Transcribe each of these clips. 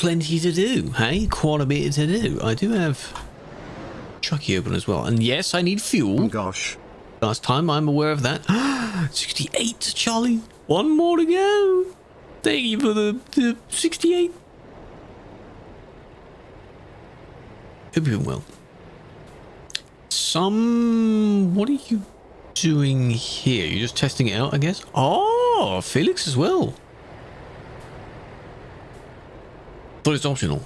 plenty to do, hey? Quite a bit to do. I do have Chucky open as well. And yes, I need fuel. Oh gosh. Last time, I'm aware of that. 68, Charlie. One more to go. Thank you for the 68. Hope you're doing well. What are you doing here? You're just testing it out, I guess? Oh, Felix as well. But it's optional.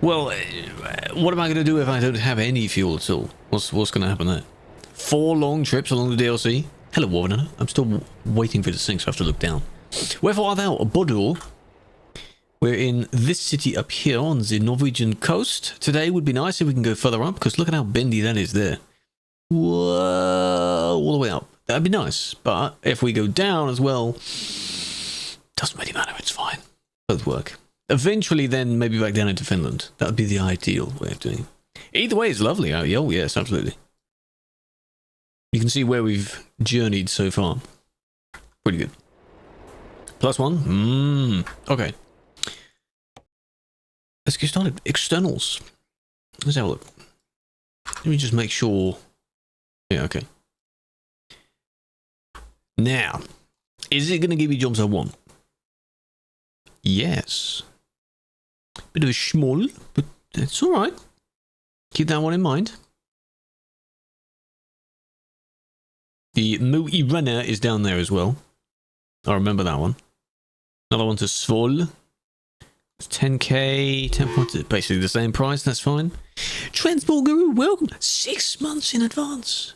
Well, what am I going to do if I don't have any fuel at all? What's going to happen there? 4 long trips along the DLC? Hello, Warner. I'm still waiting for it to sink, so I have to look down. Wherefore art thou, Bodor? We're in this city up here on the Norwegian coast. Today would be nice if we can go further up, because look at how bendy that is there. Whoa, all the way up. That'd be nice. But if we go down as well, doesn't really matter, it's fine. Both work. Eventually then maybe back down into Finland. That would be the ideal way of doing it. Either way is lovely. Oh yes, absolutely. You can see where we've journeyed so far. Pretty good. +1. Okay. Let's get started. Externals. Let's have a look. Let me just make sure. Yeah, okay. Now, is it going to give me jobs I want? Yes. Bit of a schmoll, but it's alright. Keep that one in mind. The Moe Runner is down there as well. I remember that one. Another one to Svol. It's 10k, 10 points, basically the same price, that's fine. Transport Guru, welcome. 6 months in advance.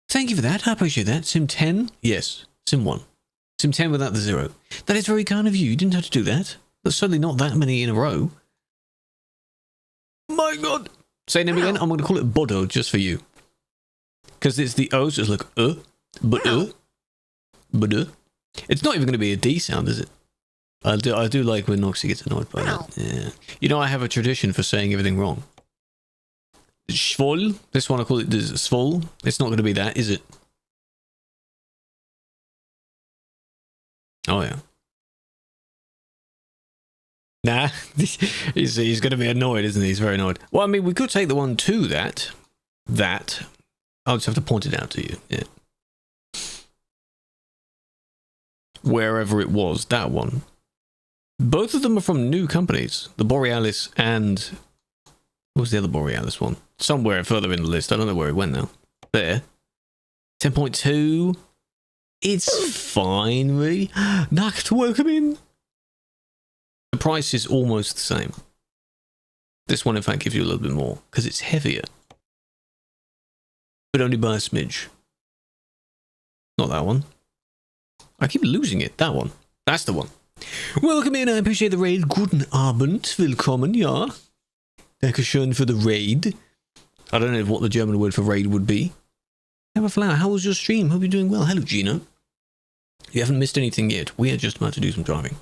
Thank you for that, I appreciate that. Sim 10? Yes. Sim 1. Sim 10 without the 0. That is very kind of you, you didn't have to do that. There's certainly not that many in a row. My god. Say name again, I'm going to call it Bodo just for you. Because it's the O, so it's like but It's not even going to be a D sound, is it? I do like when Noxie gets annoyed by that. Yeah. You know, I have a tradition for saying everything wrong. Svol. This one I call it Svol. It's not going to be that, is it? Oh yeah. Nah, he's going to be annoyed, isn't he? He's very annoyed. Well, I mean, we could take the one to that. I'll just have to point it out to you. Yeah. Wherever it was, that one. Both of them are from new companies. The Borealis and... What was the other Borealis one? Somewhere further in the list. I don't know where it went now. There. 10.2. It's fine, really. Nacht, welcome in. The price is almost the same. This one, in fact, gives you a little bit more, because it's heavier. But only by a smidge. Not that one. I keep losing it. That one. That's the one. Welcome in. I appreciate the raid. Guten Abend. Willkommen, ja. Dankeschön for the raid. I don't know what the German word for raid would be. Have a flower. How was your stream? Hope you're doing well. Hello, Gino. You haven't missed anything yet. We are just about to do some driving.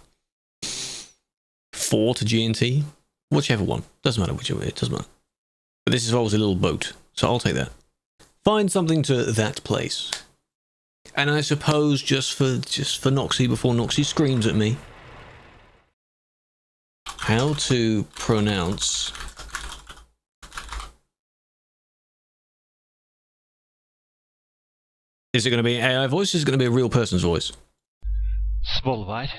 4 to G&T. Whichever one. Doesn't matter whichever. It doesn't matter. But this involves a little boat. So I'll take that. Find something to that place. And I suppose just for Noxie before Noxie screams at me, how to pronounce is it going to be an AI voice or is it going to be a real person's voice? Svolvite.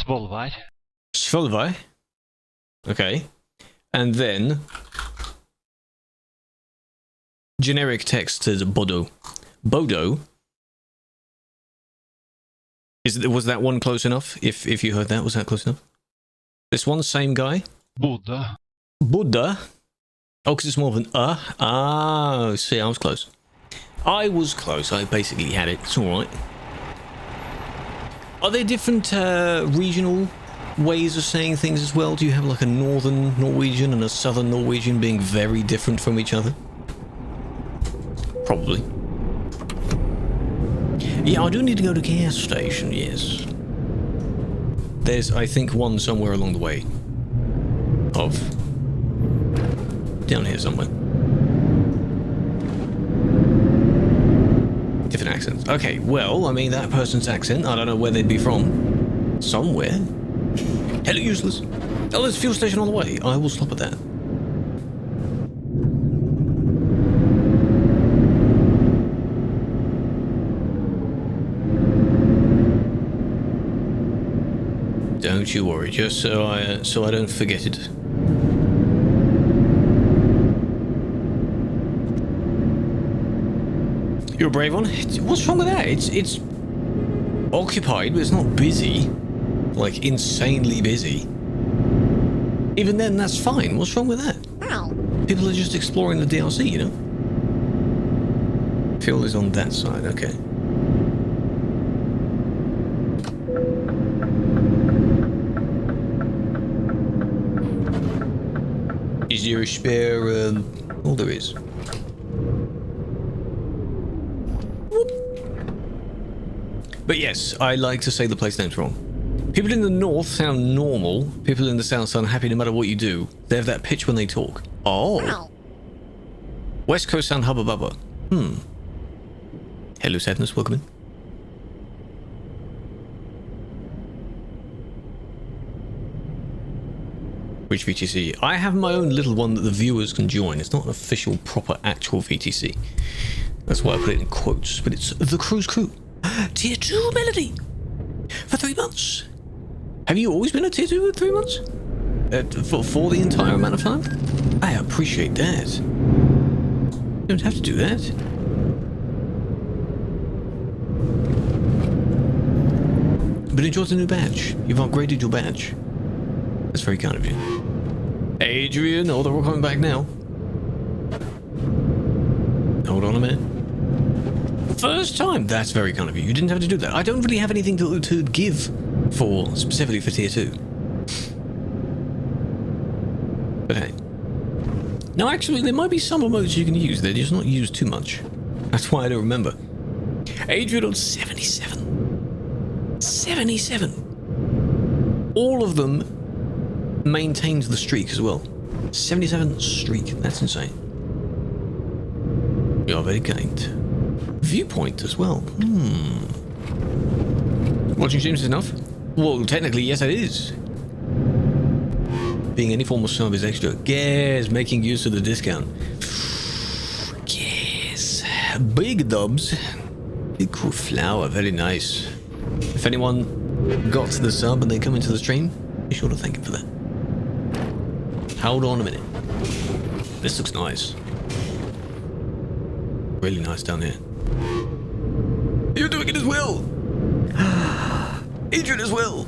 Svolvite. Svolvite. Okay. And then generic text says Bodo. Bodo. Was that one close enough? If you heard that, was that close enough? This one, same guy? Buddha. Buddha? Oh, because it's more of an Ah, see, I was close. I was close. I basically had it. It's alright. Are there different regional ways of saying things as well? Do you have like a northern Norwegian and a southern Norwegian being very different from each other? Probably. Yeah, I do need to go to gas station, yes. There's, I think, one somewhere along the way. Down here somewhere. Different accents. Okay, well, I mean, that person's accent, I don't know where they'd be from. Somewhere. Hello, useless. Oh, there's a fuel station on the way. I will stop at that. Don't you worry, just so I don't forget it. You're a brave one. What's wrong with that? It's occupied, but it's not busy. Like, insanely busy. Even then, that's fine. What's wrong with that? People are just exploring the DLC, you know? Fuel is on that side, okay. Is there a spare, oh, there is. Whoop. But yes, I like to say the place name's wrong. People in the north sound normal. People in the south sound happy no matter what you do. They have that pitch when they talk. Oh. West Coast sound hubba bubba. Hello, Sadness. Welcome in. Which VTC? I have my own little one that the viewers can join. It's not an official, proper, actual VTC. That's why I put it in quotes. But it's the Cruise Crew. Tier 2 Melody. For 3 months. Have you always been a Tier 2 for 3 months? For the entire amount of time? I appreciate that. You don't have to do that. But enjoy the new badge. You've upgraded your badge. That's very kind of you. Adrian, oh, they're all coming back now. Hold on a minute. First time. That's very kind of you. You didn't have to do that. I don't really have anything to give for, specifically for Tier 2. But hey. No, actually, there might be some emotes you can use. They're just not used too much. That's why I don't remember. Adrian on 77. 77. All of them maintains the streak as well. 77 streak. That's insane. You are very kind. Viewpoint as well. Watching streams is enough? Well, technically, yes, it is. Being any form of sub is extra. Yes, making use of the discount. Yes. Big dubs. Big cool flower. Very nice. If anyone got to the sub and they come into the stream, be sure to thank him for that. Hold on a minute. This looks nice. Really nice down here. You're doing it as well! Adrian as well!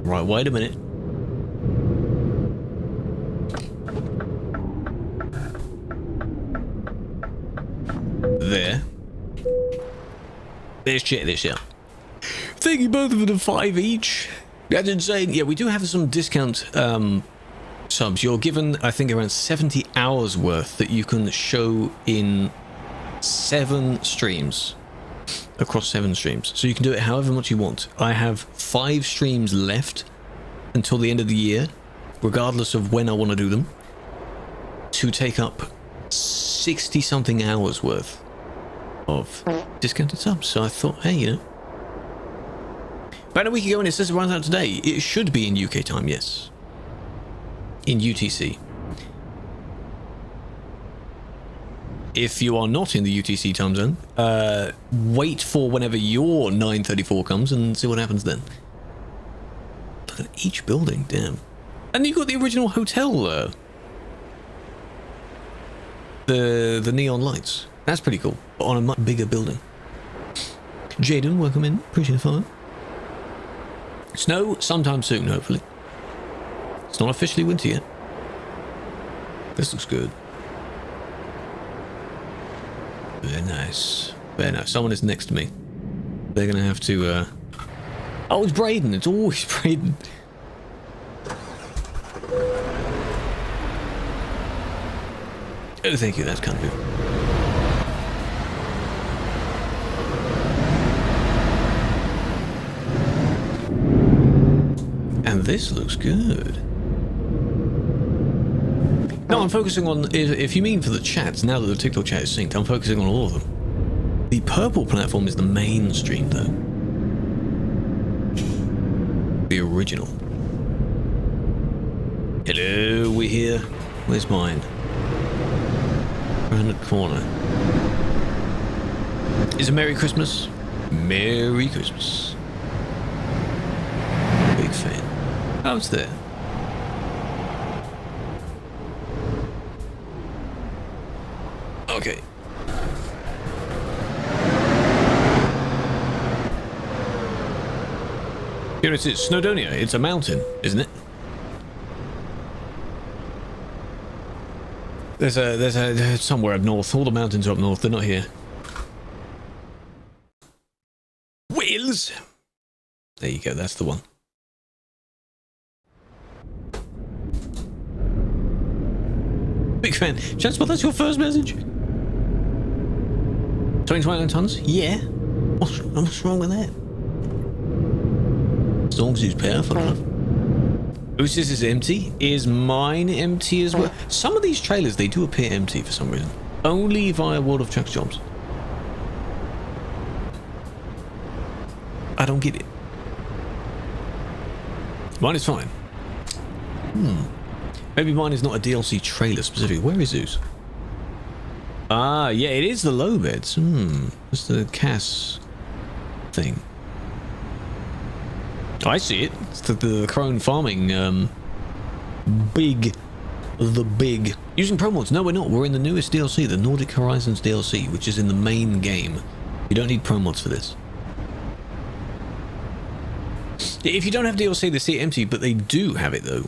Right, wait a minute. There. Let's check this out. Thank you both for the 5 each. That's insane. Yeah, we do have some discount subs. You're given, I think, around 70 hours worth that you can show in 7 streams. Across 7 streams. So you can do it however much you want. I have 5 streams left until the end of the year, regardless of when I want to do them, to take up 60-something hours worth of discounted subs. So I thought, hey, you know. About a week ago, and it says it runs out today. It should be in UK time, yes. In UTC. If you are not in the UTC time zone, wait for whenever your 9:34 comes and see what happens then. Look at each building, damn. And you've got the original hotel, the neon lights. That's pretty cool, but on a much bigger building. Jaden, welcome in. Appreciate the follow. Snow sometime soon, hopefully. It's not officially winter yet. This looks good. Very nice. Very nice. Someone is next to me. They're going to have to... Oh, it's Braden. It's always Braden. Oh, thank you. That's kind of good. And this looks good. No, I'm focusing on, if you mean for the chats, now that the TikTok chat is synced, I'm focusing on all of them. The purple platform is the mainstream, though. The original. Hello, we're here. Where's mine? Around the corner. Is it Merry Christmas? Merry Christmas. Big fan. Oh, it's there. Okay. Here it is, Snowdonia. It's a mountain, isn't it? There's somewhere up north. All the mountains are up north. They're not here. Wales. There you go. That's the one. Big fan. Transport, that's your first message? 29 tons? Yeah. What's wrong with that? As long as it's powerful enough. Whose is empty? Is mine empty as well? Some of these trailers, they do appear empty for some reason. Only via World of Trucks jobs. I don't get it. Mine is fine. Maybe mine is not a DLC trailer specifically. Where is Zeus? Ah, yeah, it is the low beds. It's the Cass thing. Oh, I see it. It's the Crone farming, big. Using pro mods. No, we're not. We're in the newest DLC, the Nordic Horizons DLC, which is in the main game. You don't need pro mods for this. If you don't have DLC, they see it empty, but they do have it, though.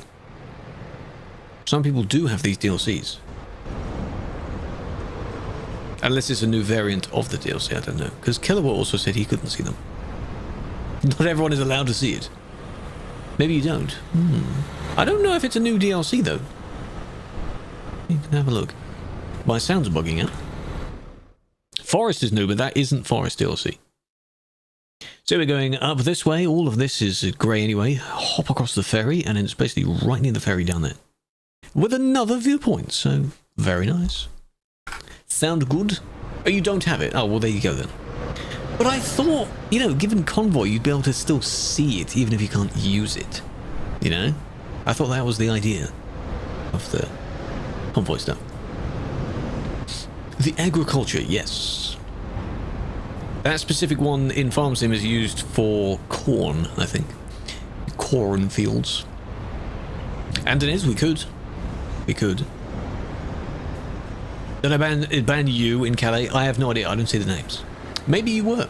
Some people do have these DLCs. Unless it's a new variant of the DLC, I don't know. Because Kilowatt also said he couldn't see them. Not everyone is allowed to see it. Maybe you don't. I don't know if it's a new DLC, though. You can have a look. My sound's bugging out. Forest is new, but that isn't Forest DLC. So we're going up this way. All of this is grey anyway. Hop across the ferry, and it's basically right near the ferry down there. With another viewpoint, so very nice. Sound good? Oh, you don't have it? Oh, well, there you go then. But I thought, you know, given Convoy, you'd be able to still see it, even if you can't use it. You know? I thought that was the idea of the Convoy stuff. The agriculture, yes. That specific one in Farm Sim is used for corn, I think. Corn fields. And it is, we could. We could. Did I ban you in Calais? I have no idea, I don't see the names. Maybe you were.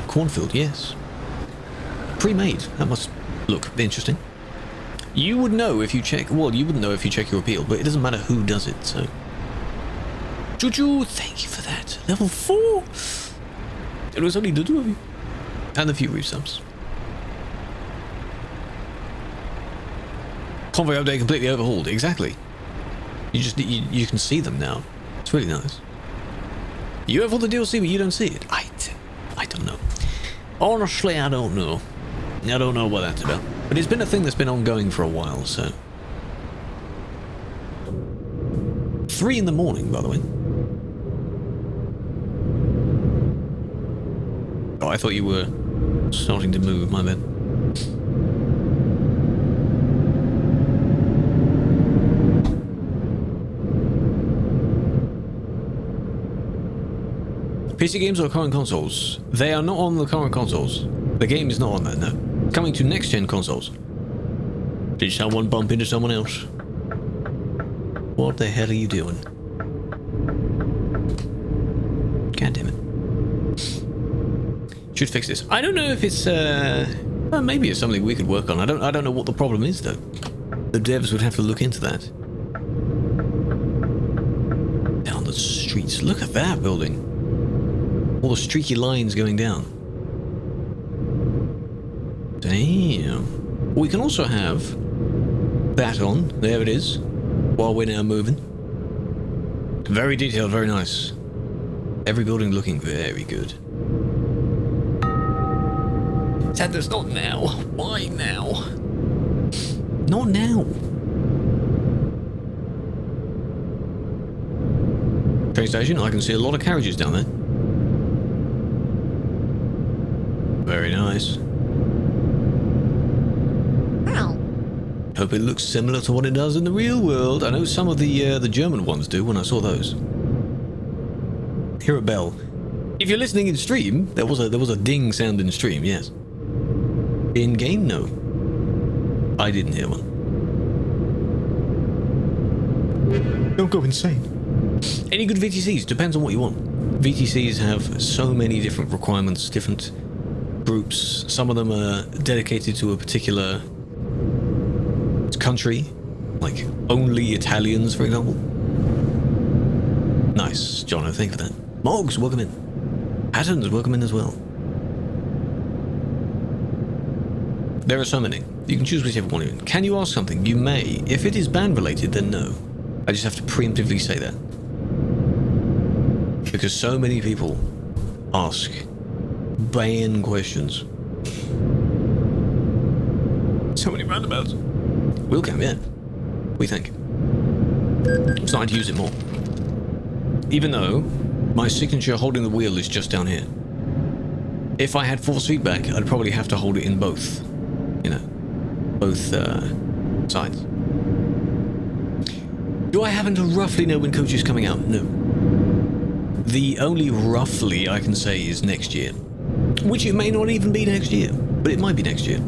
Cornfield, yes. Pre-made. That must look interesting. You would know if you check... Well, you wouldn't know if you check your appeal, but it doesn't matter who does it, so... Juju, thank you for that. Level 4! It was only the two of you. And a few resubs. Convoy update completely overhauled. Exactly. You can see them now. It's really nice. You have all the DLC, but you don't see it. I don't know. Honestly, I don't know. I don't know what that's about. But it's been a thing that's been ongoing for a while, so... 3 in the morning, by the way. Oh, I thought you were starting to move, my bad. PC games or current consoles? They are not on the current consoles. The game is not on that, no. Coming to next-gen consoles. Did someone bump into someone else? What the hell are you doing? God damn it. Should fix this. I don't know if it's, well, maybe it's something we could work on. I don't know what the problem is, though. The devs would have to look into that. Down the streets. Look at that building. All the streaky lines going down. Damn. We can also have that on. There it is. While we're now moving. Very detailed, very nice. Every building looking very good. Santa's not now. Why now? Not now. Train station, I can see a lot of carriages down there. Very nice. Hope it looks similar to what it does in the real world. I know some of the German ones do when I saw those. Hear a bell. If you're listening in stream, there was a ding sound in stream, yes. In game, no. I didn't hear one. Don't go insane. Any good VTCs? Depends on what you want. VTCs have so many different requirements, different groups. Some of them are dedicated to a particular country, like only Italians, for example. Nice, Jono, thank you for that. Mogs, welcome in. Patterns, welcome in as well. There are so many. You can choose whichever one you want. Can you ask something? You may. If it is band related, then no. I just have to preemptively say that. Because so many people ask ban questions. So many roundabouts. Wheel cam, yeah. We think. I'm starting to use it more. Even though my signature holding the wheel is just down here. If I had force feedback, I'd probably have to hold it in both. You know, both sides. Do I happen to roughly know when Coach is coming out? No. The only roughly I can say is next year. Which it may not even be next year, but it might be next year.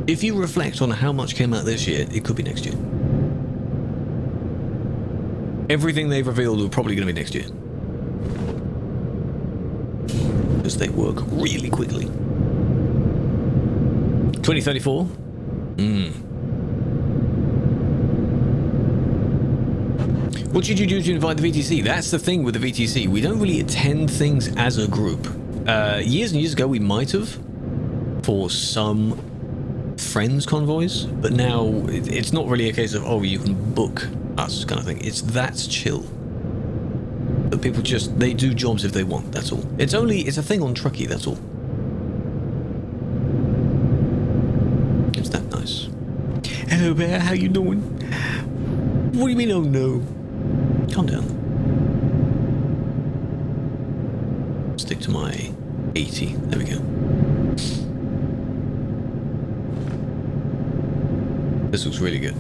If you reflect on how much came out this year, it could be next year. Everything they've revealed are probably going to be next year. Because they work really quickly. 2034? What should you do to invite the VTC? That's the thing with the VTC. We don't really attend things as a group. Years and years ago, we might have for some friends convoys, but now it's not really a case of, oh, you can book us kind of thing. That's chill. But people they do jobs if they want, that's all. It's a thing on Truckee, that's all. It's that nice. Hello bear, how you doing? What do you mean, oh no? Calm down. Stick to my 80, there we go. This looks really good.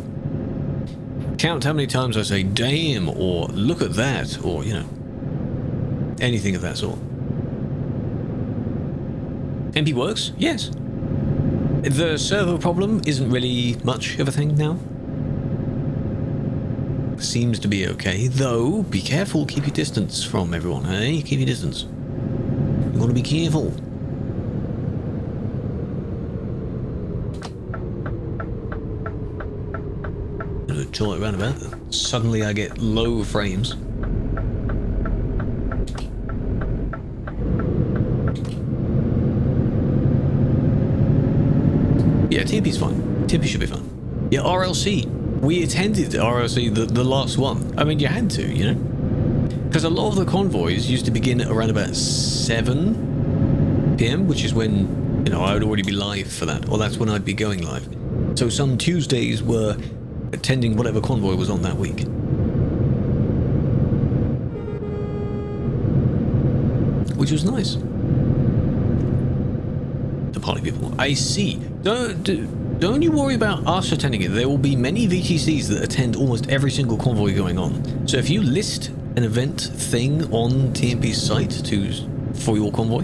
Count how many times I say damn or look at that or, you know, anything of that sort. MP works? Yes. The server problem isn't really much of a thing now. Seems to be okay, though be careful, keep your distance from everyone, hey? Keep your distance. You want to be careful. Chill it around about. Suddenly I get low frames. Yeah, TMP's fine. TMP should be fine. Yeah, RLC. We attended RLC, the last one. I mean, you had to, you know? Because a lot of the convoys used to begin at around about 7 PM, which is when, you know, I would already be live for that. Or that's when I'd be going live. So some Tuesdays were attending whatever convoy was on that week. Which was nice. The party people. I see. Don't you worry about us attending it. There will be many VTCs that attend almost every single convoy going on. So if you list an event thing on TMP's site for your convoy,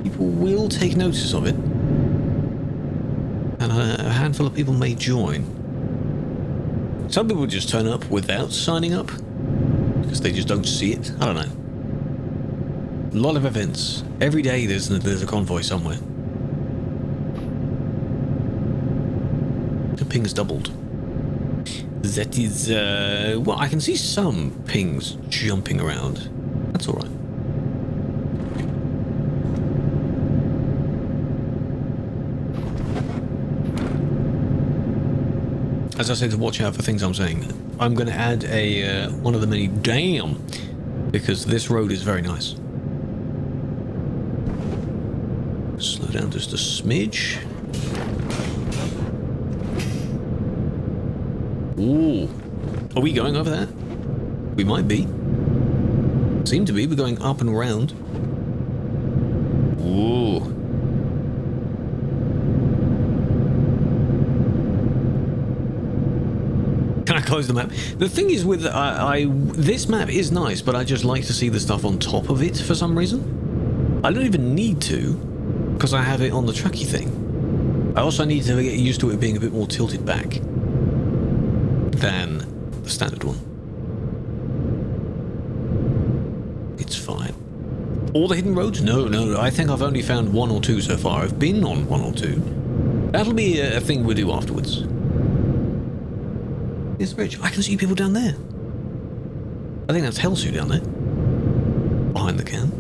people will take notice of it. And a handful of people may join. Some people just turn up without signing up because they just don't see it. I don't know. A lot of events. Every day there's a convoy somewhere. The ping's doubled. That is, well, I can see some pings jumping around. That's alright. As I said, to watch out for things I'm saying. I'm going to add one of the many damn, because this road is very nice. Slow down just a smidge. Ooh. Are we going over that? We might be. Seem to be. We're going up and around. Ooh. close the map. The thing is with this map is nice, but I just like to see the stuff on top of it for some reason. I don't even need to, because I have it on the trucky thing. I also need to get used to it being a bit more tilted back than the standard one. It's fine. All the hidden roads? No. I think I've only found 1 or 2 so far. I've been on 1 or 2. That'll be a thing we'll do afterwards. There's a bridge. I can see people down there. I think that's Helsu down there. Behind the can.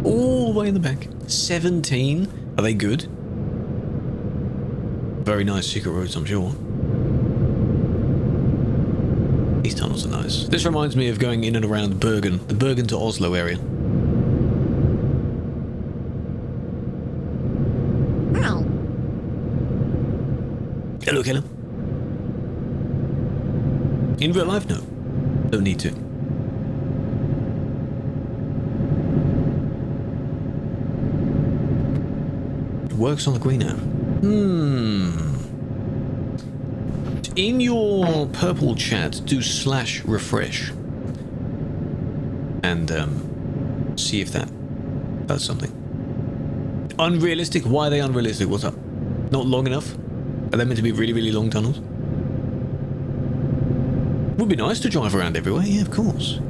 All the way in the back. 17. Are they good? Very nice secret roads, I'm sure. These tunnels are nice. This reminds me of going in and around Bergen, the Bergen to Oslo area. Hello, Keller. In real life, no. Don't need to. It works on the green now. In your purple chat, do /refresh. And see if that does something. Unrealistic? Why are they unrealistic? What's up? Not long enough? Are they meant to be really, really long tunnels? Would be nice to drive around everywhere, yeah, of course.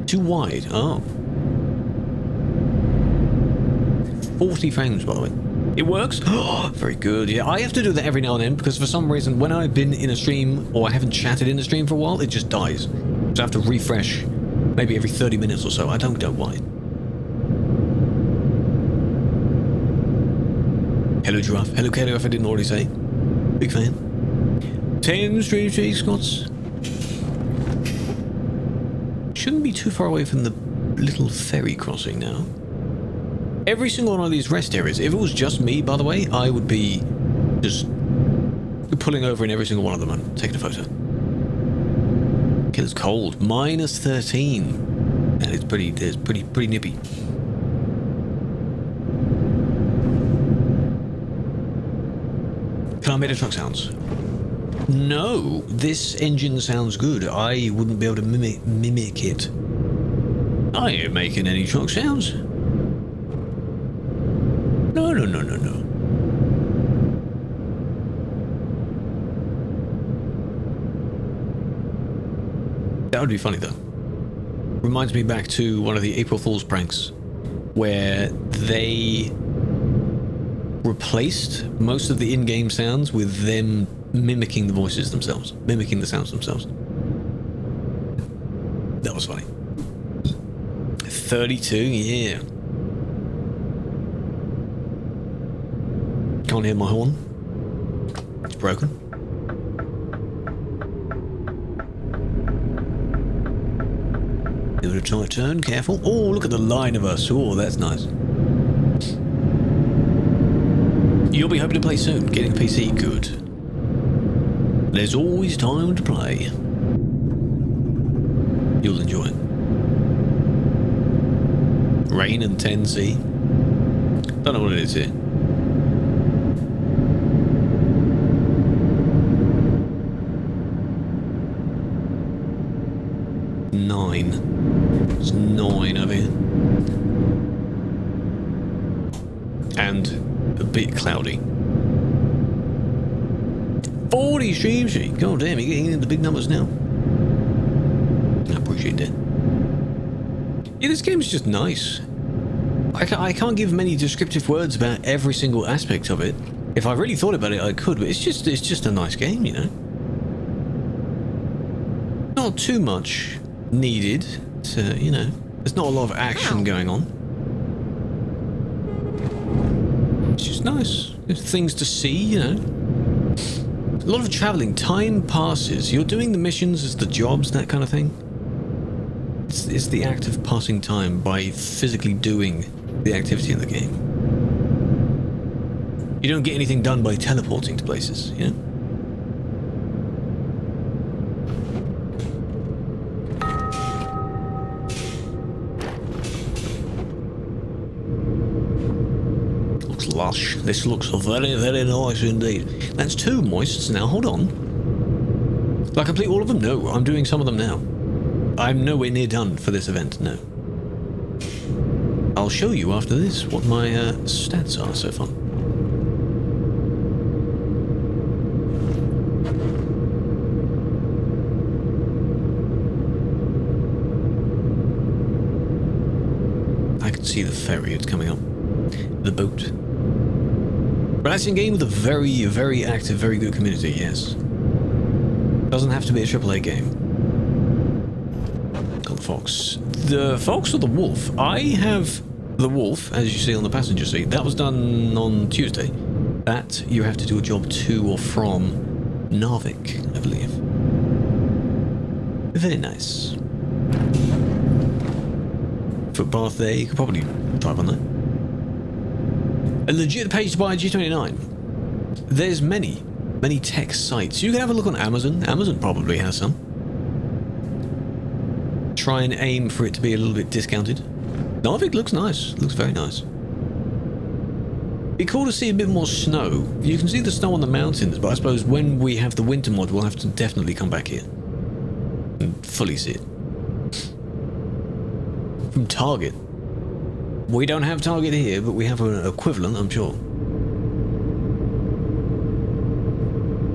Too wide, oh. 40 frames, by the way. It works? Oh, very good, yeah. I have to do that every now and then, because for some reason, when I've been in a stream, or I haven't chatted in a stream for a while, it just dies. So I have to refresh, maybe every 30 minutes or so. I don't know why. Hello, Giraffe. Hello, Kelly, if I didn't already say. Big fan. 10 stream cheeks, Scots. Shouldn't be too far away from the little ferry crossing now. Every single one of these rest areas, if it was just me, by the way, I would be just pulling over in every single one of them and taking a photo. Okay, it's cold. -13. And it's pretty nippy. Can I make the truck sounds? No, this engine sounds good. I wouldn't be able to mimic it. I ain't making any truck sounds. No. That would be funny though. Reminds me back to one of the April Fool's pranks where they replaced most of the in-game sounds with them mimicking the voices themselves, mimicking the sounds themselves. That was funny. 32, yeah. Can't hear my horn. It's broken. Do a tight turn, careful. Oh, look at the line of us. Oh, that's nice. You'll be hoping to play soon. Getting a PC, good. There's always time to play. You'll enjoy it. Rain and 10C. Don't know what it is here. It's 9 over here. And a bit cloudy. 40 stream sheet. God damn, you're getting into the big numbers now. I appreciate that. Yeah, this game is just nice. I can't give many descriptive words about every single aspect of it. If I really thought about it, I could, but it's just a nice game, you know. Not too much needed to, you know, there's not a lot of action going on. It's just nice. There's things to see, you know. A lot of traveling. Time passes. You're doing the missions as the jobs, that kind of thing. It's the act of passing time by physically doing the activity in the game. You don't get anything done by teleporting to places, you know? lush. This looks very, very nice indeed. That's 2 moists now. Hold on. Do I complete all of them? No, I'm doing some of them now. I'm nowhere near done for this event, no. I'll show you after this what my stats are so far. I can see the ferry, it's coming up. The boat. Relaxing game with a very, very active, very good community, yes. Doesn't have to be a AAA game. Got the fox. The fox or the wolf? I have the wolf, as you see on the passenger seat. That was done on Tuesday. That you have to do a job to or from Narvik, I believe. Very nice. Footpath there, you could probably drive on that. A legit page to buy G29. There's many tech sites. You can have a look on Amazon. Amazon probably has some. Try and aim for it to be a little bit discounted. Narvik looks nice. Looks very nice. Be cool to see a bit more snow. You can see the snow on the mountains, but I suppose when we have the winter mod, we'll have to definitely come back here and fully see it. From Target. We don't have Target here, but we have an equivalent, I'm sure.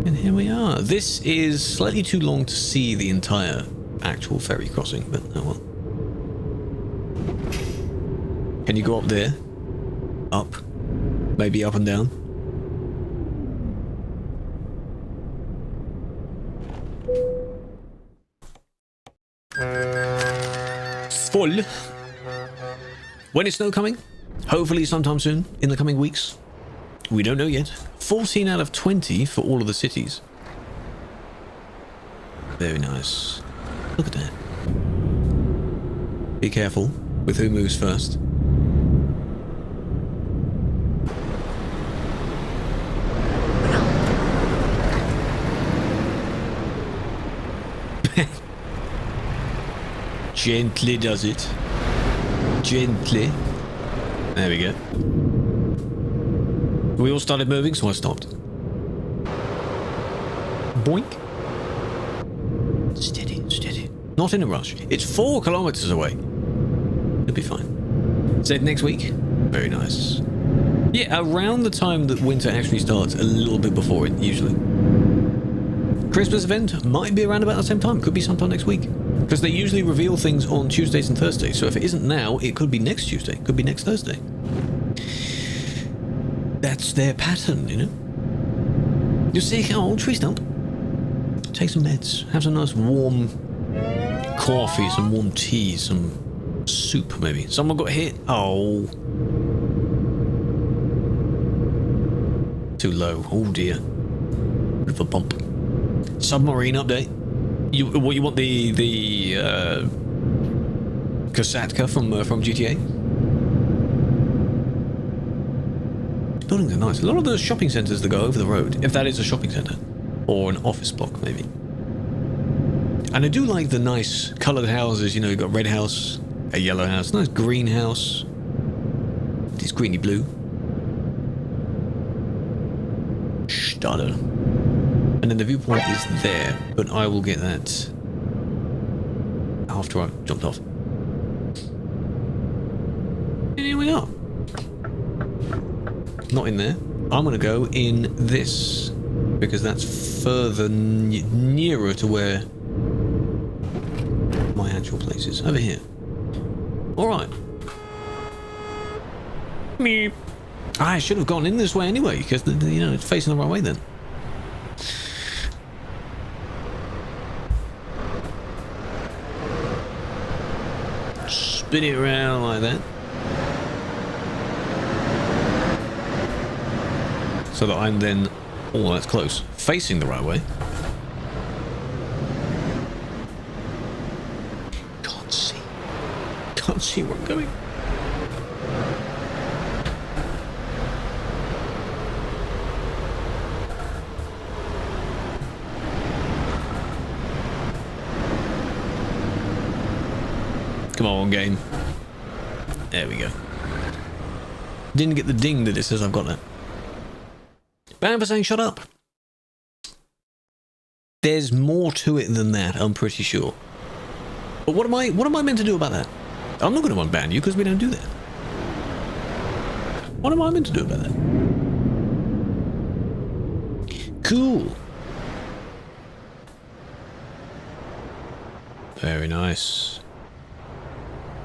And here we are. This is slightly too long to see the entire actual ferry crossing, but oh well. Can you go up there? Up? Maybe up and down? Full. When is snow coming? Hopefully sometime soon, in the coming weeks. We don't know yet. 14 out of 20 for all of the cities. Very nice. Look at that. Be careful with who moves first. Gently does it. Gently. There we go. We all started moving, so I stopped. Boink. Steady, steady. Not in a rush. It's 4 kilometers away. It'll be fine. Said next week. Very nice. Yeah, around the time that winter actually starts, a little bit before it, usually. Christmas event might be around about the same time. Could be sometime next week. Because they usually reveal things on Tuesdays and Thursdays. So if it isn't now, it could be next Tuesday. Could be next Thursday. That's their pattern, you know? You see, oh, tree stump. Take some meds. Have some nice warm coffee, some warm tea, some soup maybe. Someone got hit. Oh. Too low. Oh dear. Bit of a bump. Submarine update. You want the Kasatka from GTA? Buildings are nice. A lot of the shopping centres that go over the road, if that is a shopping centre, or an office block maybe. And I do like the nice coloured houses. You know, you've got red house, a yellow house, nice green house. It's greeny blue. Stunner. And then the viewpoint is there, but I will get that after I've jumped off. And here we are. Not in there. I'm going to go in this, because that's further nearer to where my actual place is. Over here. Alright. Meep. I should have gone in this way anyway, because, you know, it's facing the right way then. Spin it around like that. So that I'm then, oh, that's close, facing the right way. Can't see. Can't see where I'm going. Come on, game. There we go. Didn't get the ding that it says I've got that. Ban for saying shut up. There's more to it than that, I'm pretty sure. But what am I meant to do about that? I'm not going to unban you because we don't do that. What am I meant to do about that? Cool. Very nice.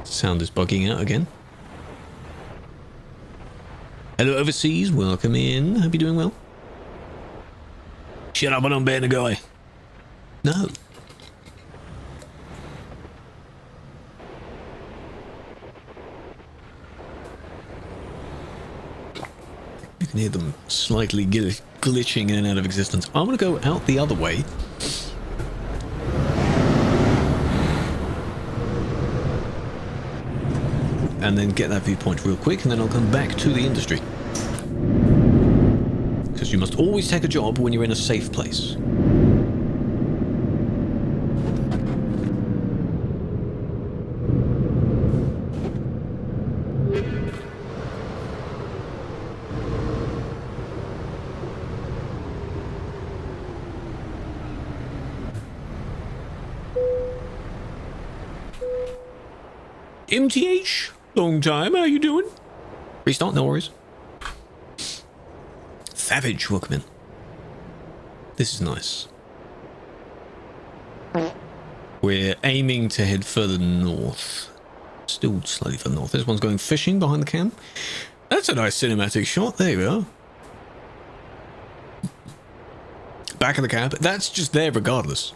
Sound is bugging out again. Hello overseas, welcome in. Hope you're doing well. Shut up, I don't ban the guy. No. You can hear them slightly glitching in and out of existence. I'm going to go out the other way. And then get that viewpoint real quick, and then I'll come back to the industry. Because you must always take a job when you're in a safe place. MTH, long time, how you doing? Restart, no worries. Savage, welcome in. This is nice. We're aiming to head further north. Still slightly further north. This one's going fishing behind the cam. That's a nice cinematic shot. There we are. Back of the cab. That's just there regardless.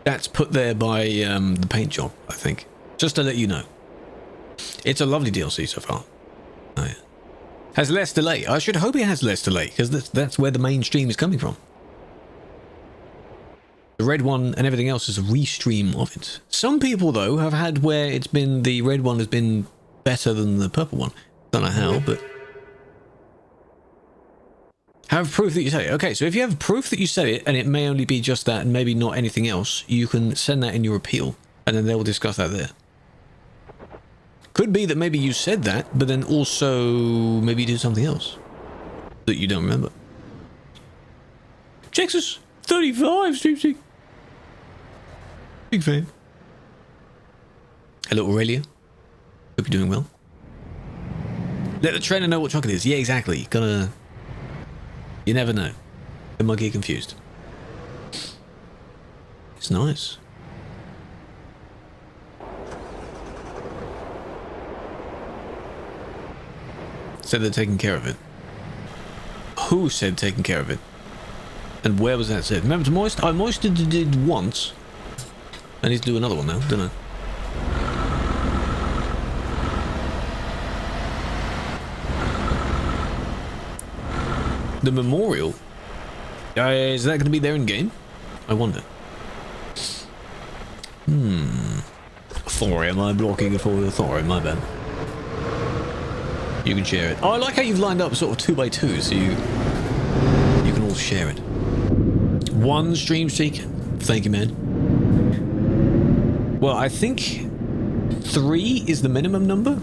That's put there by the paint job, I think. Just to let you know. It's a lovely DLC so far. Oh, yeah. Has less delay. I should hope it has less delay, because that's where the main stream is coming from. The red one and everything else is a restream of it. Some people, though, have had where it's been the red one has been better than the purple one. Don't know how, but... Have proof that you said it. Okay, so if you have proof that you said it, and it may only be just that and maybe not anything else, you can send that in your appeal, and then they'll discuss that there. Could be that maybe you said that, but then also maybe you did something else that you don't remember. Texas 35, Steve. Big fan. Hello, Aurelia. Hope you're doing well. Let the trainer know what truck it is. Yeah, exactly. Gonna... You never know. They might get confused. It's nice. Said they're taking care of it. Who said taking care of it? And where was that said? Remember to Moist? I Moisted did once. I need to do another one now, don't I? The memorial? Is that going to be there in game? I wonder. Sorry, am I blocking it for you? Sorry, my bad. You can share it. Oh, I like how you've lined up sort of 2x2, so you can all share it. One stream streak. Thank you, man. Well, I think 3 is the minimum number.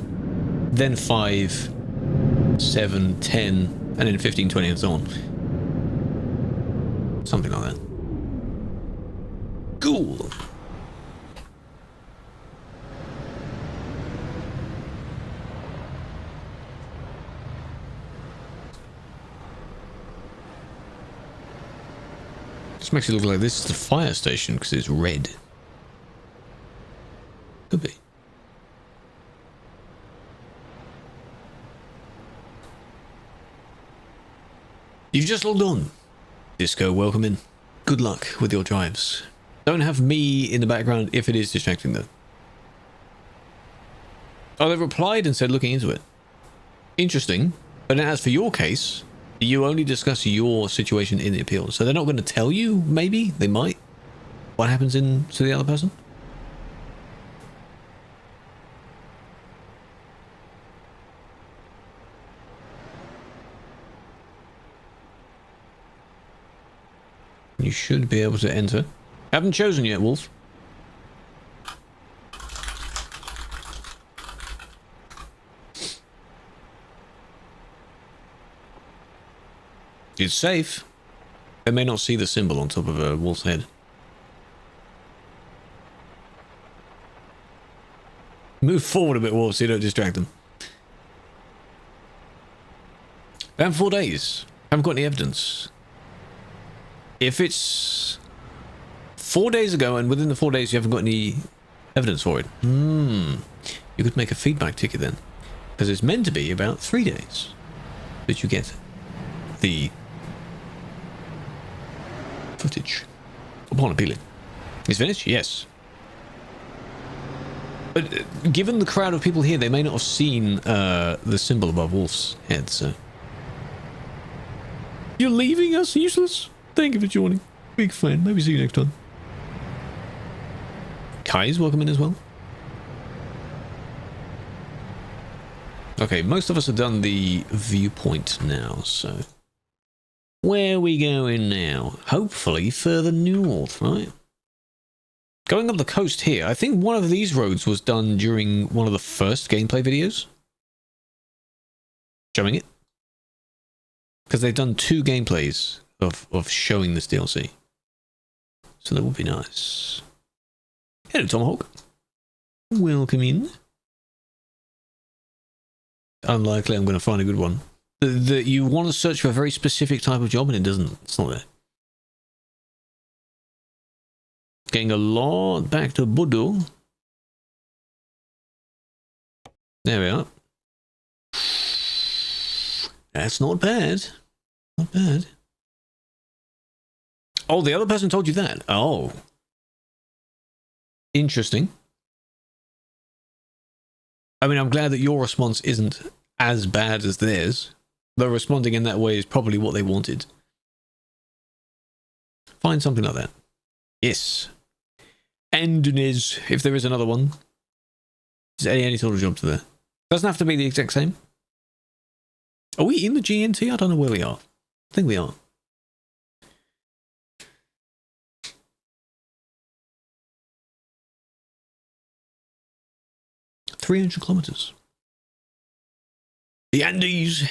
Then 5, 7, 10, and then 15, 20, and so on. Something like that. Cool. This makes it look like this is the fire station because it's red. Could be. You've just logged on. Disco, welcome in. Good luck with your drives. Don't have me in the background if it is distracting though. Oh, they've replied and said looking into it. Interesting. But as for your case, you only discuss your situation in the appeal. So they're not going to tell you, maybe? They might. What happens to the other person? You should be able to enter. Haven't chosen yet, Wolf. It's safe. They may not see the symbol on top of a wolf's head. Move forward a bit, wolf, so you don't distract them. And 4 days. Haven't got any evidence. If it's 4 days ago and within the 4 days you haven't got any evidence for it, you could make a feedback ticket then. Because it's meant to be about 3 days that you get the footage upon appealing. It's finished? Yes. But given the crowd of people here, they may not have seen the symbol above Wolf's head, so... You're leaving us, useless? Thank you for joining. Big fan. Maybe see you next time. Kai's welcome in as well. Okay, most of us have done the viewpoint now, so... Where are we going now? Hopefully further north, right? Going up the coast here, I think one of these roads was done during one of the first gameplay videos. Showing it. Because they've done 2 gameplays of showing this DLC. So that would be nice. Hello, Tomahawk. Welcome in. Unlikely I'm going to find a good one. You want to search for a very specific type of job and it doesn't. It's not there. Getting a lot back to Bodo. There we are. That's not bad. Not bad. Oh, the other person told you that. Oh. Interesting. I mean, I'm glad that your response isn't as bad as theirs. Though responding in that way is probably what they wanted. Find something like that. Yes. And if there is another one. Is any sort of job to there. Doesn't have to be the exact same. Are we in the GNT? I don't know where we are. I think we are. "300 kilometers. The Andes.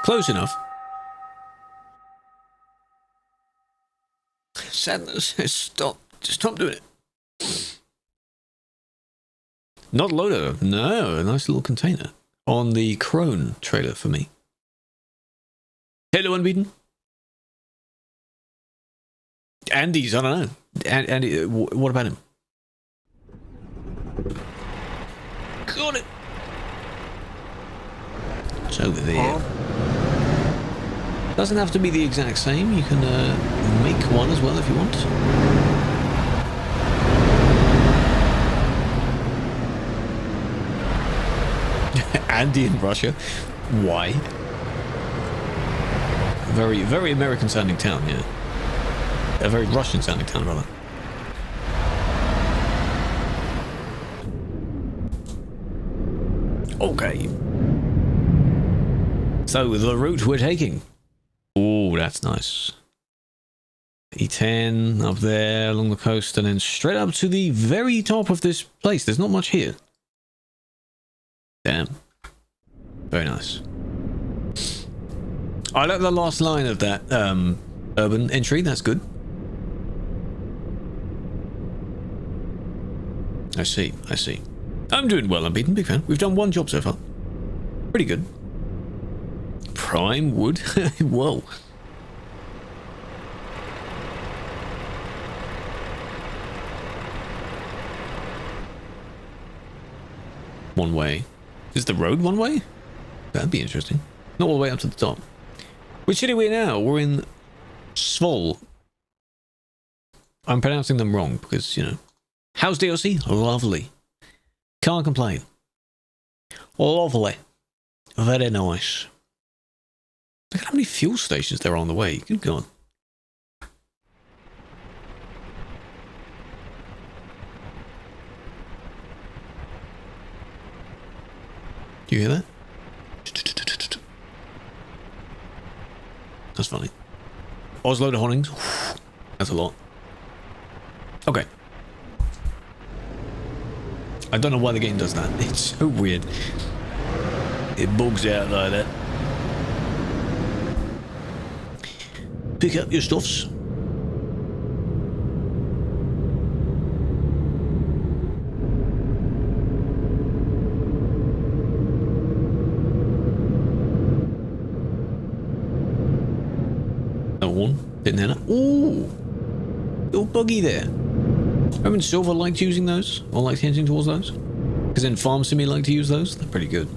Close enough. Sadness. Stop. Stop doing it. Not loader. No, a nice little container. On the Crone trailer for me. Hello, Unbeaten. Andy's, I don't know. Andy, what about him? Got it. It's over there. Doesn't have to be the exact same. You can make one as well if you want. Andy in Russia. Why? Very, very American sounding town, yeah. A very Russian sounding town, rather. Okay. So, the route we're taking. Oh, that's nice. E10 up there along the coast and then straight up to the very top of this place. There's not much here. Damn. Very nice. I like the last line of that urban entry. That's good. I see. I see. I'm doing well, Unbeaten. Big fan. We've done 1 job so far. Pretty good. Prime wood. Whoa. One way. Is the road one way? That'd be interesting. Not all the way up to the top. Which city are we now? We're in Svol. I'm pronouncing them wrong because, you know. How's DLC? Lovely. Can't complain. Lovely. Very nice. Look at how many fuel stations there are on the way. Good God. Do you hear that? That's funny. Oslo to Honings. That's a lot. Okay. I don't know why the game does that. It's so weird. It bugs out like that. pick up your stuffs. No one. Didn't hear that. Ooh! Little buggy there. Haven't Silver liked using those? Or liked hinting towards those? Because in Farm Sim you like to use those? They're pretty good.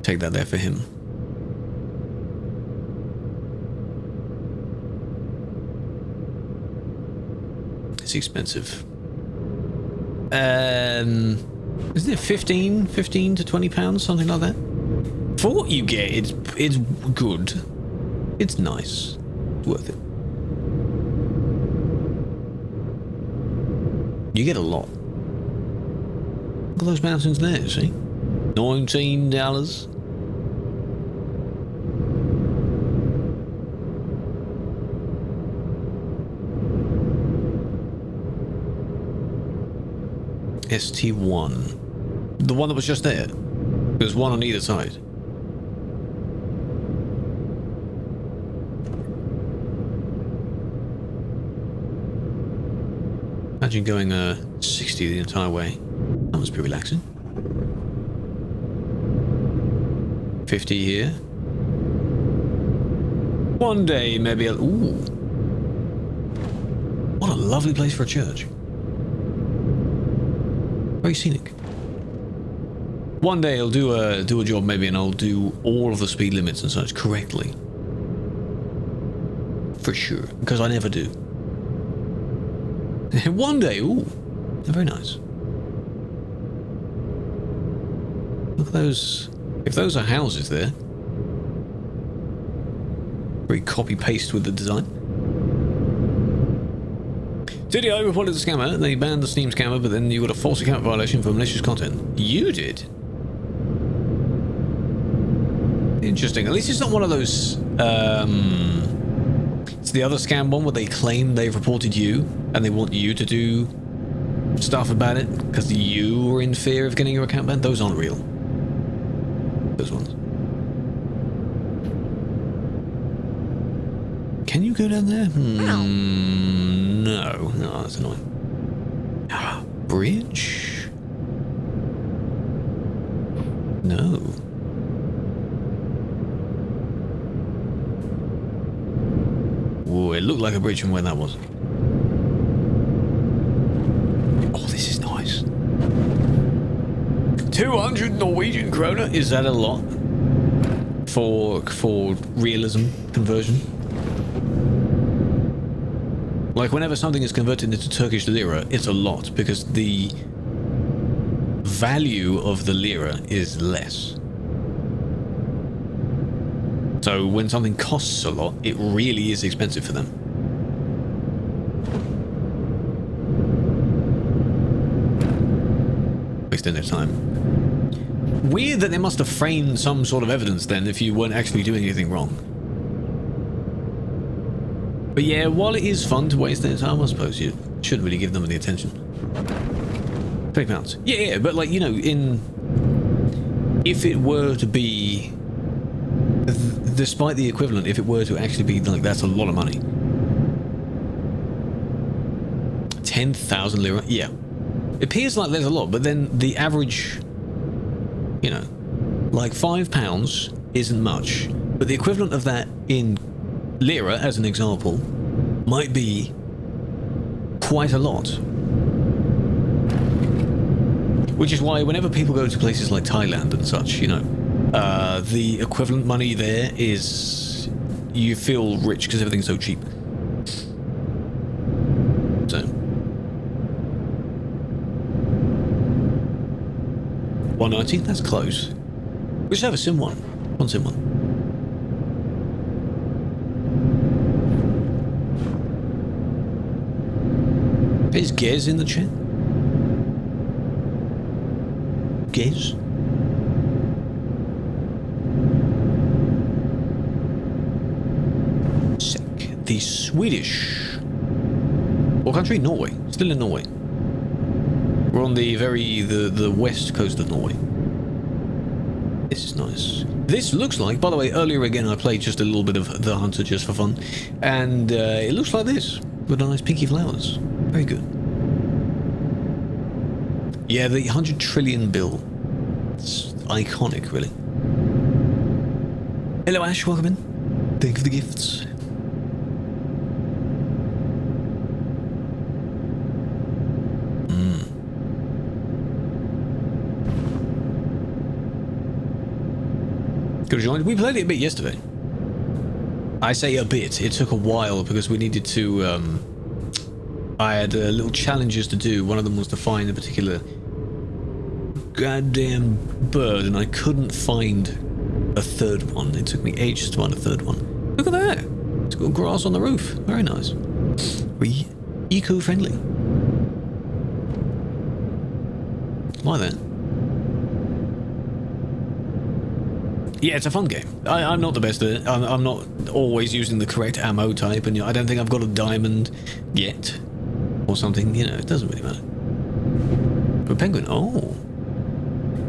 Take that there for him. It's expensive. Isn't it 15 to 20 pounds, something like that? For what you get, it's good. It's nice. It's worth it. You get a lot. Look at those mountains there, see? $19. ST1. The one that was just there. There's one on either side. Imagine going 60 the entire way. That must be relaxing. 50 here. One day, maybe I'll... Ooh. What a lovely place for a church. Very scenic. One day I'll do a job maybe and I'll do all of the speed limits and such correctly. For sure. Because I never do. One day, ooh. They're very nice. Look at those. If those are houses there. Very copy-paste with the design. TDI reported the scammer. They banned the Steam scammer, but then you got a false account violation for malicious content. You did? Interesting. At least it's not one of those... it's the other scam one where they claim they've reported you, and they want you to do stuff about it, because you were in fear of getting your account banned. Those aren't real. Those ones. Can you go down there? No. No, that's annoying. Bridge? No. Whoa, it looked like a bridge from where that was. Oh, this is nice. 200 Norwegian kroner? Is that a lot? For realism conversion? Like, whenever something is converted into Turkish lira, it's a lot, because the value of the lira is less. So when something costs a lot, it really is expensive for them. Wasting their time. Weird that they must have framed some sort of evidence then if you weren't actually doing anything wrong. But yeah, while it is fun to waste their time, I suppose you shouldn't really give them any attention. £20. Yeah, but like, you know, if it were to be, despite the equivalent, if it were to actually be like, that's a lot of money. 10,000 lira, yeah. It appears like there's a lot, but then the average, you know, like £5 isn't much, but the equivalent of that in lira, as an example, might be quite a lot. Which is why whenever people go to places like Thailand and such, you know, the equivalent money there is, you feel rich because everything's so cheap. So 190, that's close. We should have a Sim 1. One Sim 1. Is Gez in the chat? Gez? Sick. The Swedish... What country? Norway. Still in Norway. We're on the west coast of Norway. This is nice. This looks like, by the way, earlier again I played just a little bit of The Hunter just for fun, and it looks like this, with nice pinky flowers. Very good. Yeah, the 100 trillion bill. It's iconic, really. Hello Ash, welcome in. Thank you for the gifts. Could have joined. We played it a bit yesterday. I say a bit. It took a while because we needed to. I had little challenges to do. One of them was to find a particular goddamn bird, and I couldn't find a third one. It took me ages to find a third one. Look at that! It's got grass on the roof. Very nice. Very eco-friendly. Like that. Yeah, it's a fun game. I'm not the best at it. I'm not always using the correct ammo type, and I don't think I've got a diamond yet. Or something, it doesn't really matter. But penguin, oh.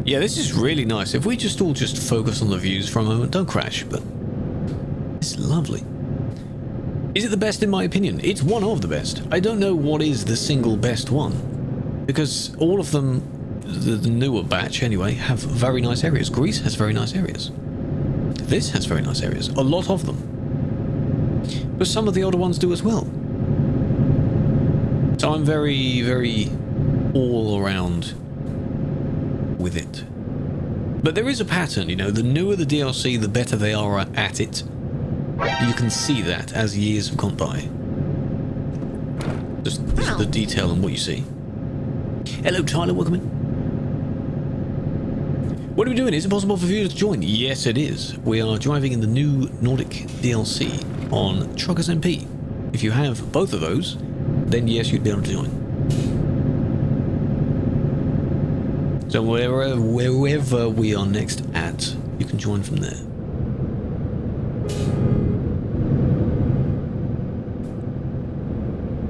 Yeah, this is really nice. If we just all focus on the views for a moment, don't crash, but it's lovely. Is it the best in my opinion? It's one of the best. I don't know what is the single best one, because all of them, the newer batch anyway, have very nice areas. Greece has very nice areas. This has very nice areas. A lot of them. But some of the older ones do as well. So I'm very, very all around with it. But there is a pattern, the newer the DLC, the better they are at it. You can see that as years have gone by. Just the detail and what you see. Hello Tyler, welcome in. What are we doing? Is it possible for viewers to join? Yes, it is. We are driving in the new Nordic DLC on Truckers MP. If you have both of those, then yes, you'd be able to join. So wherever we are next at, you can join from there.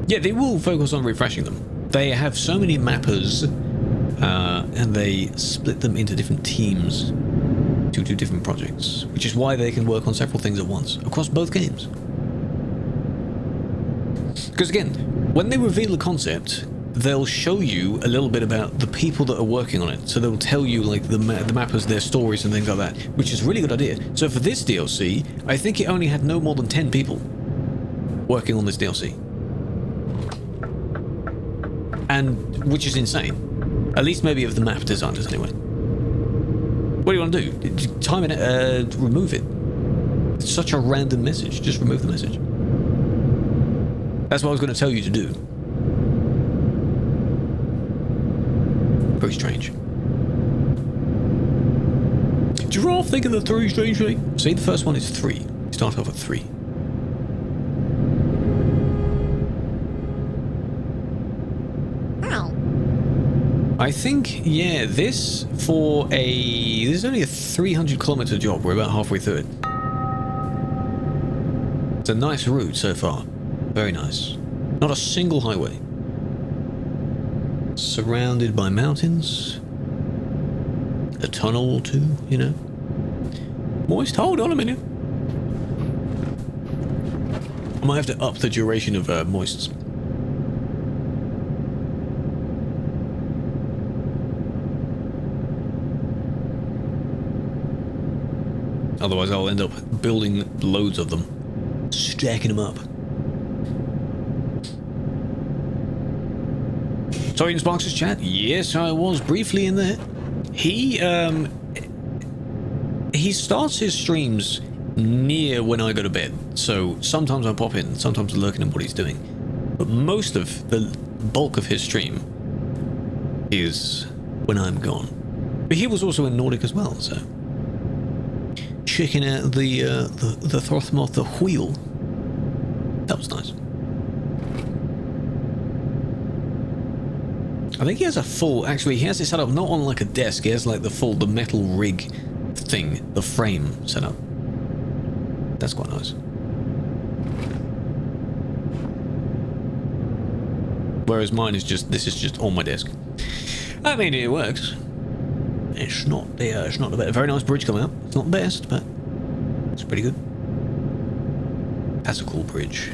Yeah, they will focus on refreshing them. They have so many mappers, and they split them into different teams to do different projects, which is why they can work on several things at once across both games. Because again, when they reveal the concept, they'll show you a little bit about the people that are working on it. So they'll tell you like the mappers, their stories and things like that, which is a really good idea. So for this DLC, I think it only had no more than 10 people working on this DLC. And which is insane. At least maybe of the map designers anyway. What do you want to do? Time it, remove it. It's such a random message. Just remove the message. That's what I was going to tell you to do. Very strange. Giraffe, think of the 3 strangely. See, the first one is 3. Start off at 3. I think, yeah, this is only a 300-kilometer job. We're about halfway through it. It's a nice route so far. Very nice. Not a single highway. Surrounded by mountains. A tunnel or two, Moist, hold on a minute. I might have to up the duration of moists. Otherwise I'll end up building loads of them. Stacking them up. Sorry, in Sparks' chat? Yes, I was briefly in there. He starts his streams near when I go to bed. So sometimes I pop in, sometimes lurking at what he's doing. But most of the bulk of his stream is when I'm gone. But he was also in Nordic as well, so checking out the Throthmoth, the wheel. That was nice. I think he has a full, actually he has it set up not on like a desk, he has like the metal rig thing, the frame set up. That's quite nice. Whereas mine is just, this is just on my desk. I mean, it works. It's not there. It's not the best. Very nice bridge coming up. It's not the best, but it's pretty good. That's a cool bridge.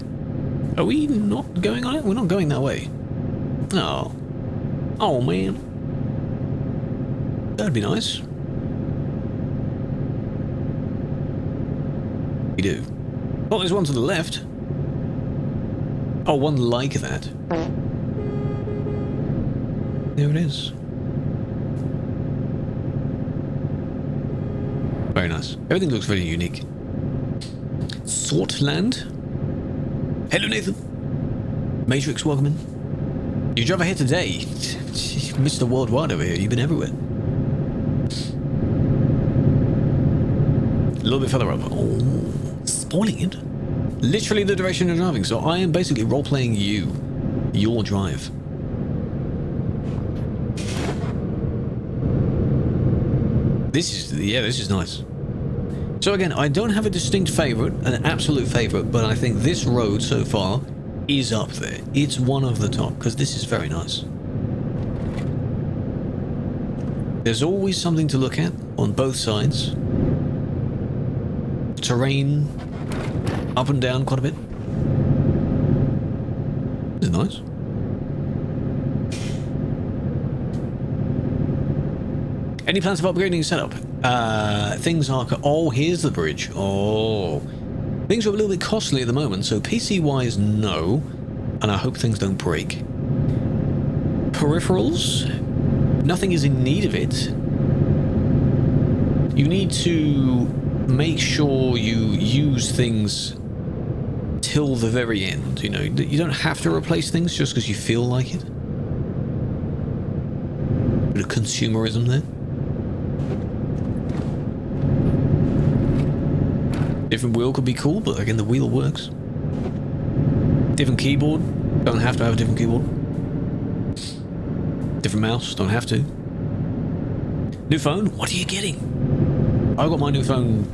Are we not going on it? We're not going that way. Oh. Oh, man. That'd be nice. We do. Oh, there's one to the left. Oh, one like that. There it is. Very nice. Everything looks very unique. Sortland. Hello, Nathan. Matrix, welcome in. You drove here today. Mr. Worldwide over here. You've been everywhere. A little bit further up. Oh, spoiling it. Literally the direction you're driving. So I am basically role-playing you. Your drive. This is nice. So again, I don't have a distinct favourite, an absolute favourite, but I think this road so far is up there. It's one of the top, because this is very nice. There's always something to look at on both sides. Terrain, up and down quite a bit. This is nice. Any plans of upgrading your setup? Things are... Oh, here's the bridge. Oh. Things are a little bit costly at the moment, so PC-wise, no. And I hope things don't break. Peripherals? Nothing is in need of it. You need to make sure you use things till the very end. You know, you don't have to replace things just because you feel like it. Bit of consumerism there. Different wheel could be cool, but again, the wheel works. Different keyboard. Don't have to have a different keyboard. Different mouse. Don't have to. New phone? What are you getting? I got my new phone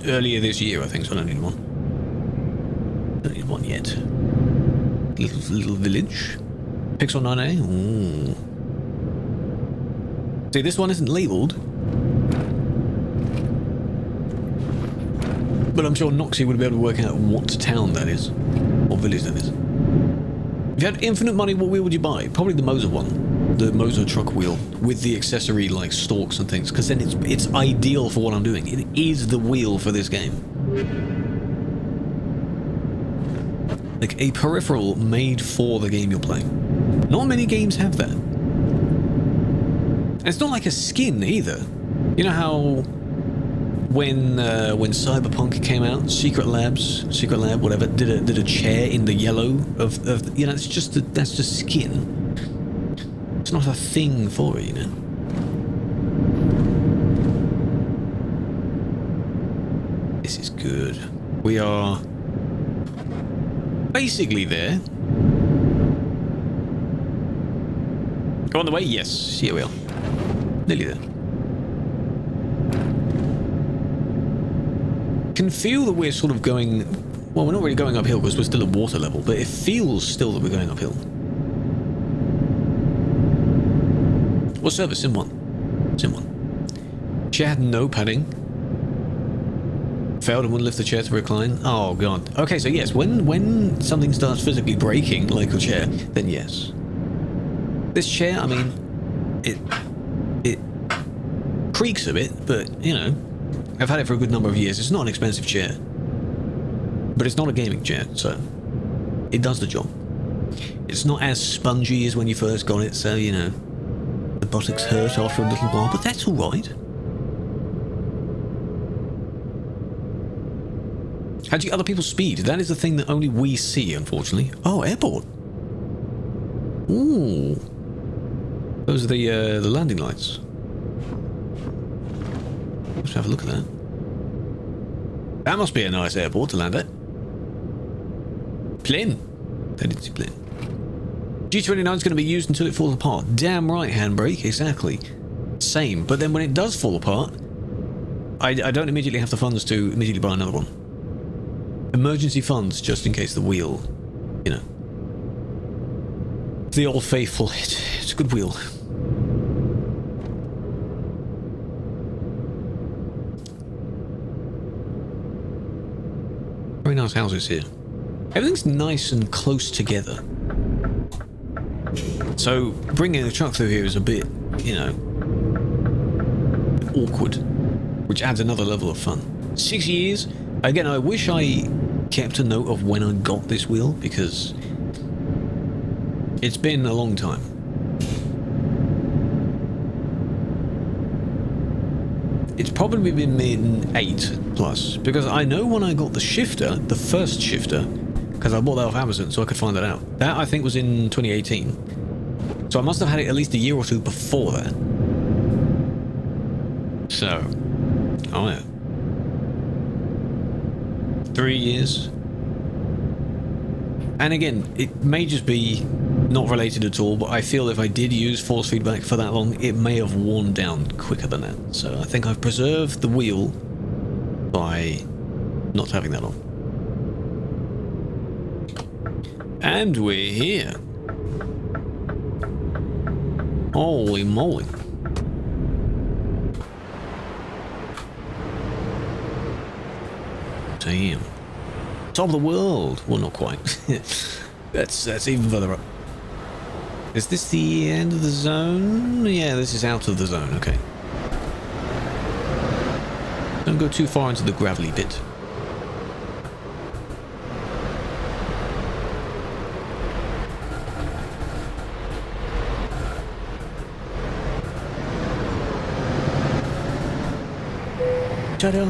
earlier this year, I think, so I don't need one. Don't need one yet. Little village. Pixel 9a. Ooh. See, this one isn't labelled. But I'm sure Noxie would be able to work out what town that is. Or village that is. If you had infinite money, what wheel would you buy? Probably the Moser one. The Moser truck wheel. With the accessory, like, stalks and things. Because then it's ideal for what I'm doing. It is the wheel for this game. Like, a peripheral made for the game you're playing. Not many games have that. And it's not like a skin, either. You know how... When Cyberpunk came out, Secret Lab, whatever, did a chair in the yellow of you know, that's just skin. It's not a thing for it, you know. This is good. We are basically there. Go on the way, yes. Here we are. Nearly there. Can feel that we're sort of going... Well, we're not really going uphill because we're still at water level, but it feels still that we're going uphill. What service? Sim 1. Sim 1. Chair had no padding. Failed and wouldn't lift the chair to recline. Oh, God. Okay, so yes, when something starts physically breaking, like a chair, then yes. This chair, I mean, it creaks a bit, but, you know... I've had it for a good number of years. It's not an expensive chair. But it's not a gaming chair, so it does the job. It's not as spongy as when you first got it, so, you know, the buttocks hurt after a little while, but that's alright. How'd you get other people's speed? That is the thing that only we see, unfortunately. Oh, airport. Ooh. Those are the landing lights. Let's have a look at that. That must be a nice airport to land at. Plane. They didn't see plane. G29 is going to be used until it falls apart. Damn right, handbrake. Exactly. Same. But then when it does fall apart, I don't immediately have the funds to immediately buy another one. Emergency funds just in case the wheel, you know. The old faithful. It's a good wheel. nice houses here. Everything's nice and close together. So bringing a truck through here is a bit, you know, awkward, which adds another level of fun. 6 years. Again, I wish I kept a note of when I got this wheel, because it's been a long time. It's probably been 8 plus, because I know when I got the shifter, the first shifter, because I bought that off Amazon so I could find that out. That I think was in 2018. So I must have had it at least a year or two before that. So, oh yeah. 3 years. And again, it may just be not related at all, but I feel if I did use force feedback for that long, it may have worn down quicker than that. So I think I've preserved the wheel by not having that on. And we're here. Holy moly. Damn. Top of the world. Well, not quite. that's even further up. Is this the end of the zone? Yeah, this is out of the zone. Okay. Don't go too far into the gravelly bit. Ta-da!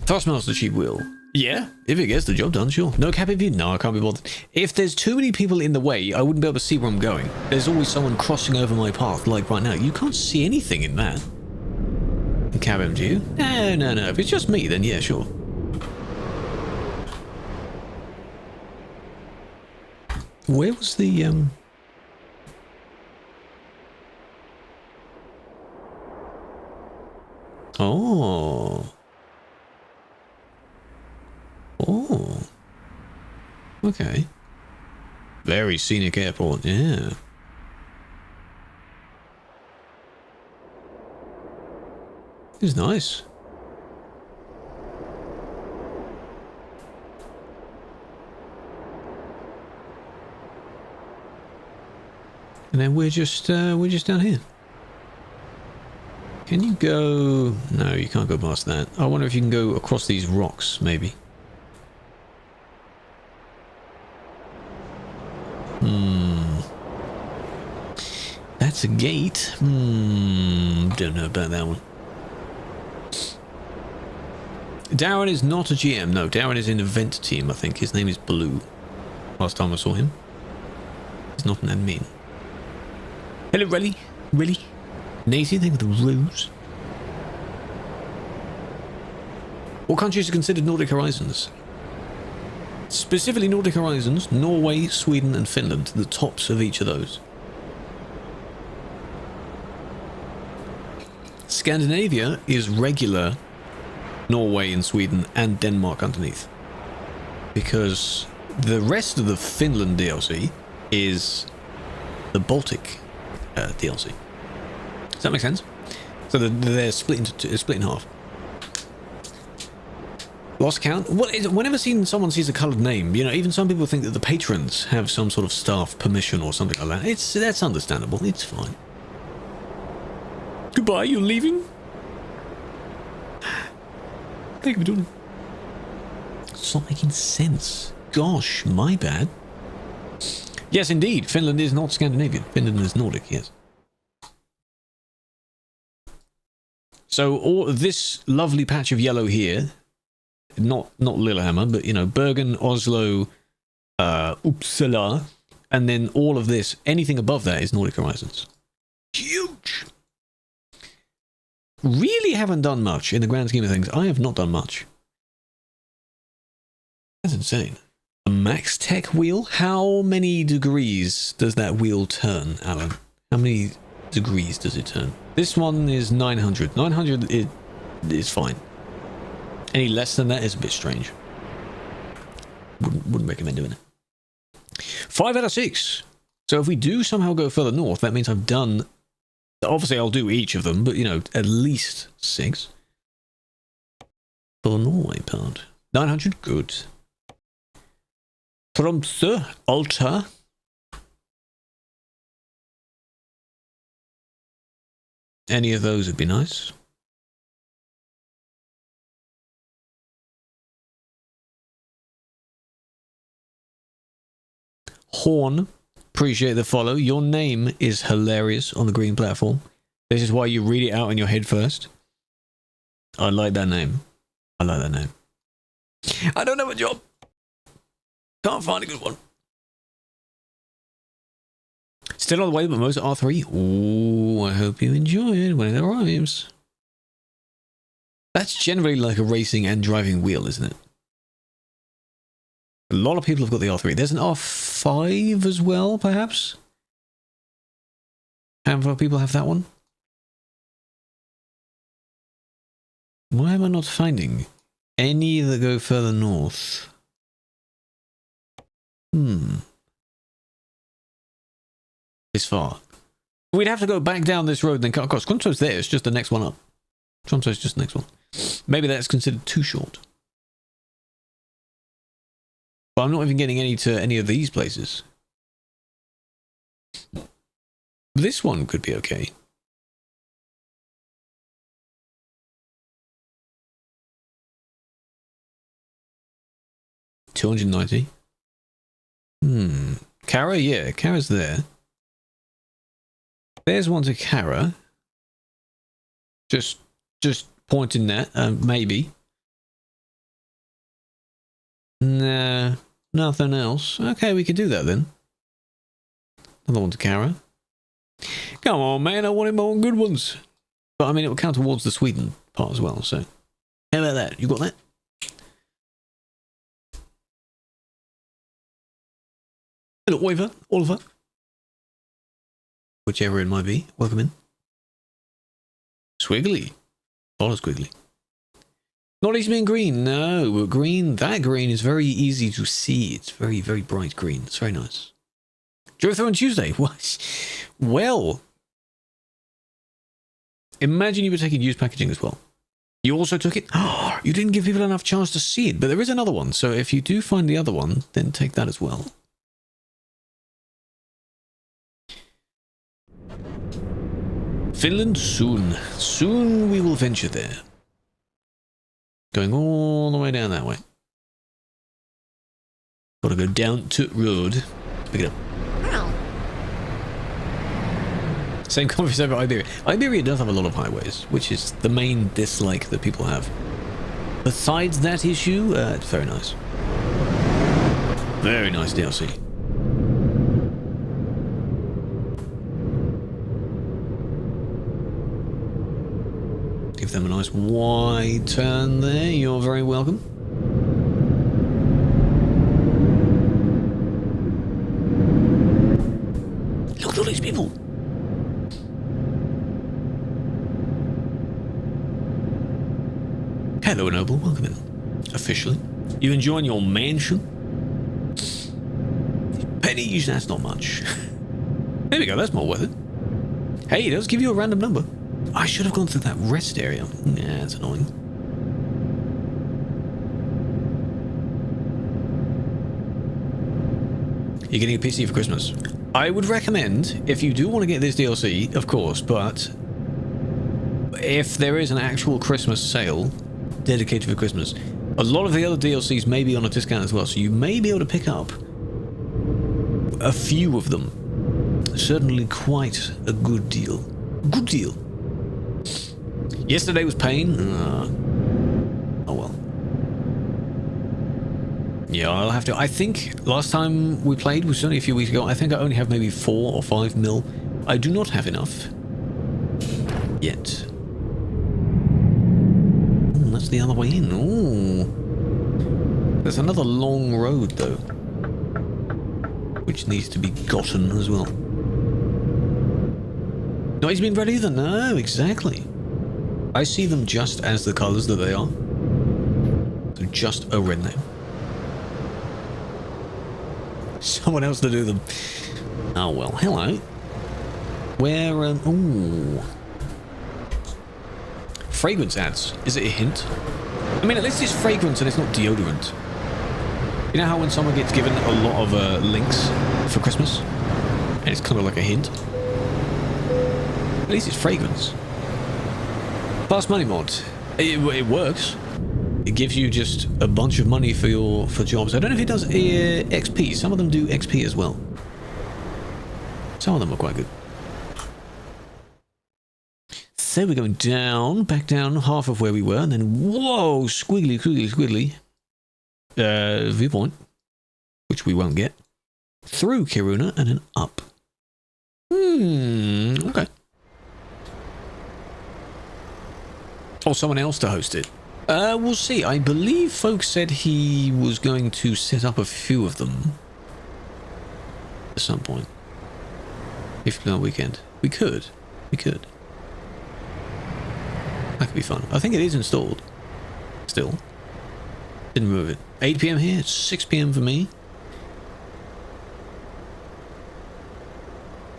Thrustmaster cheap wheel. Yeah, if it gets the job done, sure. No cabin view? No, I can't be bothered. If there's too many people in the way, I wouldn't be able to see where I'm going. There's always someone crossing over my path, like right now. You can't see anything in that. The cabin view? No. If it's just me, then yeah, sure. Where was the, Oh. Oh. Okay. Very scenic airport, yeah. It's nice. And then we're just down here. Can you go... No, you can't go past that. I wonder if you can go across these rocks, maybe. That's a gate. Don't know about that one. Darren is not a GM. No, Darren is in event team, I think. His name is Blue. Last time I saw him. He's not an admin. Hello, Relly. Really? Native thing with the ruse. What countries are considered Nordic Horizons? Specifically Nordic Horizons, Norway, Sweden and Finland, the tops of each of those. Scandinavia is regular Norway and Sweden and Denmark underneath. Because the rest of the Finland DLC is the Baltic DLC. Does that make sense? So they're split in half. Lost count? Whenever someone sees a coloured name, you know, even some people think that the patrons have some sort of staff permission or something like that. That's understandable. It's fine. Goodbye, you're leaving? Thank you for doing it. It's not making sense. Gosh, my bad. Yes, indeed. Finland is not Scandinavian. Finland is Nordic, yes. So all this lovely patch of yellow here, not Lillehammer, but you know, Bergen, Oslo, Uppsala, and then all of this, anything above that is Nordic Horizons. Huge! Really haven't done much in the grand scheme of things. I have not done much. That's insane. A max tech wheel? How many degrees does that wheel turn, Alan? How many degrees does it turn? This one is 900. 900 is fine. Any less than that is a bit strange. Wouldn't recommend doing it. 5 out of 6. So if we do somehow go further north, that means I've done Obviously, I'll do each of them, but, you know, at least 6. For the Norway part. 900, good. Tromsø, Alta. Any of those would be nice. Horn, appreciate the follow. Your name is hilarious on the green platform. This is why you read it out in your head first. I like that name. I like that name. I don't have a job. Can't find a good one. Still on the way, but most R3. Ooh, I hope you enjoy it when it arrives. That's generally like a racing and driving wheel, isn't it? A lot of people have got the R3. There's an R5 as well, perhaps? How many people have that one? Why am I not finding any that go further north? This far. We'd have to go back down this road and then cut across. Tromsø's there, it's just the next one up. Tromsø's just the next one. Maybe that's considered too short. But I'm not even getting any to any of these places. This one could be okay. $290. Kara, yeah, Kara's there. There's one to Kara. Just pointing that, maybe. Nah, nothing else. Okay, we could do that then. Another one to Kara. Come on, man, I wanted more good ones. But I mean, it will count towards the Sweden part as well, so. How about that? You got that? Hello, Oliver. Whichever it might be. Welcome in. Squiggly. Follow Squiggly. Not easy being green. No, green. That green is very easy to see. It's very, very bright green. It's very nice. Drove through on Tuesday. What? Well. Imagine you were taking used packaging as well. You also took it? Oh, you didn't give people enough chance to see it. But there is another one. So if you do find the other one, then take that as well. Finland soon. Soon we will venture there. Going all the way down that way. Gotta go down to road. Pick it up. Same conversation about Iberia. Iberia does have a lot of highways, which is the main dislike that people have. Besides that issue, it's very nice. Very nice DLC. Give them a nice wide turn there. You're very welcome. Look at all these people. Hello, Noble. Welcome in. Officially. You enjoying your mansion? Pennies, that's not much. There we go, that's more worth it. Hey, it does give you a random number. I should have gone through that rest area. Yeah, that's annoying. You're getting a PC for Christmas. I would recommend, if you do want to get this DLC, of course, but if there is an actual Christmas sale dedicated for Christmas, a lot of the other DLCs may be on a discount as well, so you may be able to pick up a few of them. Certainly quite a good deal. Good deal. Yesterday was pain. Oh well. Yeah, I'll have to. I think last time we played was only a few weeks ago. I think I only have maybe 4 or 5 mil. I do not have enough yet. Ooh, that's the other way in. Ooh. There's another long road though, which needs to be gotten as well. Not he's been red either. No, exactly. I see them just as the colours that they are. So just a red name. Someone else to do them. Oh well, hello. Where, ooh. Fragrance ads. Is it a hint? I mean, at least it's fragrance and it's not deodorant. You know how when someone gets given a lot of links for Christmas? And it's kind of like a hint? At least it's fragrance. Fast money mod. It works. It gives you just a bunch of money for jobs. I don't know if it does XP. Some of them do XP as well. Some of them are quite good. So we're going down, back down half of where we were, and then whoa, squiggly. Viewpoint, which we won't get. Through Kiruna and then up. Okay. Or someone else to host it. We'll see. I believe folks said he was going to set up a few of them at some point. If not weekend. We could. That could be fun. I think it is installed. Still. Didn't move it. 8 PM here, it's 6 PM for me.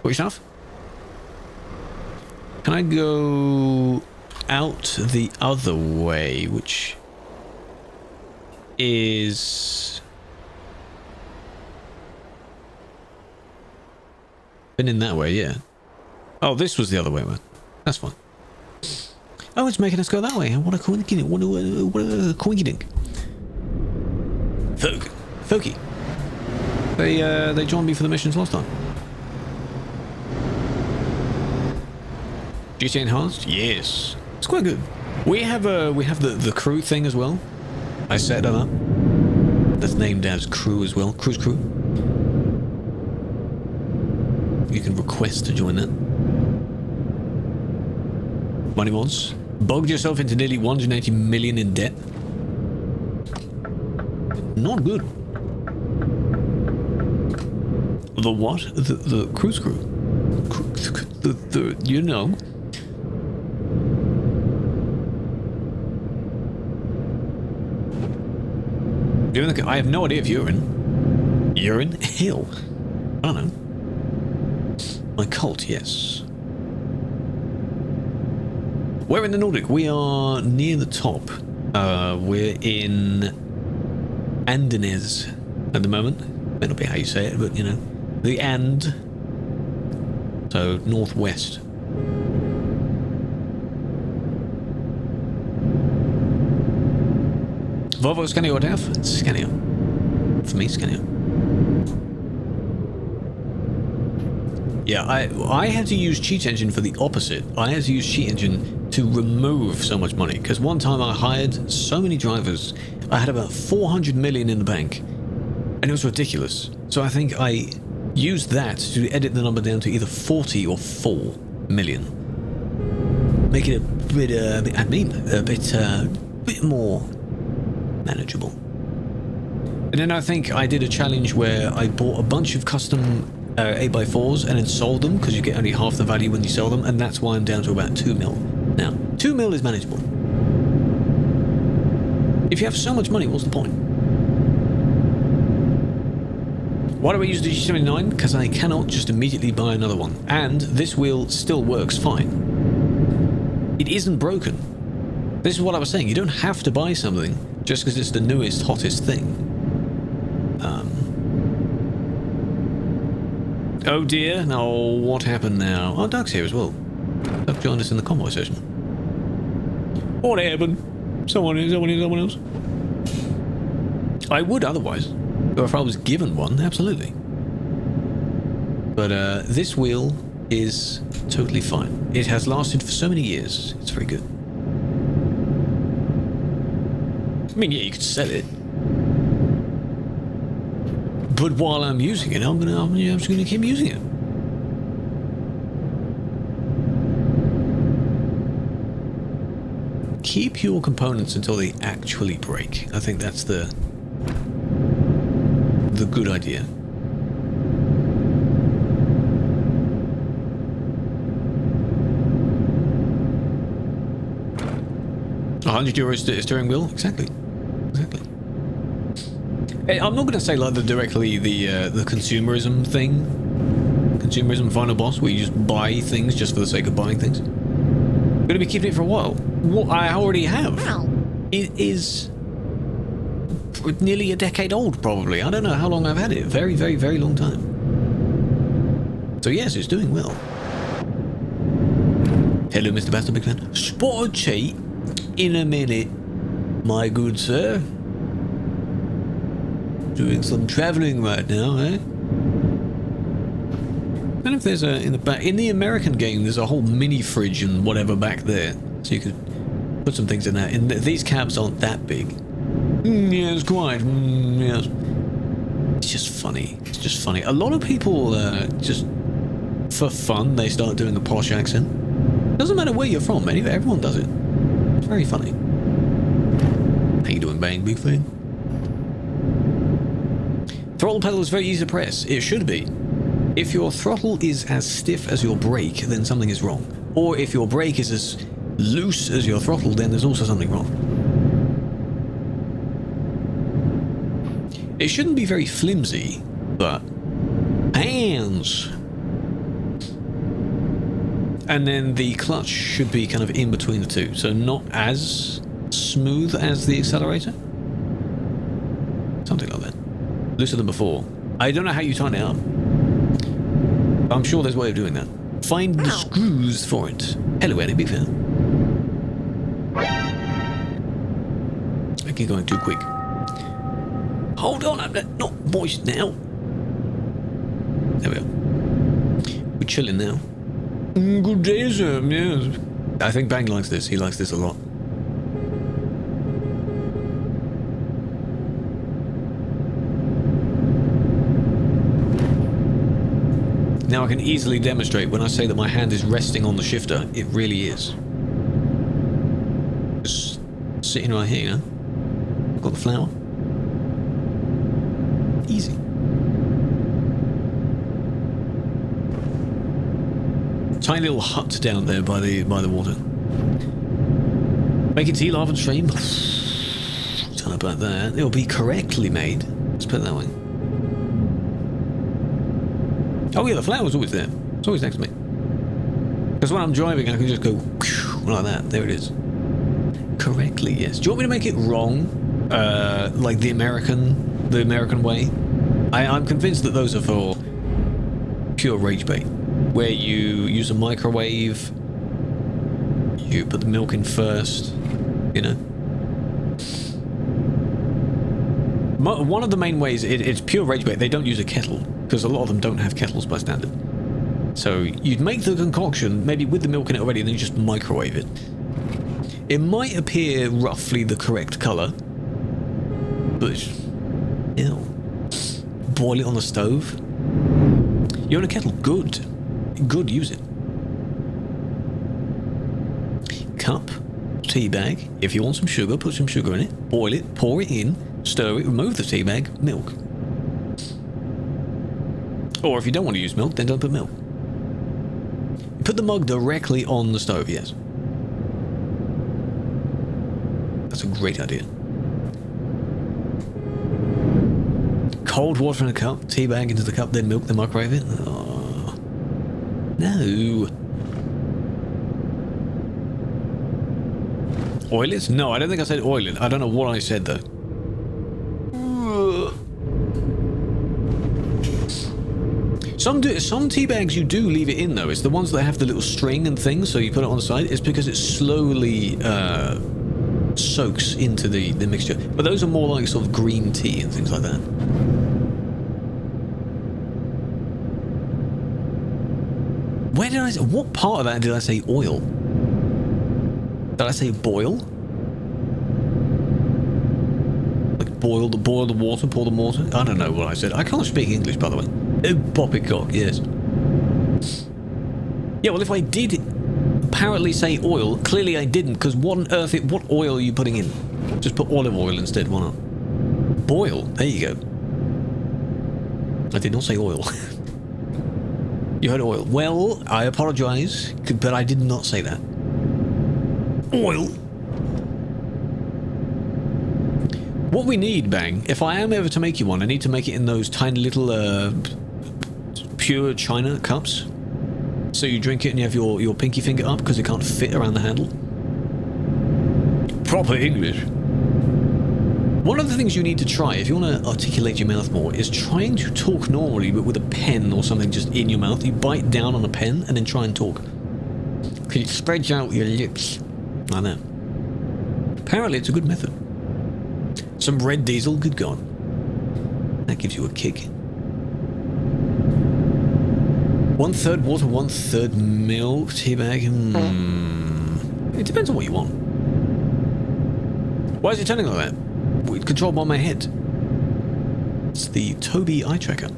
What yourself? Can I go out the other way, which is... Been in that way, yeah. Oh, this was the other way, man. That's fine. Oh, it's making us go that way. What a coincidence. What a coincidence. Folky. They joined me for the missions last time. GT enhanced? Yes. It's quite good. We have the crew thing as well. I set that up. That's named as crew as well. Cruise crew. You can request to join that. Money mods. Bogged yourself into nearly 180 million in debt. Not good. The what? The cruise crew. The you know. I have no idea if you're in. Urine? Hill. I don't know. My cult, yes. We're in the Nordic. We are near the top. We're in Andenes at the moment. May not be how you say it, but you know. The And. So, northwest. Volvo, Scania, or DAF? Scania. For me, Scania. Yeah, I had to use Cheat Engine for the opposite. I had to use Cheat Engine to remove so much money. Because one time I hired so many drivers, I had about 400 million in the bank. And it was ridiculous. So I think I used that to edit the number down to either 40 or 4 million. Make it a bit more manageable. And then I think I did a challenge where I bought a bunch of custom 8x4s and then sold them, because you get only half the value when you sell them, and that's why I'm down to about 2 mil. Now, 2 mil is manageable. If you have so much money, what's the point? Why do I use the G79? Because I cannot just immediately buy another one. And this wheel still works fine. It isn't broken. This is what I was saying. You don't have to buy something just because it's the newest, hottest thing. Oh dear. No, what happened now? Oh, Doug's here as well. Doug joined us in the convoy session. What happened? Someone else? I would otherwise. Or if I was given one, absolutely. But this wheel is totally fine. It has lasted for so many years. It's very good. I mean, yeah, you could sell it. But while I'm using it, I'm just gonna keep using it. Keep your components until they actually break. I think that's the good idea. €100 steering wheel, exactly. I'm not going to say like directly the consumerism thing, consumerism final boss where you just buy things just for the sake of buying things. I'm going to be keeping it for a while. What I already have, it is nearly a decade old, probably. I don't know how long I've had it. Very, very, very long time. So yes, it's doing well. Hello, Mr. Bastard, big fan. Spot a cheat in a minute, my good sir. Doing some travelling right now, eh? I don't know if there's a in the back in the American game. There's a whole mini fridge and whatever back there, so you could put some things in there. And these cabs aren't that big. Yes, quite. Yes. It's just funny. It's just funny. A lot of people just for fun they start doing a posh accent. Doesn't matter where you're from. Anyway, everyone does it. It's very funny. How you doing, Bang? Big fan. Throttle pedal is very easy to press. It should be. If your throttle is as stiff as your brake, then something is wrong. Or if your brake is as loose as your throttle, then there's also something wrong. It shouldn't be very flimsy, but hands. And then the clutch should be kind of in between the two, so not as smooth as the accelerator. Something like that. Looser than before. I don't know how you tighten it up. I'm sure there's a way of doing that. Find the screws for it. Hello, Eddie, big fan. I keep going too quick. Hold on, I'm not moist now. There we go. We're chilling now. Good day, sir. Yes. I think Bang likes this. He likes this a lot. Now I can easily demonstrate when I say that my hand is resting on the shifter. It really is. Just sitting right here. Got the flower. Easy. Tiny little hut down there by the water. Making tea, lava and stream. Don't know about that. It'll be correctly made. Let's put it that way. Oh yeah, the flower's always there. It's always next to me. Because when I'm driving, I can just go like that. There it is. Correctly, yes. Do you want me to make it wrong? Like the American way? I'm convinced that those are for pure rage bait. Where you use a microwave, you put the milk in first, you know. One of the main ways, it's pure rage bait, they don't use a kettle, because a lot of them don't have kettles by standard. So you'd make the concoction, maybe with the milk in it already, and then you just microwave it. It might appear roughly the correct colour, but, ew. Boil it on the stove. You own a kettle, good. Good, use it. Cup, tea bag. If you want some sugar, put some sugar in it. Boil it, pour it in, stir it, remove the tea bag, milk. Or if you don't want to use milk, then don't put milk. Put the mug directly on the stove, yes. That's a great idea. Cold water in a cup, tea bag into the cup, then milk, then microwave it. Oh. No. Oil it? No, I don't think I said oil it. I don't know what I said though. Some tea bags you do leave it in though. It's the ones that have the little string and things, so you put it on the side. It's because it slowly soaks into the mixture. But those are more like sort of green tea and things like that. Where did I say, what part of that did I say oil? Did I say boil? Like boil the water, pour the water? I don't know what I said. I can't speak English, by the way. Poppycock, yes. Yeah, well, if I did apparently say oil, clearly I didn't, because what on earth, what oil are you putting in? Just put olive oil instead, why not? Boil, there you go. I did not say oil. You heard oil. Well, I apologise, but I did not say that. Oil. What we need, Bang, if I am ever to make you one, I need to make it in those tiny little pure china cups. So you drink it and you have your pinky finger up because it can't fit around the handle. Proper English. One of the things you need to try, if you want to articulate your mouth more, is trying to talk normally, but with a pen or something just in your mouth. You bite down on a pen and then try and talk. Because it spreads out your lips. Like that. Apparently it's a good method. Some red diesel, good God. That gives you a kick. 1/3 water, 1/3 milk, teabag. It depends on what you want. Why is it turning like that? Controlled by my head. It's the Tobii eye tracker.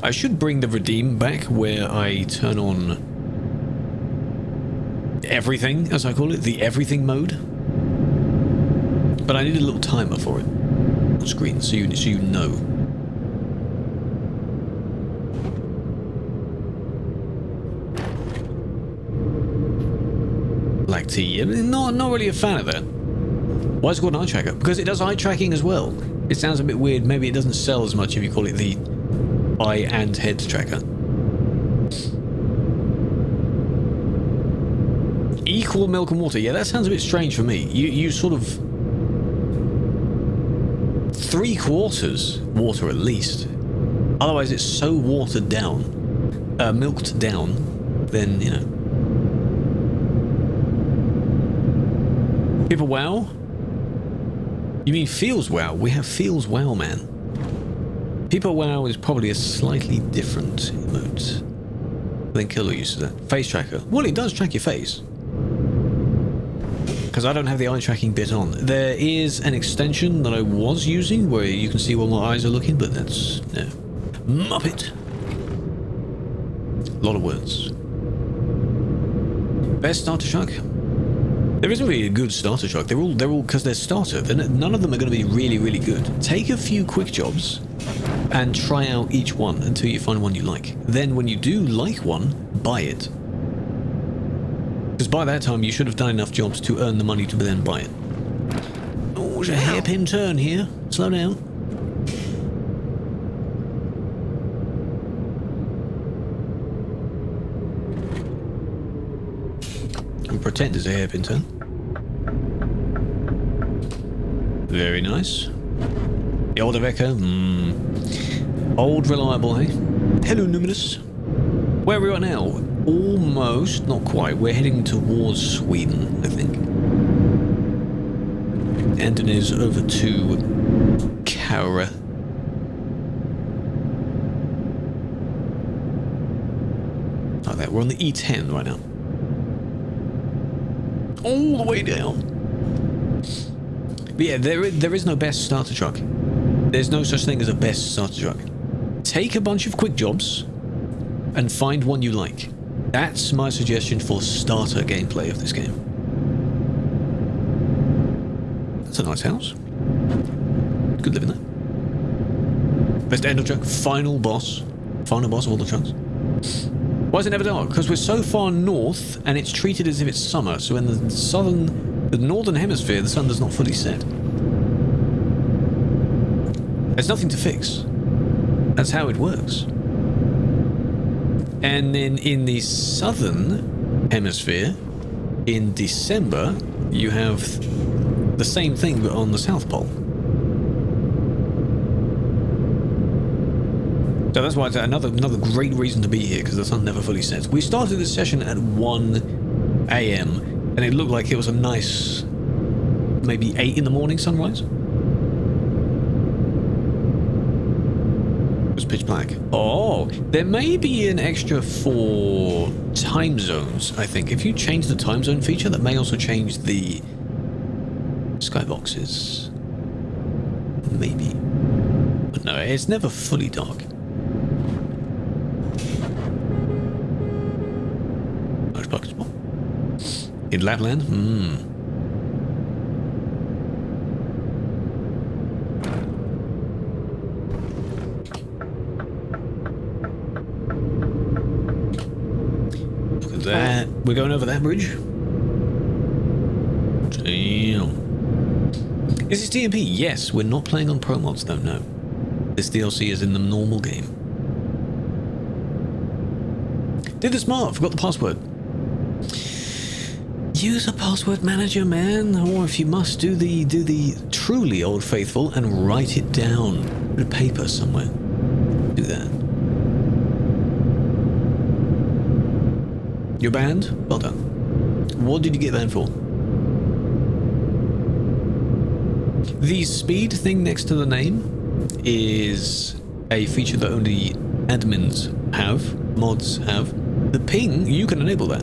I should bring the redeem back where I turn on everything, as I call it, the everything mode. But I need a little timer for it on screen, so you know. Black tea, not really a fan of that. Why is it called an eye tracker? Because it does eye tracking as well. It sounds a bit weird. Maybe it doesn't sell as much if you call it the eye and head tracker. Equal milk and water. Yeah, that sounds a bit strange for me. You sort of 3/4 water at least. Otherwise, it's so watered down, milked down. Then you know. People wow? You mean feels wow? We have feels wow, man. People wow is probably a slightly different emote than Killer uses that. Face tracker. Well, it does track your face. Because I don't have the eye tracking bit on. There is an extension that I was using where you can see where my eyes are looking, but that's... no. Muppet. A lot of words. Best starter shock? There isn't really a good starter shock. They're all because they're starter. None of them are going to be really, really good. Take a few quick jobs and try out each one until you find one you like. Then when you do like one, buy it. Because by that time you should have done enough jobs to earn the money to then buy it. Oh, there's a hairpin turn here. Slow down. And pretend it's a hairpin turn. Very nice. The old Aveca. Old reliable, hey? Hello, Numinous. Where are we at now? Almost, not quite. We're heading towards Sweden, I think. And it is over to Kara. Like that. We're on the E10 right now. All the way down. But yeah, there is no best starter truck. There's no such thing as a best starter truck. Take a bunch of quick jobs and find one you like. That's my suggestion for starter gameplay of this game. That's a nice house. Good living there. Best ender truck, final boss of all the trucks. Why is it never dark? Because we're so far north and it's treated as if it's summer, so in the northern hemisphere, the sun does not fully set. There's nothing to fix. That's how it works. And then in the southern hemisphere, in December, you have the same thing but on the South Pole. So that's why it's another great reason to be here, because the sun never fully sets. We started this session at 1 AM, and it looked like it was a nice, maybe 8 in the morning sunrise. It was pitch black. Oh, there may be an extra for time zones, I think. If you change the time zone feature, that may also change the skyboxes. Maybe. But no, it's never fully dark. Nice parking spot. In Lapland? Look at that. We're going over that bridge. Damn. Is this DMP? Yes, we're not playing on Pro Mods though, no. This DLC is in the normal game. Did the smart, forgot the password. Use a password manager, man, or if you must, do the truly old faithful and write it down. Put a paper somewhere. Do that. You're banned? Well done. What did you get banned for? The speed thing next to the name is a feature that only admins have, mods have. The ping, you can enable that.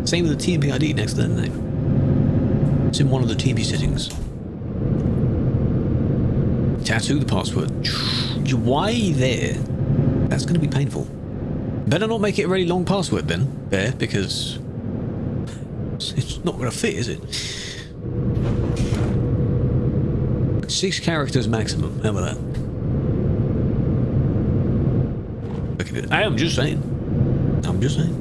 Same with the TMP ID next to the name. It's in one of the TMP settings. Tattoo the password. Why there? That's going to be painful. Better not make it a really long password then, Bear, because it's not going to fit, is it? 6 characters maximum. How about that? Look at it. I'm just saying. I'm just saying.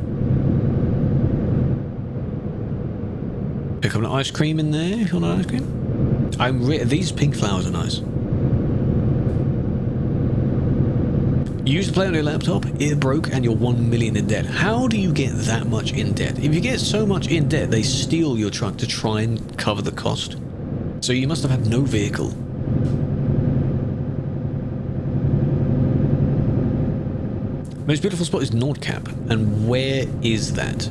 A couple of ice cream in there, if you want an ice cream. These pink flowers are nice. You used to play on your laptop, it broke, and you're 1 million in debt. How do you get that much in debt? If you get so much in debt, they steal your truck to try and cover the cost. So you must have had no vehicle. Most beautiful spot is Nordic, and where is that?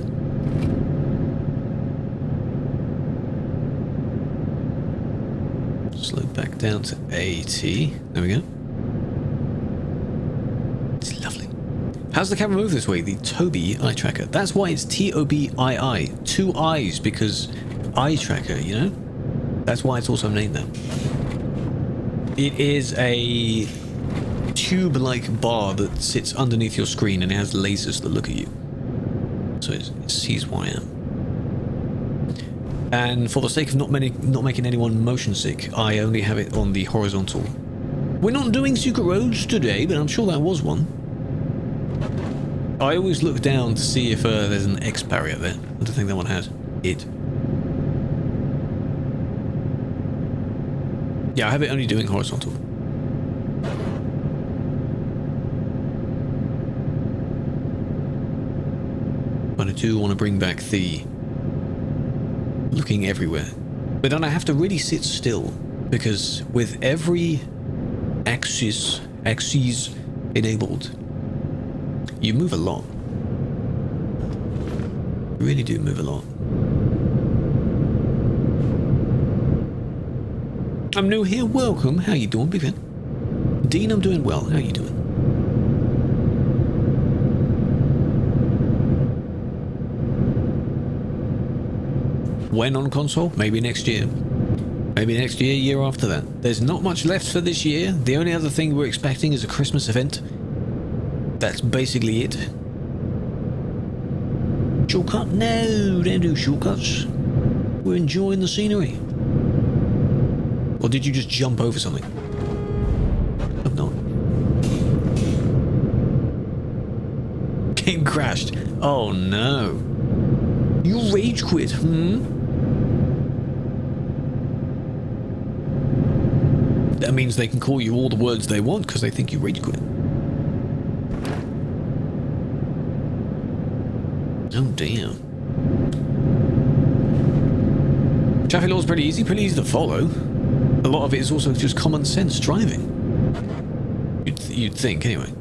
Slow back down to 80. There we go. It's lovely. How's the camera move this way? The Tobii eye tracker. That's why it's Tobii. 2 eyes, because eye tracker, you know? That's why it's also named that. It is a tube-like bar that sits underneath your screen and it has lasers that look at you. So it sees where I am. And for the sake of not making anyone motion sick, I only have it on the horizontal. We're not doing secret roads today, but I'm sure that was one. I always look down to see if there's an X barrier there. I don't think that one has it. Yeah, I have it only doing horizontal. But I do want to bring back the looking everywhere. But then I have to really sit still, because with every axis enabled, you move a lot. You really do move a lot. I'm new here, welcome. How you doing, big fan? Dean, I'm doing well. How you doing? When on console? Maybe next year. Maybe next year, year after that. There's not much left for this year. The only other thing we're expecting is a Christmas event. That's basically it. Shortcut? No, don't do shortcuts. We're enjoying the scenery. Or did you just jump over something? Hope not. Game crashed. Oh no. You rage quit, That means they can call you all the words they want because they think you rage quit. Oh damn. Traffic law is pretty easy to follow. A lot of it is also just common sense driving. You'd think, anyway.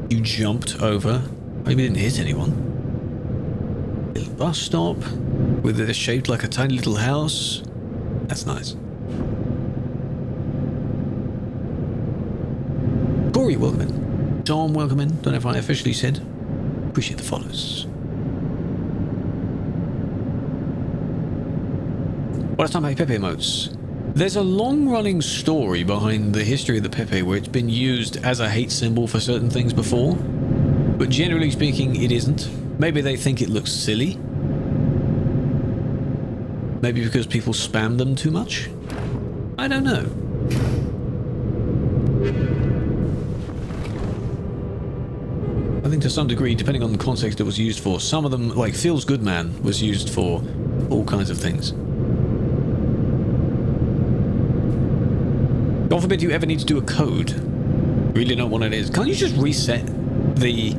You jumped over. Maybe didn't hit anyone. Little bus stop with it shaped like a tiny little house. That's nice. Corey, welcome in. Tom, welcome in. Don't know if I officially said. Appreciate the follows. Well, it's time to Pepe emotes. There's a long-running story behind the history of the Pepe where it's been used as a hate symbol for certain things before, but generally speaking, it isn't. Maybe they think it looks silly. Maybe because people spam them too much. I don't know. I think to some degree, depending on the context it was used for, some of them, like Feels Good Man, was used for all kinds of things. God forbid you ever need to do a code. Really know what it is. Can't you just reset the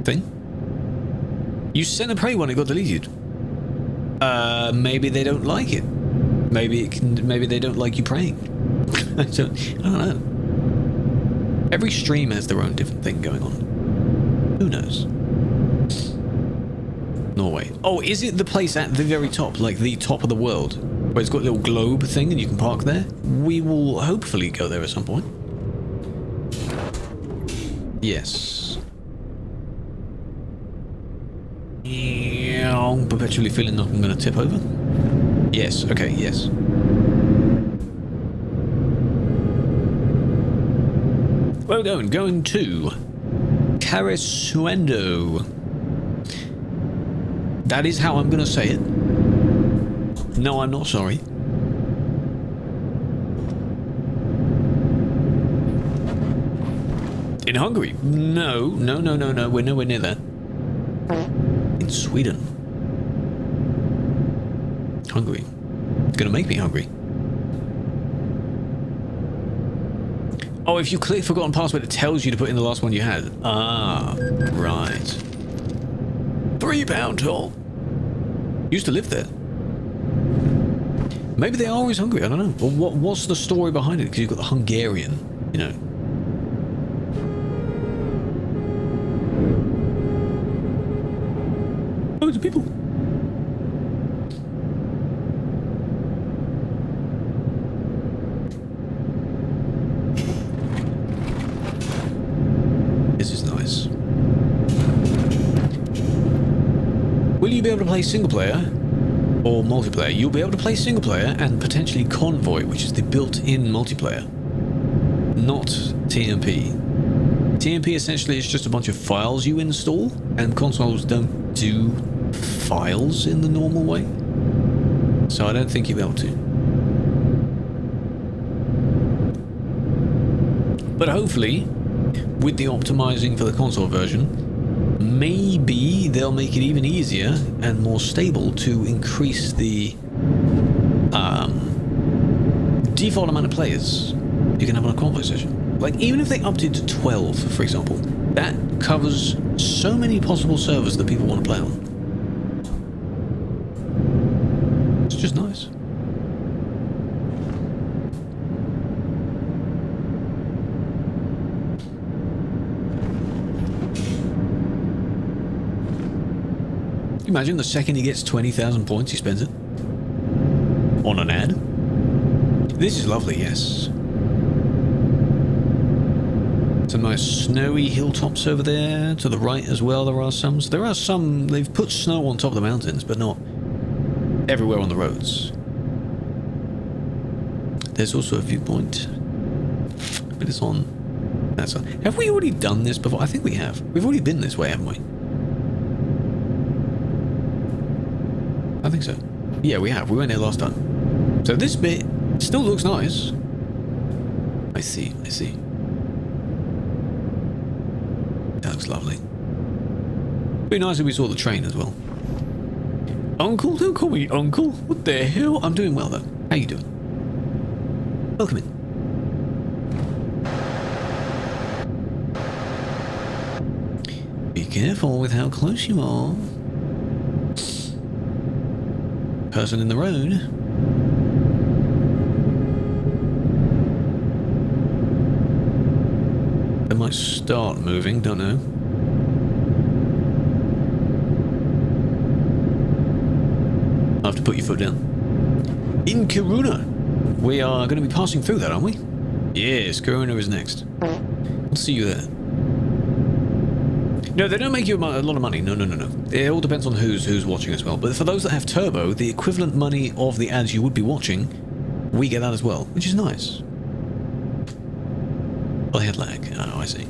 thing? You sent a pray when it got deleted. Maybe they don't like it. Maybe they don't like you praying. I don't know. Every stream has their own different thing going on. Who knows? Norway. Oh, is it the place at the very top, like the top of the world, where it's got a little globe thing and you can park there? We will hopefully go there at some point. Yes. Yeah, I'm perpetually feeling like I'm going to tip over. Yes, okay, yes. Where are we going? Going to Caresuendo. That is how I'm going to say it. No, I'm not sorry. In Hungary? No. We're nowhere near that. In Sweden. Hungry. It's gonna make me hungry. Oh, if you click forgotten password, it tells you to put in the last one you had. Ah, right. £3 toll. Used to live there. Maybe they are always hungry. I don't know. Well, what's the story behind it? Because you've got the Hungarian, you know. Loads of people. This is nice. Will you be able to play single player or multiplayer? You'll be able to play single player and potentially Convoy, which is the built-in multiplayer, not TMP. TMP essentially is just a bunch of files you install, and consoles don't do files in the normal way, so I don't think you'll be able to. But hopefully, with the optimizing for the console version, maybe they'll make it even easier and more stable to increase the default amount of players you can have on a Convoy session. Like, even if they upped it to 12, for example, that covers so many possible servers that people want to play on. It's just nice. Imagine the second he gets 20,000 points, he spends it on an ad. This is lovely, yes. Some nice snowy hilltops over there. To the right as well, there are some. So there are some, they've put snow on top of the mountains, but not everywhere on the roads. There's also a viewpoint, but it's on that side. Have we already done this before? I think we have. We've already been this way, haven't we? I think so. Yeah, we have. We went there last time. So this bit still looks nice. I see. That looks lovely. Be nice if we saw the train as well. Uncle? Don't call me Uncle. What the hell? I'm doing well though. How you doing? Welcome in. Be careful with how close you are. Person in the road. They might start moving, don't know. I'll have to put your foot down. In Kiruna. We are going to be passing through that, aren't we? Yes, Kiruna is next. I'll see you there. No, they don't make you a lot of money. No. It all depends on who's watching as well. But for those that have Turbo, the equivalent money of the ads you would be watching, we get that as well, which is nice. Oh, they had lag. Oh, I see.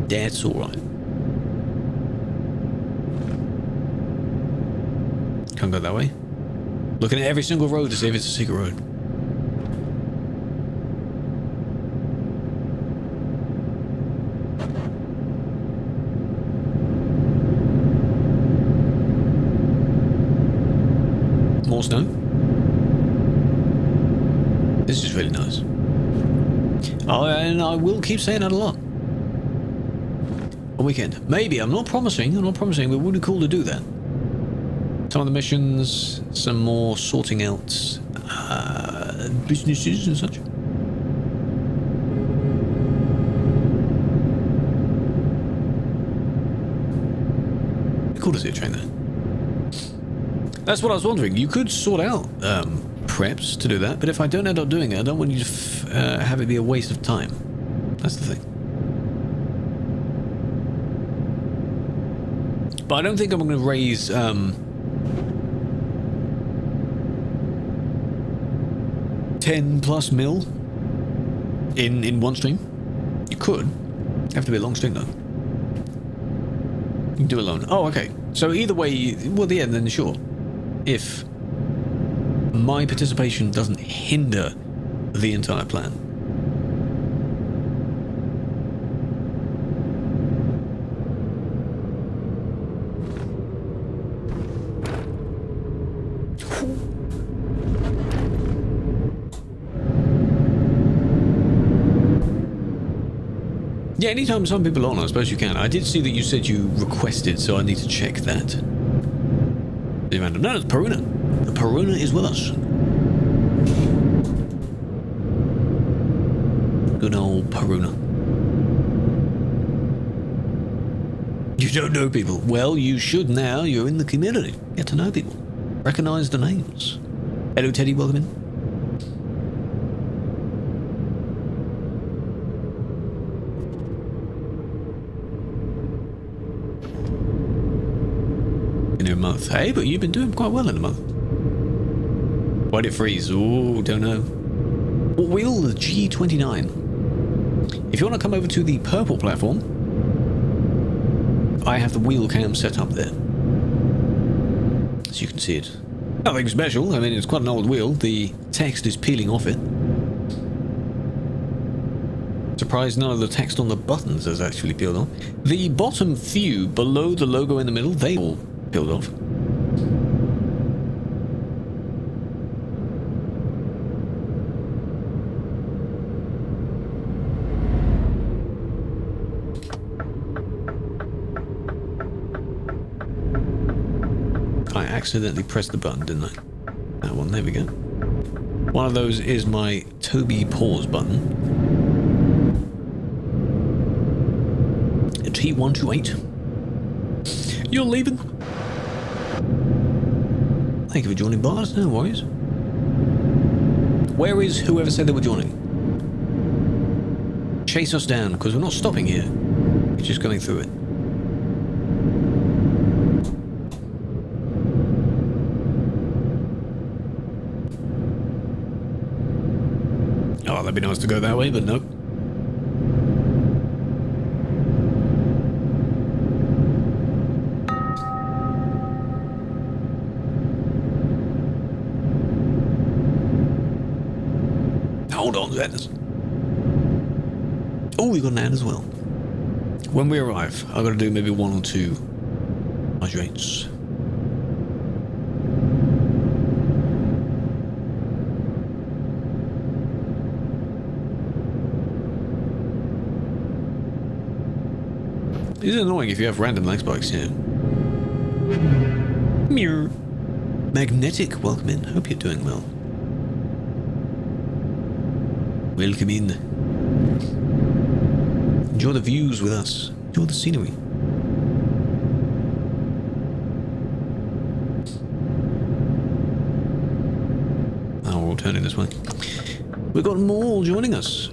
That's alright. Can't go that way. Looking at every single road to see if it's a secret road. more snow. This is really nice. Oh, and I will keep saying that a lot. A weekend. Maybe. I'm not promising. But it would be cool to do that. Some of the missions, some more sorting out businesses and such. Cool to see a train there. That's what I was wondering. You could sort out preps to do that, but if I don't end up doing it, I don't want you to have it be a waste of time. That's the thing. But I don't think I'm going to raise 10+ mil in one stream. You could. Have to be a long stream though. You can do it alone. Oh, okay. So either way, well, yeah, then sure. If my participation doesn't hinder the entire plan. Yeah, anytime some people are on, I suppose you can. I did see that you said you requested, so I need to check that. No, it's Peruna. The Peruna is with us. Good old Peruna. You don't know people. Well, you should now. You're in the community. Get to know people. Recognize the names. Hello, Teddy. Welcome in. In a month. Hey, but you've been doing quite well in a month. Why'd it freeze? Ooh, don't know. What wheel? The G29. If you want to come over to the purple platform, I have the wheel cam set up there. So you can see it. Nothing special. I mean, it's quite an old wheel. The text is peeling off it. Surprised none of the text on the buttons has actually peeled off. The bottom few below the logo in the middle, they all peeled off. I accidentally pressed the button, didn't I? That one, there we go. One of those is my Toby pause button. T128. You're leaving? Thank you for joining, Bars. No worries. Where is whoever said they were joining? Chase us down, because we're not stopping here. We're just going through it. Oh, that'd be nice to go that way, but nope. Hold on, Zenus. Oh, we got an ad as well. When we arrive, I've got to do maybe 1 or 2 hydrates. It is annoying if you have random lag spikes here. Meow. Magnetic, welcome in. Hope you're doing well. Welcome in. Enjoy the views with us. Enjoy the scenery. Oh, we're all turning this way. We've got more joining us.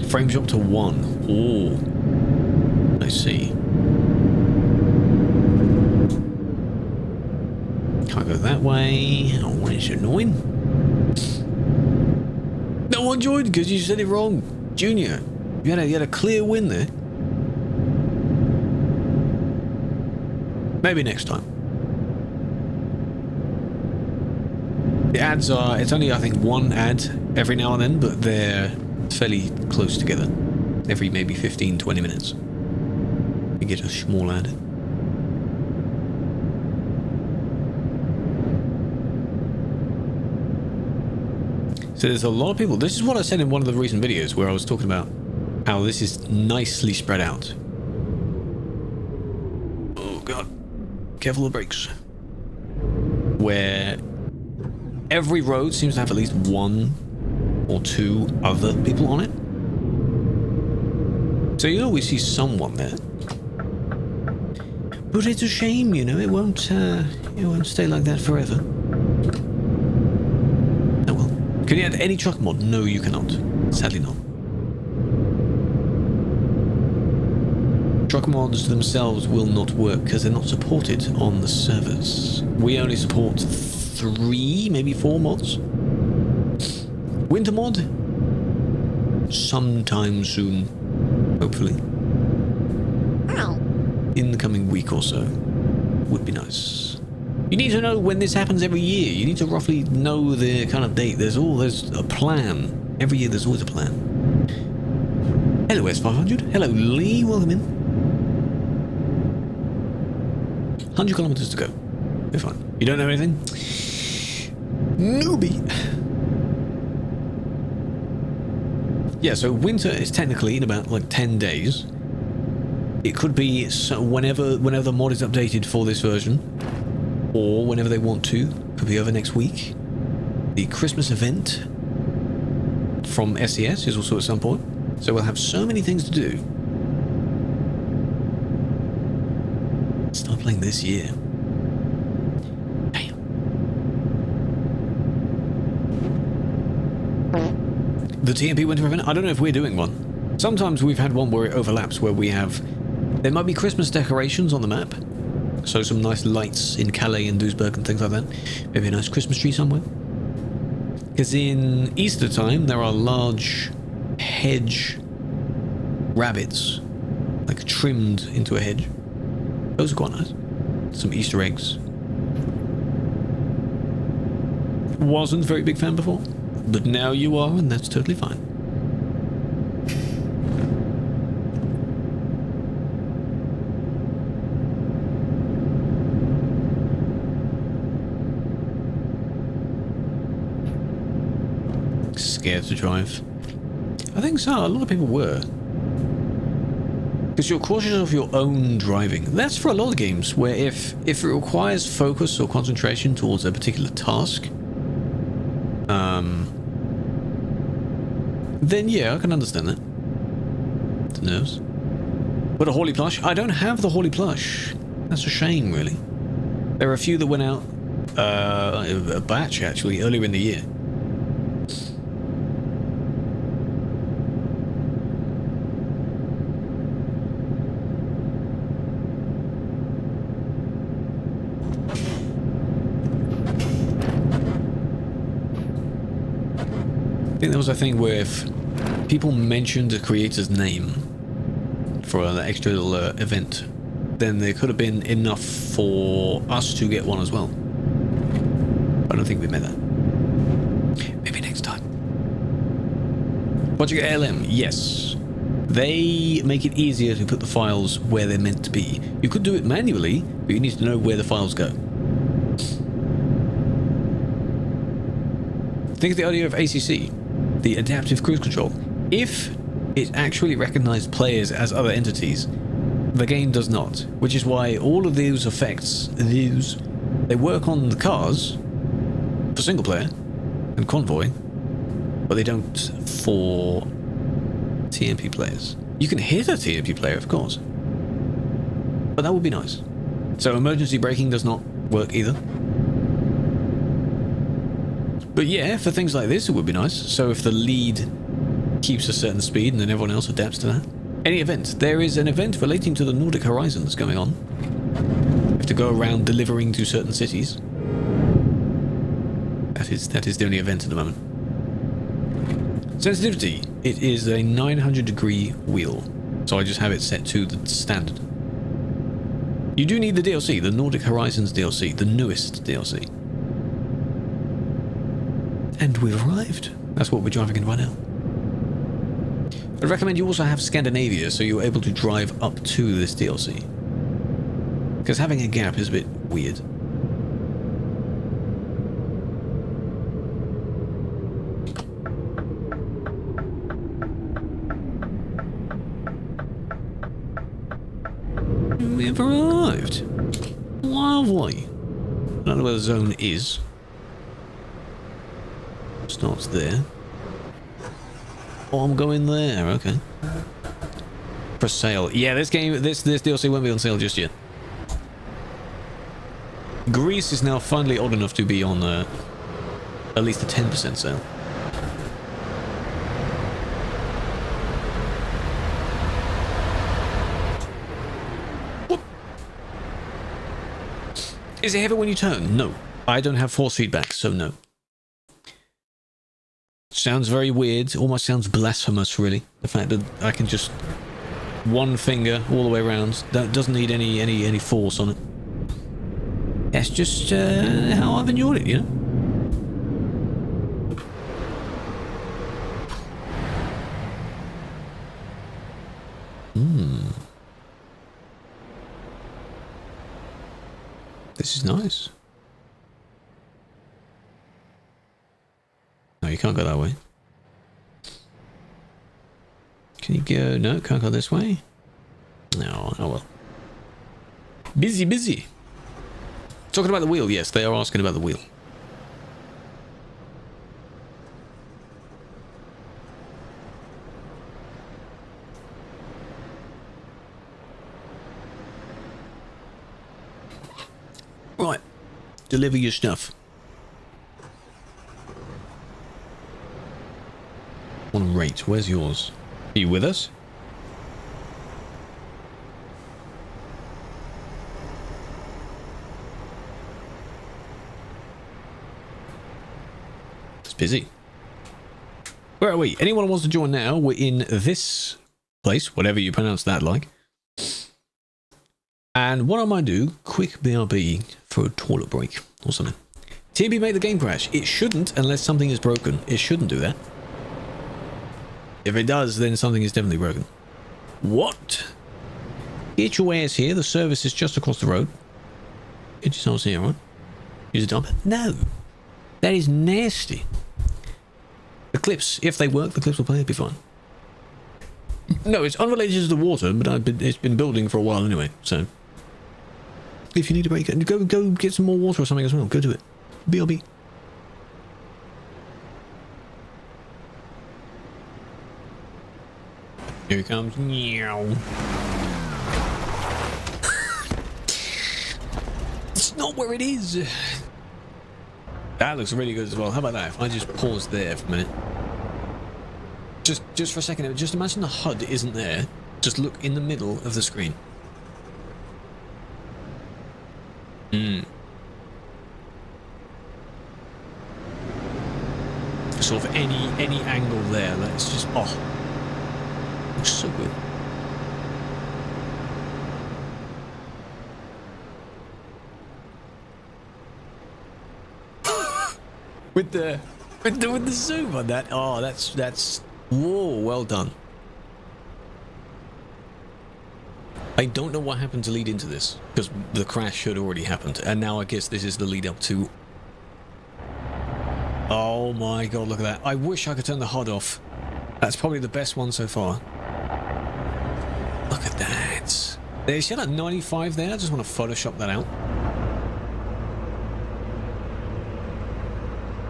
Frame drop to 1. Oh, I see. Can't go that way. Oh, it's annoying. No one joined because you said it wrong. Junior, you had a clear win there. Maybe next time. The ads are, it's only I think one ad every now and then, but they're fairly close together. Every maybe 15-20 minutes. You get a small ad. So there's a lot of people. This is what I said in one of the recent videos where I was talking about how this is nicely spread out. Oh god. Careful of the brakes. Where every road seems to have at least one or two other people on it. So you always see someone there. But it's a shame, you know, it won't stay like that forever. Oh well. Can you add any truck mod? No, you cannot. Sadly not. Truck mods themselves will not work because they're not supported on the servers. We only support 3, maybe 4 mods. Winter mod? Sometime soon. Hopefully. In the coming week or so. Would be nice. You need to know when this happens every year. You need to roughly know the kind of date. There's a plan. Every year there's always a plan. Hello S500. Hello Lee. Welcome in. 100 kilometers to go. We're fine. You don't know anything? Newbie. Yeah, so winter is technically in about like 10 days. It could be whenever the mod is updated for this version, or whenever they want to. Could be over next week. The Christmas event from SES is also at some point. So we'll have so many things to do. Start playing this year. Damn. The TMP winter event? I don't know if we're doing one. Sometimes we've had one where it overlaps, where we have... There might be Christmas decorations on the map. So some nice lights in Calais and Duisburg and things like that. Maybe a nice Christmas tree somewhere. Because in Easter time, there are large hedge rabbits. Like trimmed into a hedge. Those are quite nice. Some Easter eggs. Wasn't a very big fan before. But now you are, and that's totally fine. Scared to drive? I think so. A lot of people were. Because you're cautious of your own driving. That's for a lot of games, where if it requires focus or concentration towards a particular task, then yeah, I can understand that. The nerves. But a Hawley plush? I don't have the Hawley plush. That's a shame, really. There are a few that went out, a batch actually, earlier in the year. I think there was a thing where if people mentioned a creator's name for an extra little event, then there could have been enough for us to get one as well. I don't think we made that. Maybe next time. Project ALM, yes. They make it easier to put the files where they're meant to be. You could do it manually, but you need to know where the files go. Think of the idea of ACC. The adaptive cruise control. If it actually recognized players as other entities, the game does not, which is why all of these effects, they work on the cars for single player and convoy, but they don't for TMP players. You can hit a TMP player, of course, but that would be nice. So emergency braking does not work either. But yeah, for things like this, it would be nice. So if the lead keeps a certain speed and then everyone else adapts to that. Any event. There is an event relating to the Nordic horizons going on. You have to go around delivering to certain cities. That is the only event at the moment. Sensitivity. It is a 900-degree wheel. So I just have it set to the standard. You do need the DLC, the Nordic Horizons DLC, the newest DLC. And we've arrived. That's what we're driving in right now. I'd recommend you also have Scandinavia so you're able to drive up to this DLC. Because having a gap is a bit weird. We've arrived. Lovely. I don't know where the zone is. Starts there. Oh, I'm going there. Okay. For sale. Yeah, this game, this DLC won't be on sale just yet. Greece is now finally old enough to be on at least a 10% sale. Whoop. Is it heavy when you turn? No. I don't have force feedback, so no. Sounds very weird. Almost sounds blasphemous, really. The fact that I can just one finger all the way around. That doesn't need any force on it. That's just how I've enjoyed it, you know? This is nice. No, you can't go that way. Can you go? No, can't go this way. No, oh well. Busy, busy. Talking about the wheel, yes, they are asking about the wheel. Right, deliver your stuff. On rate, where's yours? Are you with us? Busy. Where are we? Anyone who wants to join now, we're in this place, whatever you pronounce that like. And what I might do, quick BRB for a toilet break or something. TB made the game crash. It shouldn't unless something is broken. It shouldn't do that. If it does, then something is definitely broken. What? Get your ass here. The service is just across the road. Get yourselves here, right? Use a dumper? No. That is nasty. The clips, if they work, the clips will play, it'll be fine. No, it's unrelated to the water, but it's been building for a while anyway, so... If you need a break, go get some more water or something as well. Go do it. BRB. Here he comes. Meow. It's not where it is. That looks really good as well. How about that? If I just pause there for a minute. Just for a second, just imagine the HUD isn't there. Just look in the middle of the screen. Sort of any angle there. Let's just looks so good. with the zoom on that. Oh, that's whoa, well done. I don't know what happened to lead into this because the crash had already happened, and now I guess this is the lead up to. Oh my god, look at that. I wish I could turn the HUD off. That's probably the best one so far. Look at that. You see that 95 there? I just want to Photoshop that out.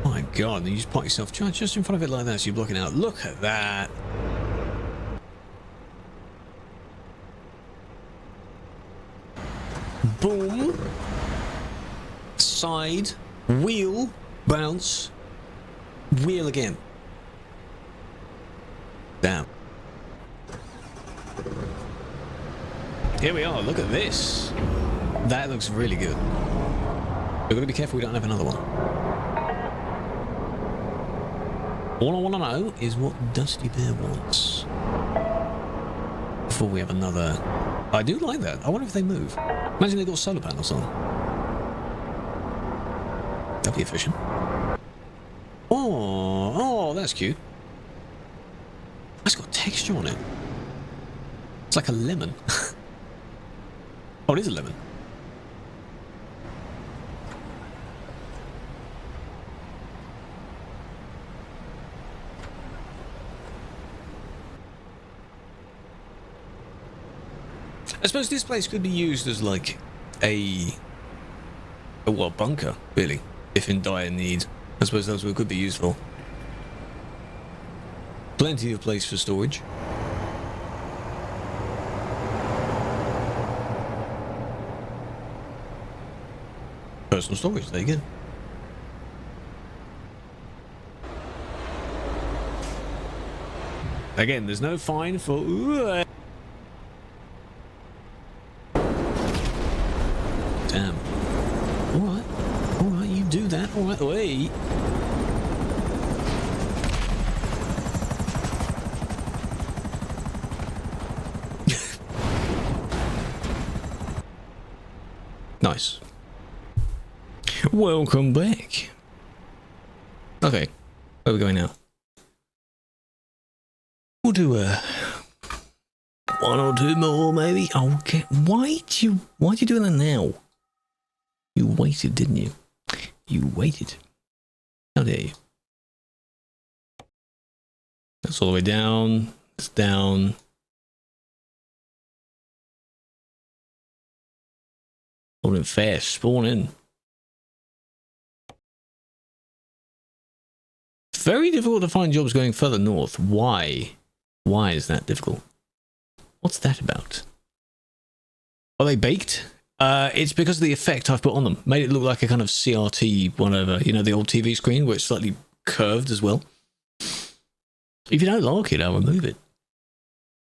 My god, you just park yourself just in front of it like that so you're blocking out. Look at that. Boom. Side. Wheel. Bounce. Wheel again. Damn. Here we are. Look at this. That looks really good. We've got to be careful we don't have another one. All I want to know is what Dusty Bear wants. Before we have another... I do like that. I wonder if they move. Imagine they got solar panels on. That'd be efficient. Oh, that's cute. That's got texture on it. It's like a lemon. Oh, it is a lemon. I suppose this place could be used as like a bunker, really, if in dire need. I suppose that's what it could be used for. Plenty of place for storage. Personal storage, there you go. Again, there's no fine for... Damn. Alright, you do that, alright, wait. Nice. Welcome back. Okay, where are we going now? We'll do one or two more, maybe. Okay, why'd you do that now? You waited, didn't you? You waited. How dare you? That's all the way down. It's down. Spawning fast. Spawn in. Very difficult to find jobs going further north. Why? Why is that difficult? What's that about? Are they baked? It's because of the effect I've put on them. Made it look like a kind of CRT, whatever. You know, the old TV screen where it's slightly curved as well. If you don't like it, I'll remove it.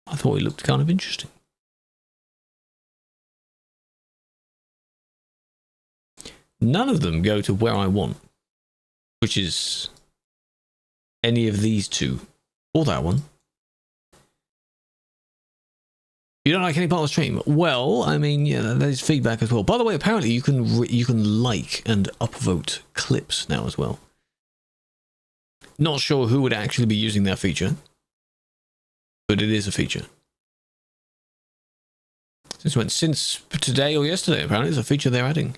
I thought it looked kind of interesting. None of them go to where I want, which is any of these two, or that one. You don't like any part of the stream? Well, I mean, yeah, there's feedback as well. By the way, apparently you can like and upvote clips now as well. Not sure who would actually be using that feature, but it is a feature. Since today or yesterday, apparently it's a feature they're adding.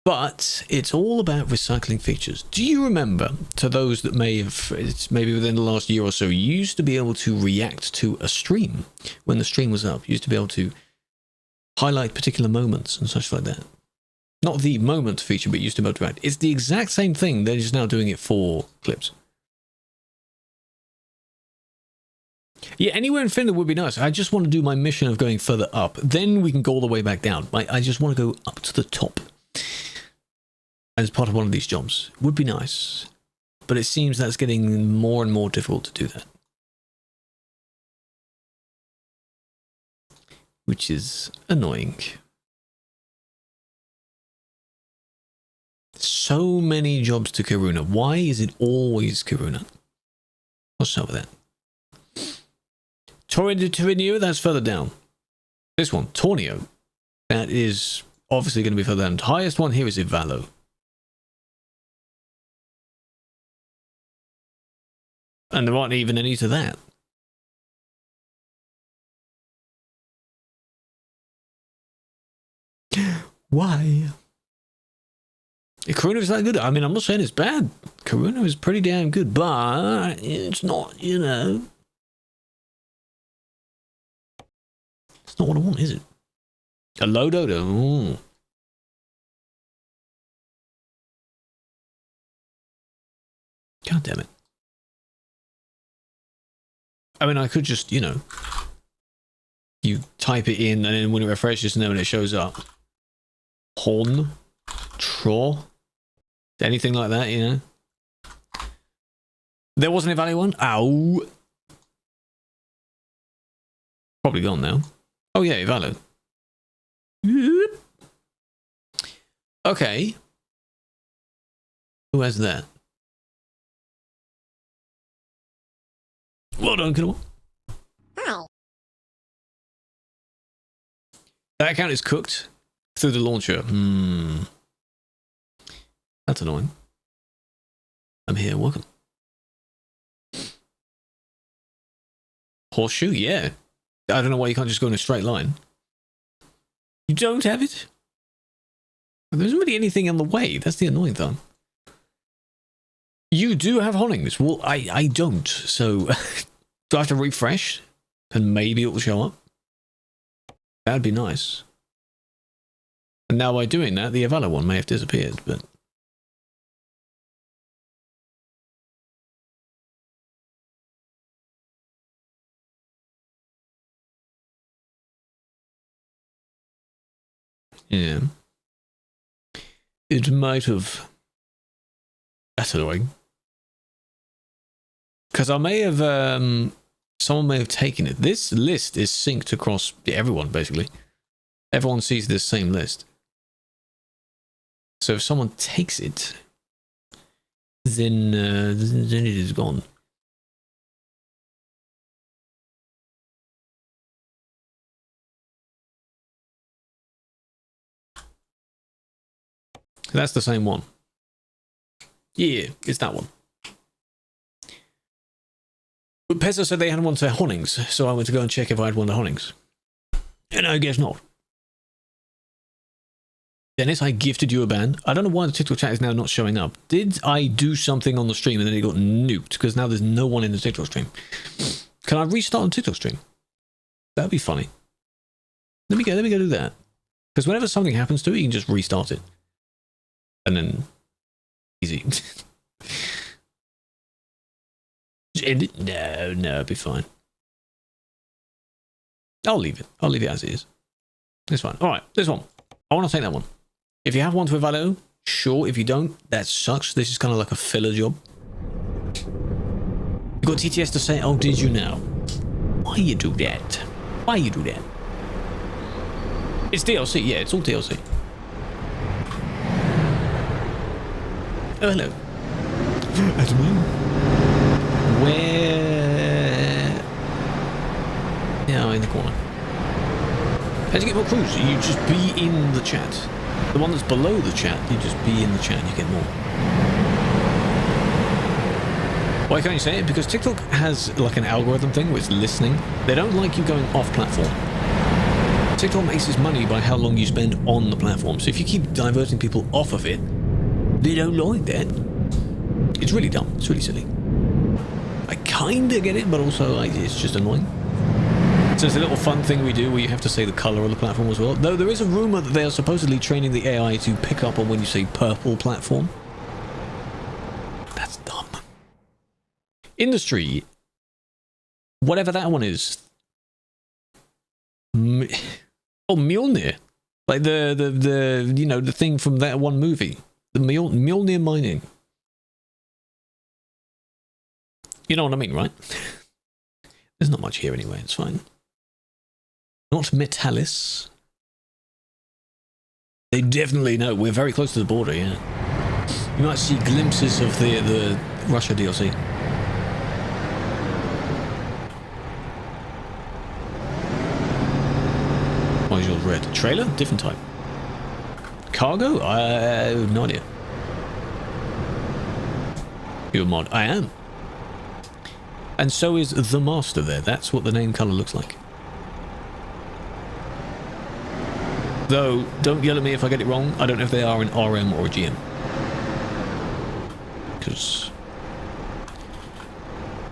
But it's all about recycling features. Do you remember, to those that may have, it's maybe within the last year or so, you used to be able to react to a stream when the stream was up. You used to be able to highlight particular moments and such like that. Not the moment feature, but you used to be able to react. It's the exact same thing. They're just now doing it for clips. Yeah, anywhere in Finland would be nice. I just want to do my mission of going further up. Then we can go all the way back down. I just want to go up to the top as part of one of these jobs. Would be nice. But it seems that's getting more and more difficult to do that. Which is annoying. So many jobs to Kiruna. Why is it always Kiruna? What's up with that? Tornio, that's further down. This one, Tornio, that is obviously going to be further down. The highest one here is Ivalo. And there aren't even any to that. Why? Kiruna is that good. I mean, I'm not saying it's bad. Kiruna is pretty damn good, but it's not, you know. It's not what I want, is it? A low dodo. Ooh. God damn it. I mean, I could just, you know, you type it in and then when it refreshes and then when it shows up. Horn. Traw. Anything like that, you know. There wasn't a value one? Ow. Probably gone now. Oh yeah, valid. Okay. Who has that? Well done, Kiddo. Hi. That account is cooked through the launcher. That's annoying. I'm here, welcome. Horseshoe, yeah. I don't know why you can't just go in a straight line. You don't have it? There isn't really anything in the way. That's the annoying thing. You do have Honnings. Well, I don't. So, do I have to refresh? And maybe it will show up? That'd be nice. And now by doing that, the Avala one may have disappeared, but... yeah. It might have... That's annoying. Because I may have... someone may have taken it. This list is synced across everyone, basically. Everyone sees this same list. So if someone takes it, then it is gone. That's the same one. Yeah, it's that one. But Pezzo said they had one to Honnings, so I went to go and check if I had one to Honnings. And I guess not. Dennis, I gifted you a ban. I don't know why the TikTok chat is now not showing up. Did I do something on the stream and then it got nuked? Because now there's no one in the TikTok stream. Can I restart the TikTok stream? That'd be funny. Let me go do that. Because whenever something happens to it, you can just restart it. And then... easy. End it? No, it'll be fine. I'll leave it. I'll leave it as it is. It's fine. Alright, this one. I want to take that one. If you have one to Evalo, sure. If you don't, that sucks. This is kind of like a filler job. You got TTS to say, oh, did you now? Why you do that? Why you do that? It's DLC. Yeah, it's all DLC. Oh, hello. That's me. Where? Yeah, in the corner. How do you get more crews? You just be in the chat. The one that's below the chat, you just be in the chat and you get more. Why can't you say it? Because TikTok has like an algorithm thing where it's listening. They don't like you going off platform. TikTok makes its money by how long you spend on the platform. So if you keep diverting people off of it, they don't like that. It's really dumb. It's really silly. I kinda get it, but also it's just annoying. So it's a little fun thing we do where you have to say the color of the platform as well. Though there is a rumor that they are supposedly training the AI to pick up on when you say purple platform. That's dumb. Industry. Whatever that one is. Oh, Mjolnir. Like the you know, the thing from that one movie. The Mjolnir mining. You know what I mean, right? There's not much here anyway, it's fine. Not Metalis. They definitely know. We're very close to the border, yeah. You might see glimpses of the Russia DLC. Why is yours red? Trailer? Different type. Cargo? No idea. You're a mod. I am. And so is the Master there. That's what the name colour looks like. Though, don't yell at me if I get it wrong. I don't know if they are an RM or a GM. Because...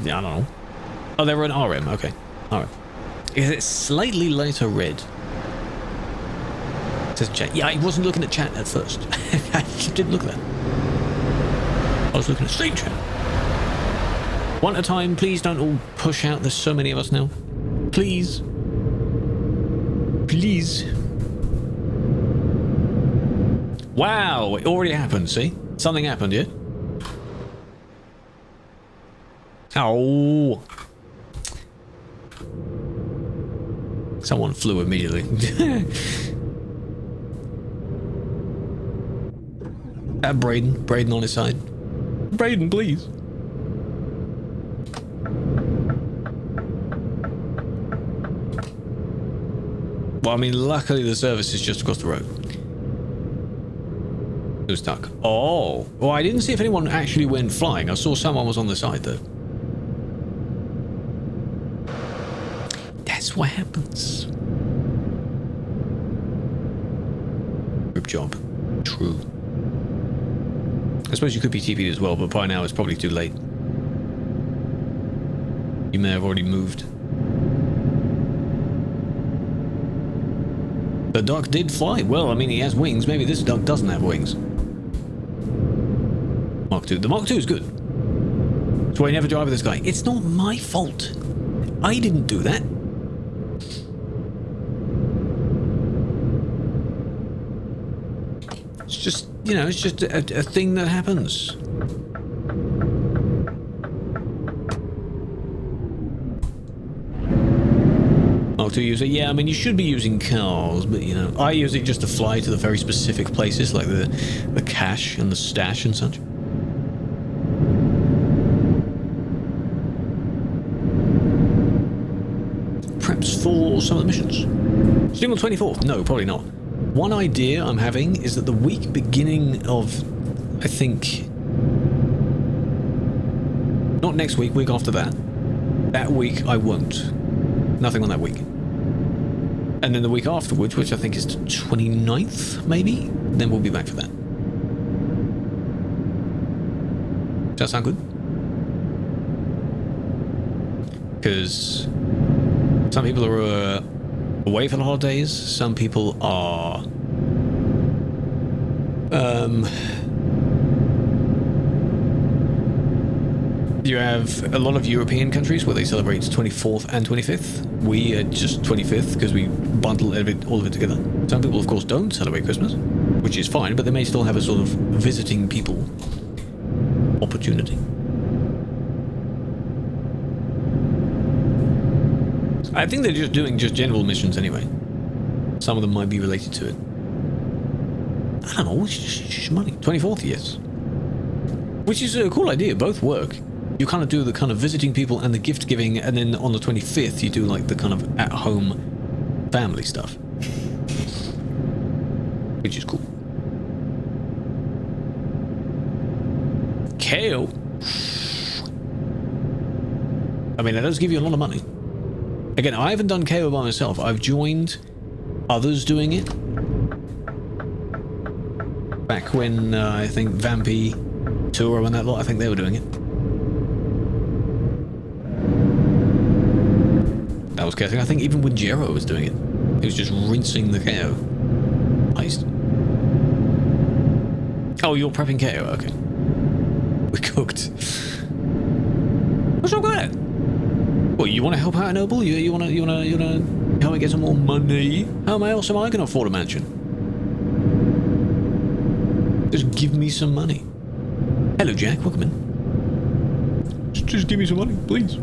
yeah, I don't know. Oh, they were an RM. Okay. RM. Is it slightly lighter red? It says chat. Yeah, I wasn't looking at chat at first. I didn't look at that. I was looking at stream chat. One at a time, please don't all push out. There's so many of us now. Please. Please. Wow, it already happened, see? Something happened, yeah? Oh. Someone flew immediately. Braden on his side. Braden, please. Well, I mean, luckily the service is just across the road. It was stuck. Oh. Well, I didn't see if anyone actually went flying. I saw someone was on the side, though. That's what happens. Group job. True. I suppose you could be TP'd as well, but by now it's probably too late. You may have already moved. The duck did fly. Well, I mean, he has wings. Maybe this duck doesn't have wings. Mark II. The Mark II is good. That's why I never drive with this guy. It's not my fault. I didn't do that. It's just, you know, it's just a thing that happens. Mark II user. Yeah, I mean, you should be using cars, but, you know, I use it just to fly to the very specific places, like the cache and the stash and such. Perhaps for some of the missions. Stream on 24th? No, probably not. One idea I'm having is that the week beginning of, I think, not next week, week after that. That week I won't. Nothing on that week. And then the week afterwards, which I think is the 29th, maybe, then we'll be back for that. Does that sound good? Because some people are away for the holidays, some people are you have a lot of European countries where they celebrate 24th and 25th. We are just 25th because we bundle all of it together. Some people, of course, don't celebrate Christmas, which is fine, but they may still have a sort of visiting people opportunity. I think they're just doing general missions anyway. Some of them might be related to it. I don't know, it's just money. 24th, yes. Which is a cool idea, both work. You kind of do the kind of visiting people and the gift giving, and then on the 25th you do like the kind of at-home family stuff. Which is cool. KO. I mean, that does give you a lot of money. Again, I haven't done KO by myself. I've joined others doing it. Back when I think Vampy, Tour, and that lot, I think they were doing it. That was chaotic. I think even when Jero was doing it, he was just rinsing the KO heist. Oh, you're prepping KO? Okay. We're cooked. What's wrong with that? Well, you want to help out Noble? You want to help me get some more money? How else am I going to afford a mansion? Just give me some money. Hello, Jack. Welcome in. Just give me some money, please.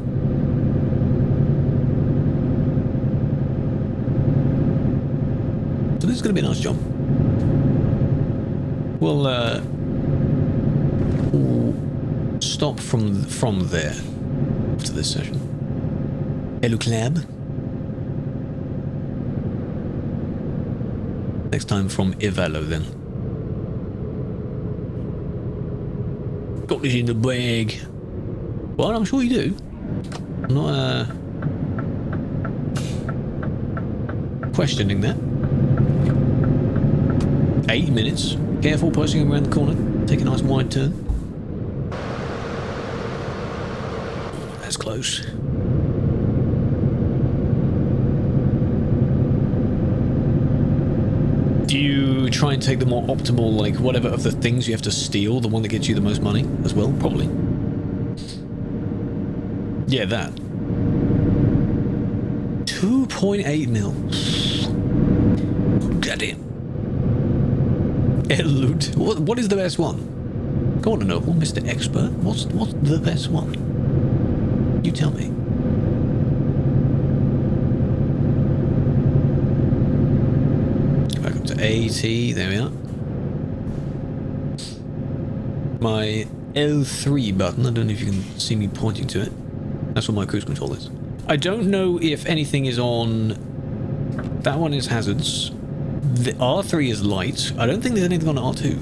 So this is going to be a nice job. We'll stop from there after this session. Hello, Clab. Next time from Ivalo, then. Got this in the bag. Well, I'm sure you do. I'm not questioning that. 8 minutes. Careful pushing around the corner. Take a nice wide turn. That's close. Do you try and take the more optimal, like, whatever of the things you have to steal, the one that gets you the most money as well? Probably. Yeah, that. 2.8 mil. Goddamn. Loot. What is the best one? Go on, Noble, Mr. Expert. What's the best one? You tell me. Back up to AT. There we are. My L3 button. I don't know if you can see me pointing to it. That's what my cruise control is. I don't know if anything is on. That one is hazards. The R3 is light. I don't think there's anything on R2.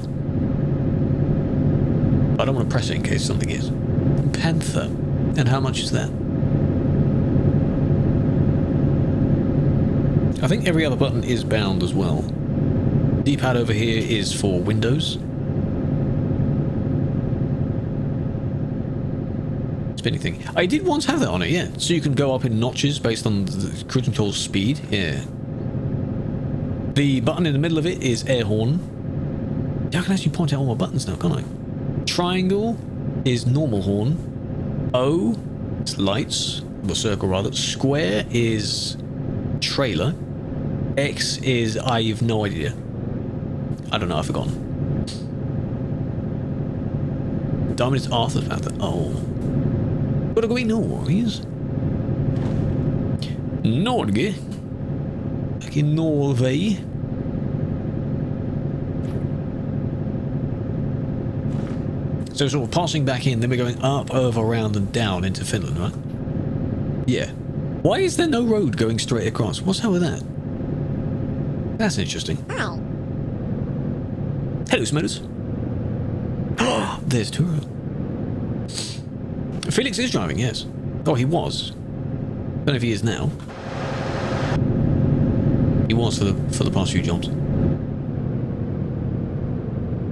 I don't want to press it in case something is. Panther. And how much is that? I think every other button is bound as well. D-pad over here is for Windows. Spinning thing. I did once have that on it, yeah. So you can go up in notches based on the cruise control speed. Yeah. The button in the middle of it is air horn. Yeah, I can actually point out all my buttons now, can't I? Triangle is normal horn. O is lights, or circle rather. Square is trailer. X is I've no idea. I don't know, I've forgotten. Diamond is Arthur's Panther. Oh. Gotta go eat noise. Norge. Back in Norway. So sort of passing back in, then we're going up, over, around and down into Finland, right? Yeah. Why is there no road going straight across? What's up with that? That's interesting. Ow. Hello, Smithers. Oh, there's Turo. Felix is driving, yes. Oh, he was. Don't know if he is now. He was for the past few jobs.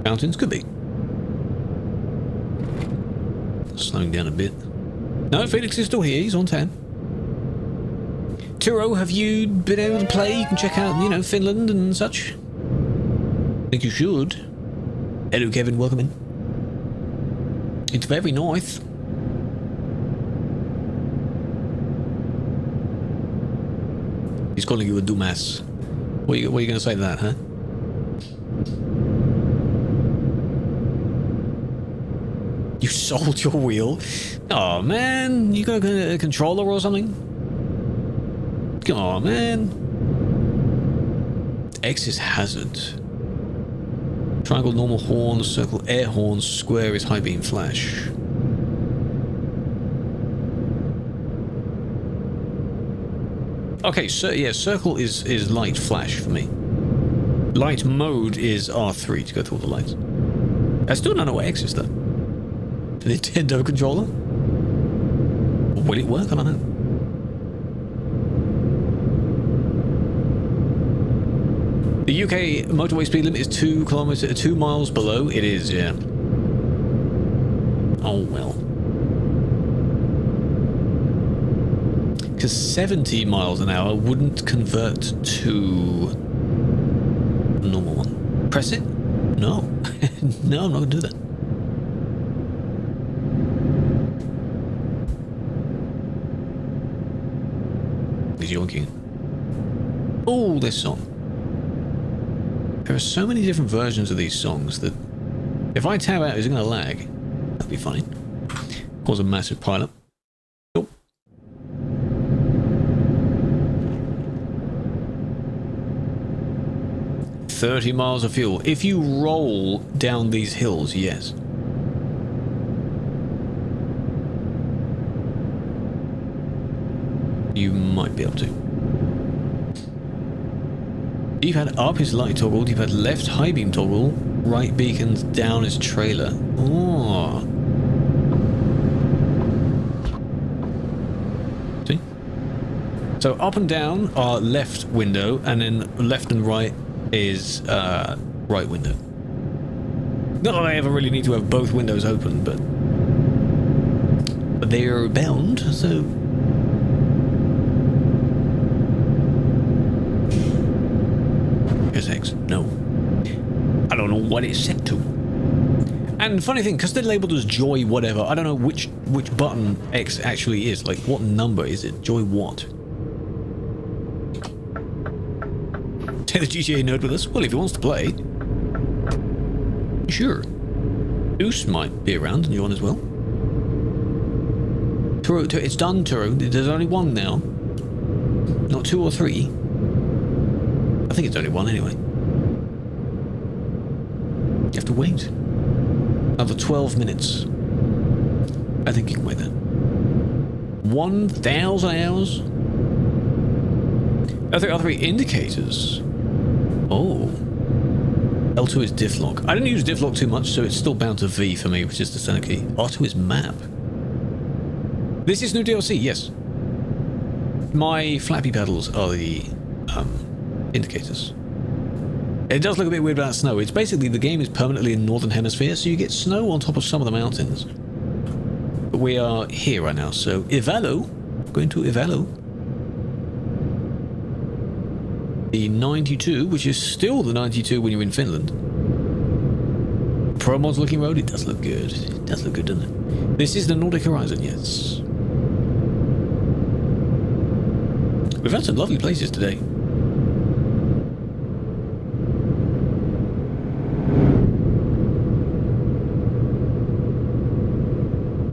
Mountains could be. Slowing down a bit. No, Felix is still here. He's on 10. Turo, have you been able to play? You can check out, you know, Finland and such. I think you should. Hello, Kevin. Welcome in. It's very nice. He's calling you a dumbass. What are you going to say to that, huh? You sold your wheel? Oh man, you got a controller or something? Come on, man. X is hazard. Triangle, normal horn, circle, air horn, square is high beam flash. Okay, so yeah, circle is light flash for me. Light mode is R3 to go through all the lights. I still don't know what X is though. The Nintendo controller? Will it work? I don't know. The UK motorway speed limit is 2 miles below. It is, yeah. Oh well. Because 70 miles an hour wouldn't convert to a normal one. Press it? No. No, I'm not going to do that. He's yoinking. Oh, this song. There are so many different versions of these songs that if I tab out, is it going to lag? That'd be funny. Cause a massive pileup. Oh. $30 miles of fuel. If you roll down these hills, yes. You might be able to. D-pad up is light toggle, D-pad left high beam toggle, right beacons down is trailer. Oh. See? So up and down are left window, and then left and right is right window. Not that I ever really need to have both windows open, but they're bound, so. X. No. I don't know what it's set to. And funny thing, because they're labeled as joy whatever, I don't know which button X actually is. Like, what number is it? Joy what? Take the GTA nerd with us? Well, if he wants to play. Sure. Deuce might be around and join as well. Turo, it's done, Turo. There's only one now. Not 2 or 3. I think it's only one anyway. You have to wait. Another 12 minutes. I think you can wait that. 1,000 hours? R3 indicators. Oh. L2 is diff lock. I didn't use diff lock too much, so it's still bound to V for me, which is the center key. R2 is map. This is new DLC, yes. My flappy pedals are the indicators. It does look a bit weird without snow. It's basically the game is permanently in the northern hemisphere, so you get snow on top of some of the mountains. But we are here right now, so Ivalo, going to Ivalo. The 92, which is still the 92 when you're in Finland. Pro mods looking road, it does look good. It does look good, doesn't it? This is the Nordic Horizon, yes. We've had some lovely places today.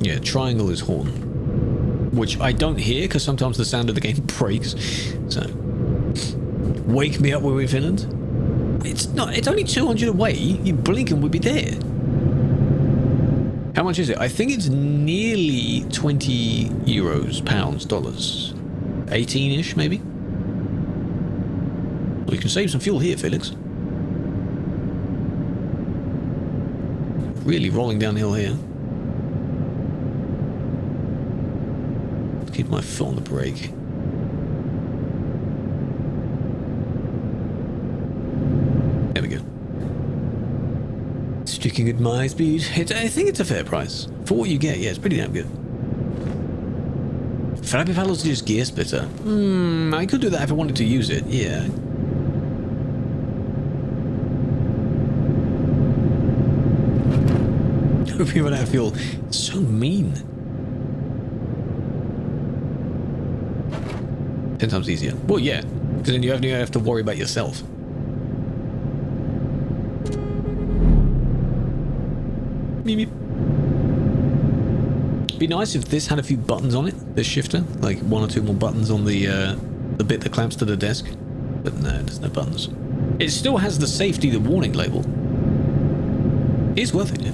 Yeah, triangle is horn. Which I don't hear because sometimes the sound of the game breaks. So, wake me up when we're in Finland. It's only 200 away. You blink and we'll be there. How much is it? I think it's nearly 20 euros, pounds, dollars. 18-ish, maybe? Well, you can save some fuel here, Felix. Really rolling downhill here. Keep my foot on the brake. There we go. Sticking at my speed. I think it's a fair price. For what you get, yeah, it's pretty damn good. Flappy paddles are just gear splitter. I could do that if I wanted to use it, yeah. Hope you run out of fuel. It's so mean. 10 times easier. Well, yeah, because then you only have to worry about yourself. Meep, meep. Be nice if this had a few buttons on it, this shifter, like 1 or 2 more buttons on the bit that clamps to the desk. But no, there's no buttons. It still has the safety, the warning label. It's worth it, yeah.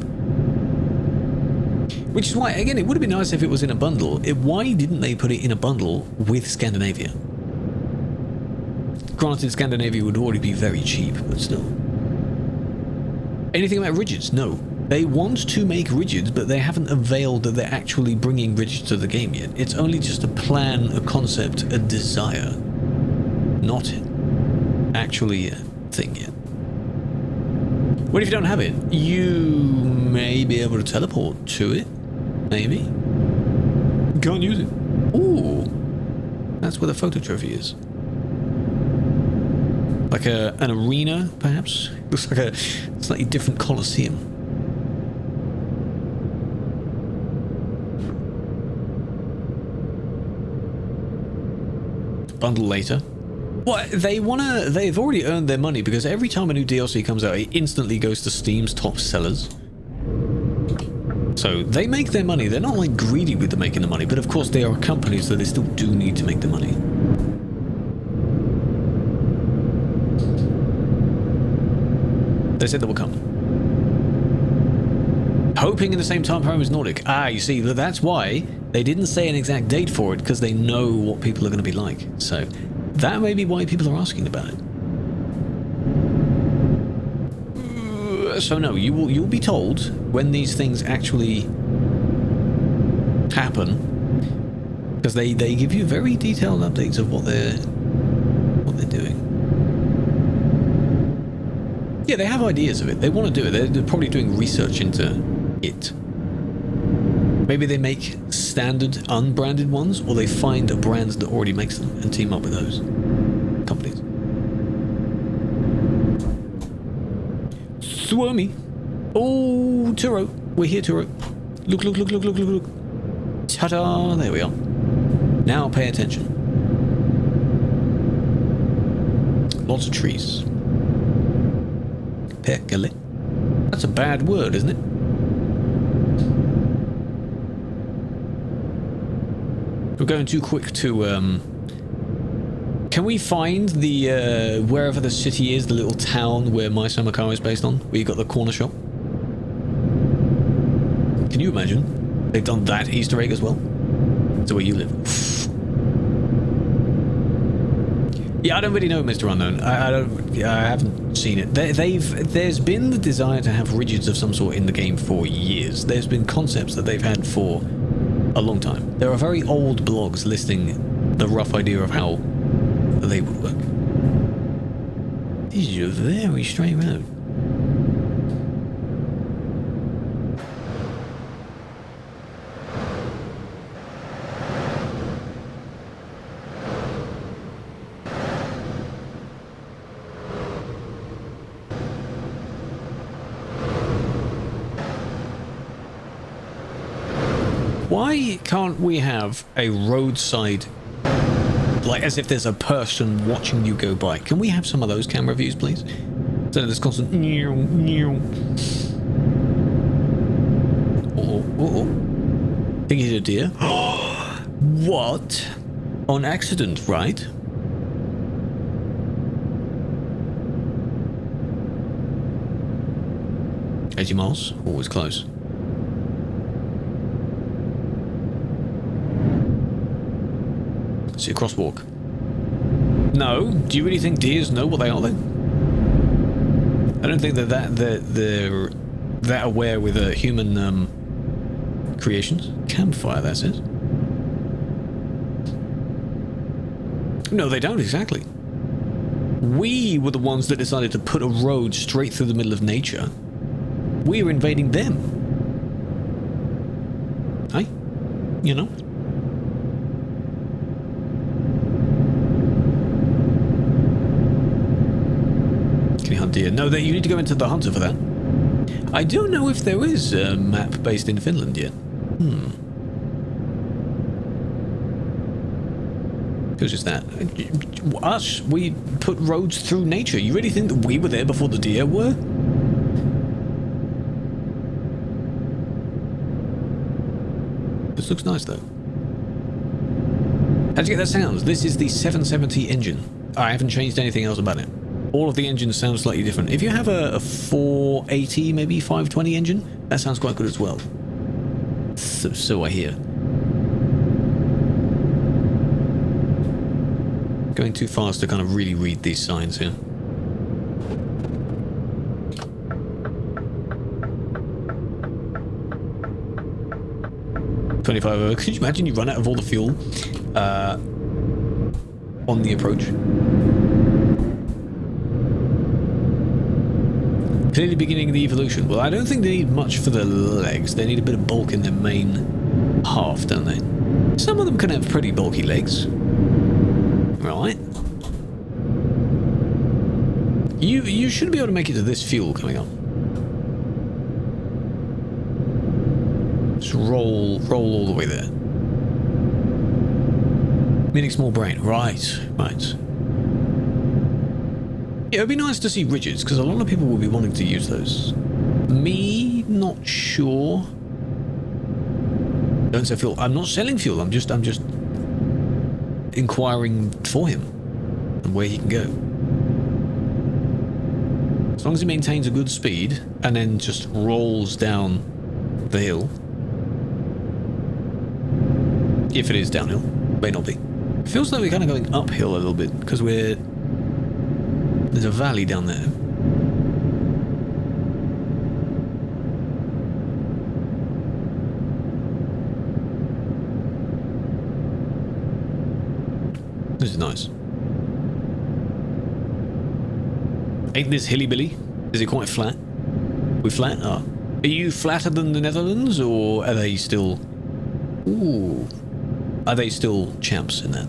Which is why, again, it would have been nice if it was in a bundle. Why didn't they put it in a bundle with Scandinavia? Granted, Scandinavia would already be very cheap, but still. Anything about rigids? No. They want to make rigids, but they haven't unveiled that they're actually bringing rigids to the game yet. It's only just a plan, a concept, a desire. Not actually a thing yet. What if you don't have it? You may be able to teleport to it. Maybe. Can't use it. Ooh. That's where the photo trophy is. Like an arena, perhaps? Looks like a slightly different coliseum. Bundle later. What? They've already earned their money because every time a new DLC comes out, it instantly goes to Steam's top sellers. So they make their money. They're not like greedy with the making the money, but of course they are companies, so they still do need to make the money. They said they will come. Hoping in the same time frame as Nordic. Ah, you see, that's why they didn't say an exact date for it, because they know what people are going to be like. So that may be why people are asking about it. So no, you'll be told when these things actually happen, because they give you very detailed updates of what they're doing. Yeah, they have ideas of it. They want to do it. They're probably doing research into it. Maybe they make standard unbranded ones, or they find a brand that already makes them and team up with those companies. Swarmy. Oh, Turo. We're here, Turo. Look, look, look, look, look, look, look. Ta-da! There we are. Now pay attention. Lots of trees. Perkele. That's a bad word, isn't it? We're going too quick to, Can we find the, wherever the city is, the little town where My Summer Car is based on? Where you got the corner shop? Can you imagine? They've done that Easter egg as well? So where you live. Yeah, I don't really know, Mr. Unknown. I haven't seen it. There's been the desire to have rigids of some sort in the game for years. There's been concepts that they've had for a long time. There are very old blogs listing the rough idea of how they would work. This is a very straight road. Why can't we have a roadside, like as if there's a person watching you go by? Can we have some of those camera views, please? Instead of this constant near. Oh. Think he's a deer? What? On accident, right? 80 miles, always close. See a crosswalk. No, do you really think deers know what they are then? I don't think they're that aware with human creations. Campfire, that says. No, they don't exactly. We were the ones that decided to put a road straight through the middle of nature. We are invading them. Hey, you know. Can you hunt deer? No, you need to go into the hunter for that. I don't know if there is a map based in Finland yet. Who's just that? Us? We put roads through nature. You really think that we were there before the deer were? This looks nice though. How'd you get that sound? This is the 770 engine. I haven't changed anything else about it. All of the engines sound slightly different. If you have a 480, maybe 520 engine, that sounds quite good as well. So I hear. Going too fast to kind of really read these signs here. $25. Could you imagine you run out of all the fuel on the approach? Clearly beginning the evolution. Well, I don't think they need much for the legs. They need a bit of bulk in their main half, don't they? Some of them can have pretty bulky legs. Right. You should be able to make it to this fuel coming up. Just roll all the way there. Meaning small brain. Right. Yeah, it'd be nice to see rigids, because a lot of people will be wanting to use those. Me, not sure. Don't sell fuel. I'm not selling fuel. I'm just inquiring for him and where he can go. As long as he maintains a good speed and then just rolls down the hill. If it is downhill, may not be. It feels like we're kind of going uphill a little bit because there's a valley down there. This is nice. Ain't this hilly-billy? Is it quite flat? We flat? Ah. Are you flatter than the Netherlands, or are they still... Ooh. Are they still champs in that?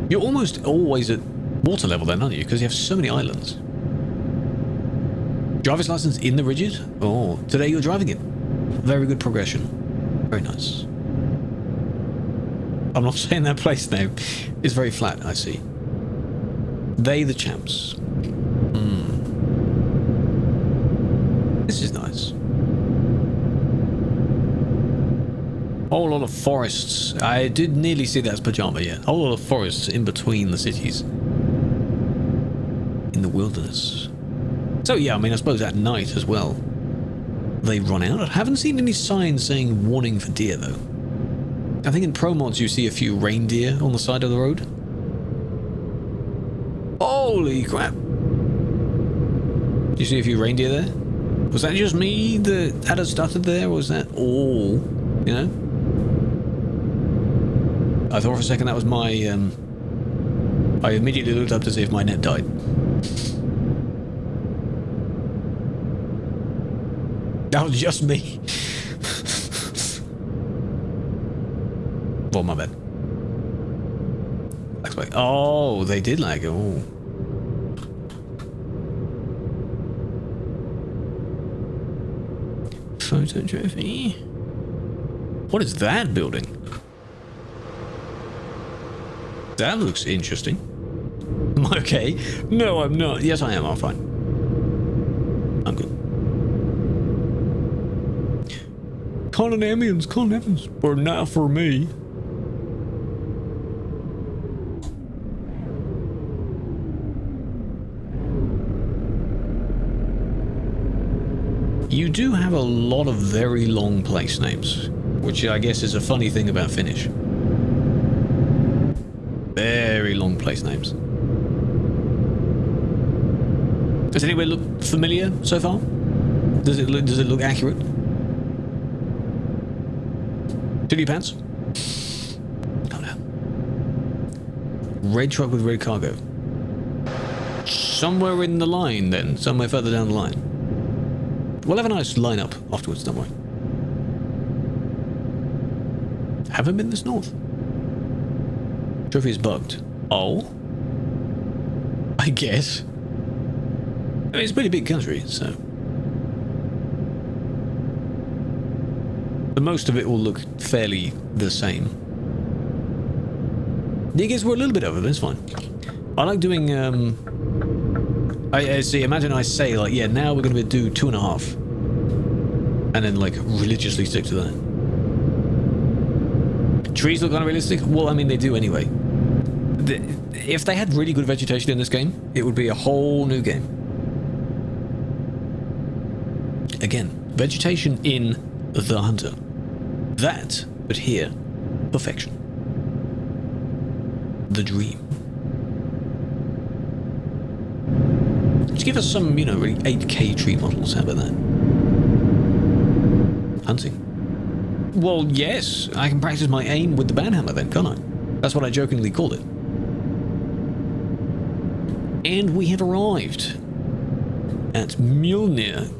You're almost always at water level then, aren't you? Because you have so many islands. Driver's license in the rigid? Oh, today you're driving it. Very good progression. Very nice. I'm not saying that place name. It's very flat, I see. They the champs. This is nice. Whole lot of forests. I did nearly see that as pajama yet. Whole lot of forests in between the cities. In the wilderness. So yeah, I mean, I suppose at night as well. They run out. I haven't seen any signs saying warning for deer though. I think in pro mods you see a few reindeer on the side of the road. Holy crap. Do you see a few reindeer there? Was that just me that had us stuttered there, or was that all, you know? I thought for a second that was my, I immediately looked up to see if my net died. That was just me. Well, my bad. Oh, they did lag. Oh. Photo trophy. What is that building? That looks interesting. Am I okay? No, I'm not. Yes, I am. I'm fine. I'm good. Colin Evans, but not for me. You do have a lot of very long place names, which I guess is a funny thing about Finnish. Very long place names. Does anywhere look familiar so far? Does it look accurate? Tilly pants? Oh no. Red truck with red cargo. Somewhere in the line then, somewhere further down the line. We'll have a nice lineup afterwards, don't worry. Haven't been this north. Trophy is bugged. Oh? I guess. I mean, it's a pretty big country, so... But most of it will look fairly the same. I guess we're a little bit over, but it's fine. I like doing, I see, imagine I say, like, yeah, now we're going to do 2.5. And then, like, religiously stick to that. Trees look kind of realistic? Well, I mean, they do anyway. If they had really good vegetation in this game, it would be a whole new game. Again, vegetation in The Hunter. That, but here, perfection. The dream. Just give us some, you know, really 8K tree models. How about that? Hunting. Well, yes, I can practice my aim with the banhammer then, can't I? That's what I jokingly called it. And we have arrived at Mjolnir.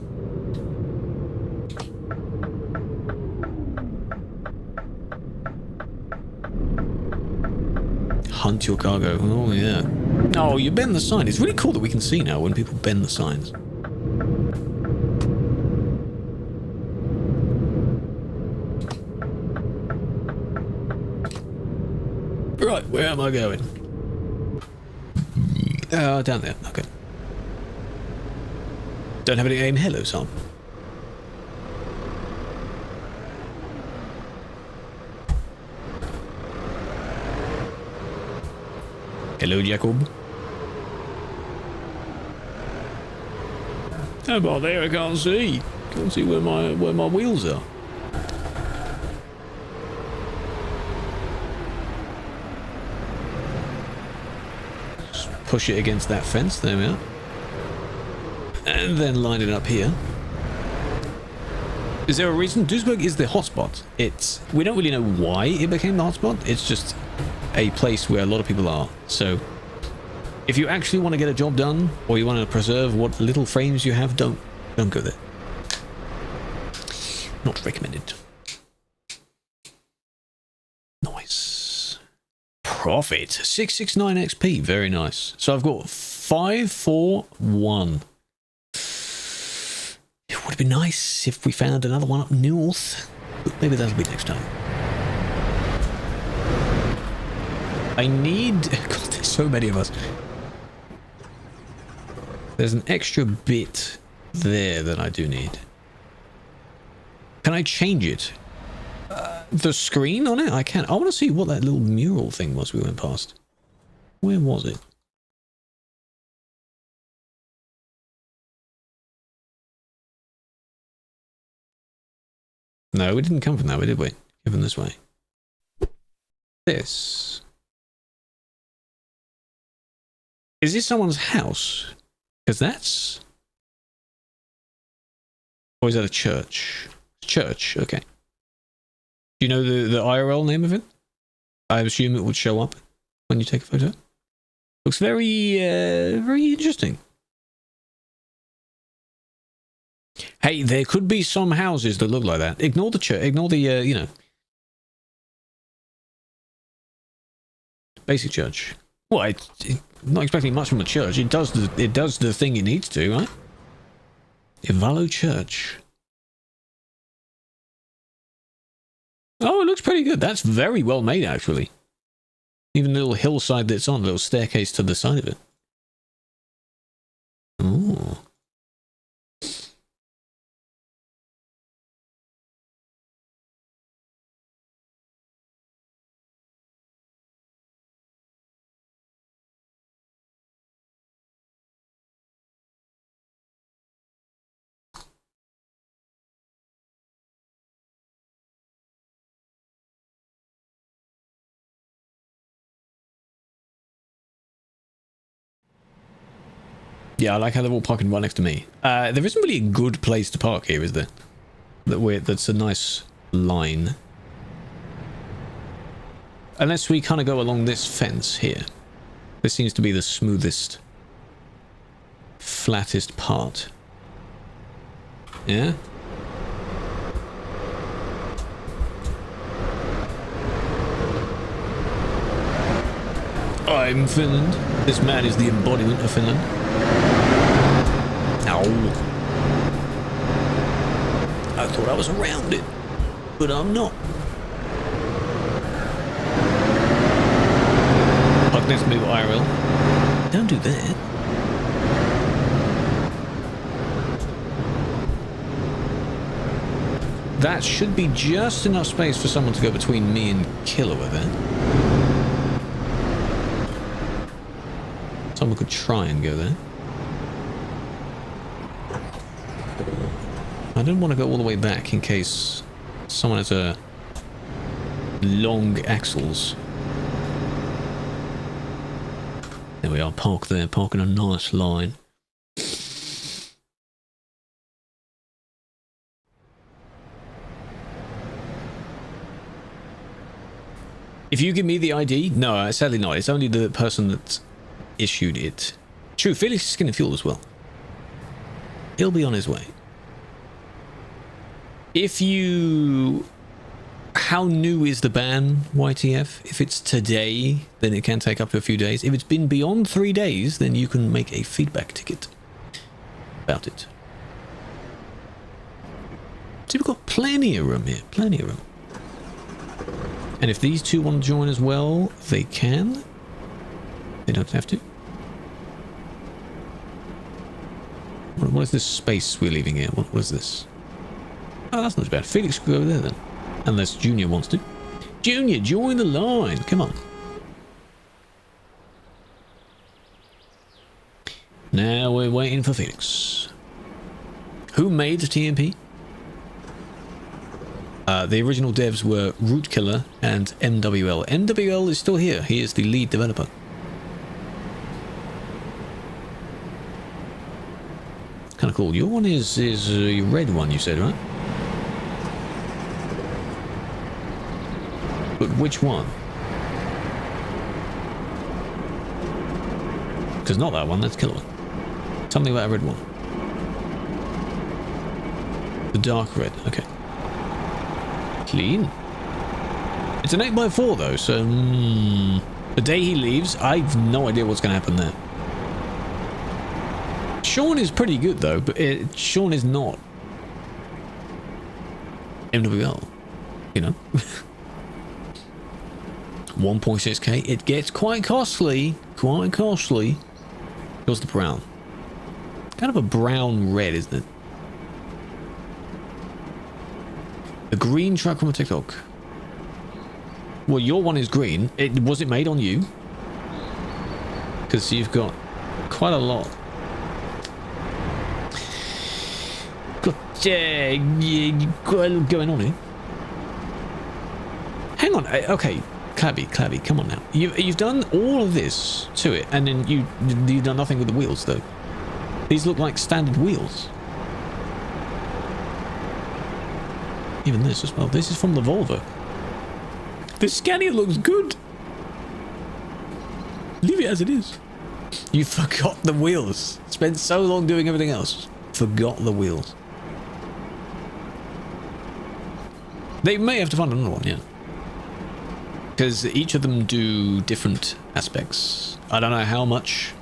Hunt your cargo. Oh, yeah. Oh, you bend the sign. It's really cool that we can see now when people bend the signs. Right, where am I going? Down there. Okay. Don't have any aim. Hello, Sam. Hello, Jacob. How about there? I can't see. Can't see where my wheels are. Just push it against that fence. There we are. And then line it up here. Is there a reason? Duisburg is the hotspot. We don't really know why it became the hotspot. It's just a place where a lot of people are. So if you actually want to get a job done, or you want to preserve what little frames you have, don't go there. Not recommended. Nice. Profit. 669 XP. Very nice. So I've got 541. It would have been nice if we found another one up north. But maybe that'll be next time. I need... God, there's so many of us. There's an extra bit there that I do need. Can I change it? The screen on it? I can't. I want to see what that little mural thing was we went past. Where was it? No, we didn't come from that way, did we? Came from this way. This. Is this someone's house? Because that's... Or is that a church? Church, okay. Do you know the IRL name of it? I assume it would show up when you take a photo. Looks very, very interesting. Hey, there could be some houses that look like that. Ignore the church. Ignore the, you know, basic church. Well, I'm not expecting much from a church. It does the thing it needs to, right? Ivalo Church. Oh, it looks pretty good. That's very well made, actually. Even the little hillside that's on, a little staircase to the side of it. Oh. Yeah, I like how they're all parking right next to me. There isn't really a good place to park here, is there? That's a nice line. Unless we kind of go along this fence here. This seems to be the smoothest, flattest part. Yeah? I'm Finland. This man is the embodiment of Finland. Ow. I thought I was around it, but I'm not. Park next to me with IRL. Don't do that. That should be just enough space for someone to go between me and Killer with it. Someone could try and go there. I don't want to go all the way back in case someone has a long axles. There we are, park there, parking a nice line. If you give me the ID, no, sadly not. It's only the person that issued it. True, Felix is getting fuel as well. He'll be on his way. If you... How new is the ban, YTF? If it's today, then it can take up to a few days. If it's been beyond 3 days, then you can make a feedback ticket about it. See, we've got plenty of room here. Plenty of room. And if these two want to join as well, they can. They don't have to. What is this space we're leaving here? What is this? Oh, that's not bad. Felix could go over there then. Unless Junior wants to. Junior, join the line. Come on. Now we're waiting for Felix. Who made the TMP? The original devs were Rootkiller and MWL. MWL is still here. He is the lead developer. Kind of cool. Your one is a red one, you said, right? But which one? Because not that one, that's Killer one. Something about a red one. The dark red, okay. Clean. It's an 8x4 though, so the day he leaves, I've no idea what's going to happen there. Sean is pretty good though, but Sean is not MWL, you know. 1.6k, it gets quite costly, quite costly. Here's the brown. Kind of a brown red, isn't it? The green truck from a TikTok. Well, your one is green. Was it made on you? Because you've got quite a lot. Got quite a lot going on here. Hang on. Okay, Clabby, come on now. You've done all of this to it, and then you've done nothing with the wheels though. These look like standard wheels. Even this as well. This is from the Volvo. The Scania looks good. Leave it as it is. You forgot the wheels. Spent so long doing everything else. Forgot the wheels. They may have to find another one, yeah. Because each of them do different aspects. I don't know how much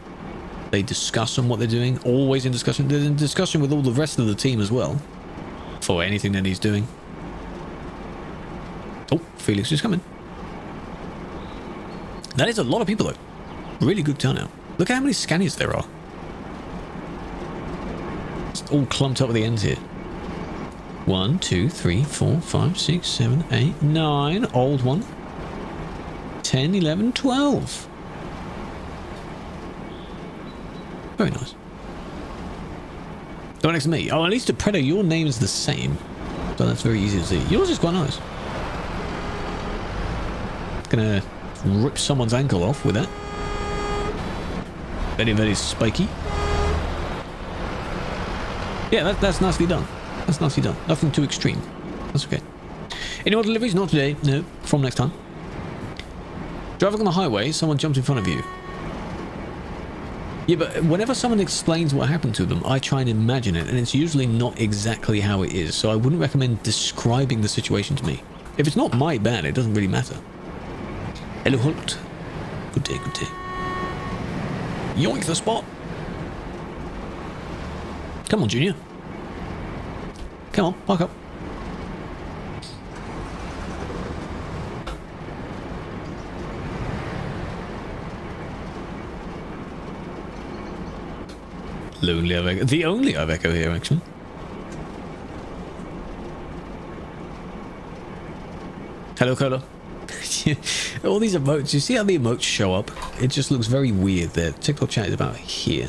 they discuss on what they're doing. Always in discussion. They're in discussion with all the rest of the team as well. For anything that he's doing. Oh, Felix is coming. That is a lot of people though. Really good turnout. Look at how many Scanias there are. It's all clumped up at the ends here. 1, 2, 3, 4, 5, 6, 7, 8, 9. Old one. 10, 11, 12. Very nice. The one next to me. Oh, at least at Predator, your name is the same. So that's very easy to see. Yours is quite nice. Gonna rip someone's ankle off with that. Very, very spiky. Yeah, that's nicely done. That's nicely done. Nothing too extreme. That's okay. Any more deliveries? Not today. No. From next time. Driving on the highway, someone jumped in front of you. Yeah, but whenever someone explains what happened to them, I try and imagine it, and it's usually not exactly how it is, so I wouldn't recommend describing the situation to me. If it's not my bad, it doesn't really matter. Hello, Holt. Good day, good day. Yoink the spot. Come on, Junior. Come on, park up. Lonely Iveco. The only Iveco here, actually. Hello, Cola. All these emotes. You see how the emotes show up? It just looks very weird there. TikTok chat is about here.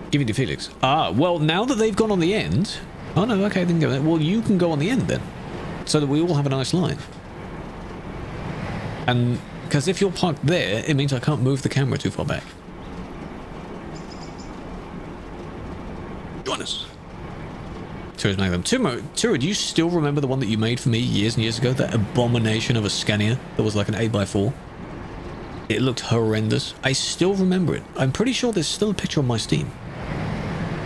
Give it to Felix. Ah, well, now that they've gone on the end... Oh, no, okay, they can go there. Well, you can go on the end then. So that we all have a nice line. And... because if you're parked there, it means I can't move the camera too far back. Join us. Tura's Magnum. Tura, do you still remember the one that you made for me years and years ago? That abomination of a Scania that was like an 8x4? It looked horrendous. I still remember it. I'm pretty sure there's still a picture on my Steam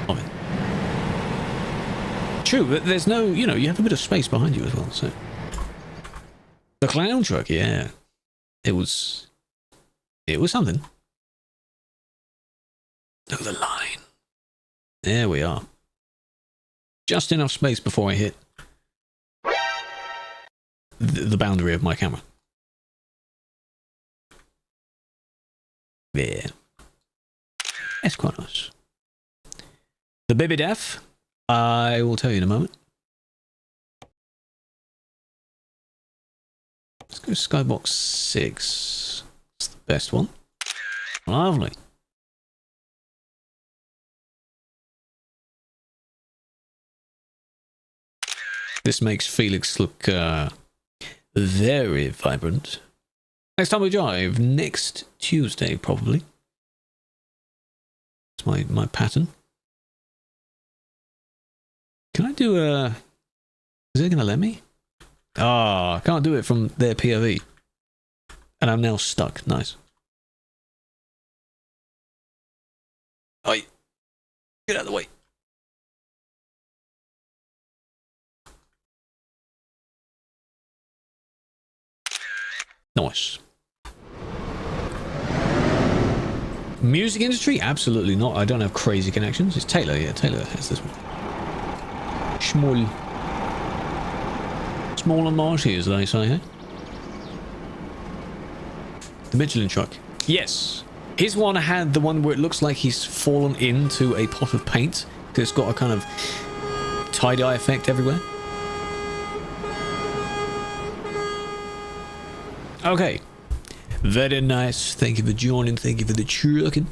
of it. True, but there's no, you know, you have a bit of space behind you as well, so. The clown truck, yeah. It was something. Look at the line. There we are. Just enough space before I hit the boundary of my camera. There. That's quite nice. The baby deaf, I will tell you in a moment. Let's go Skybox 6. It's the best one. Lovely. This makes Felix look very vibrant. Next time we drive, next Tuesday probably. It's my pattern. Can I do a... is it going to let me? Ah, I can't do it from their POV. And I'm now stuck. Nice. Oi. Get out of the way. Nice. Music industry? Absolutely not. I don't have crazy connections. It's Taylor. Yeah, Taylor has this one. Small. Small and marshy, as they say, eh? The Michelin truck. Yes. His one had the one where it looks like he's fallen into a pot of paint. It's got a kind of tie-dye effect everywhere. Okay. Very nice. Thank you for joining. Thank you for the trucking.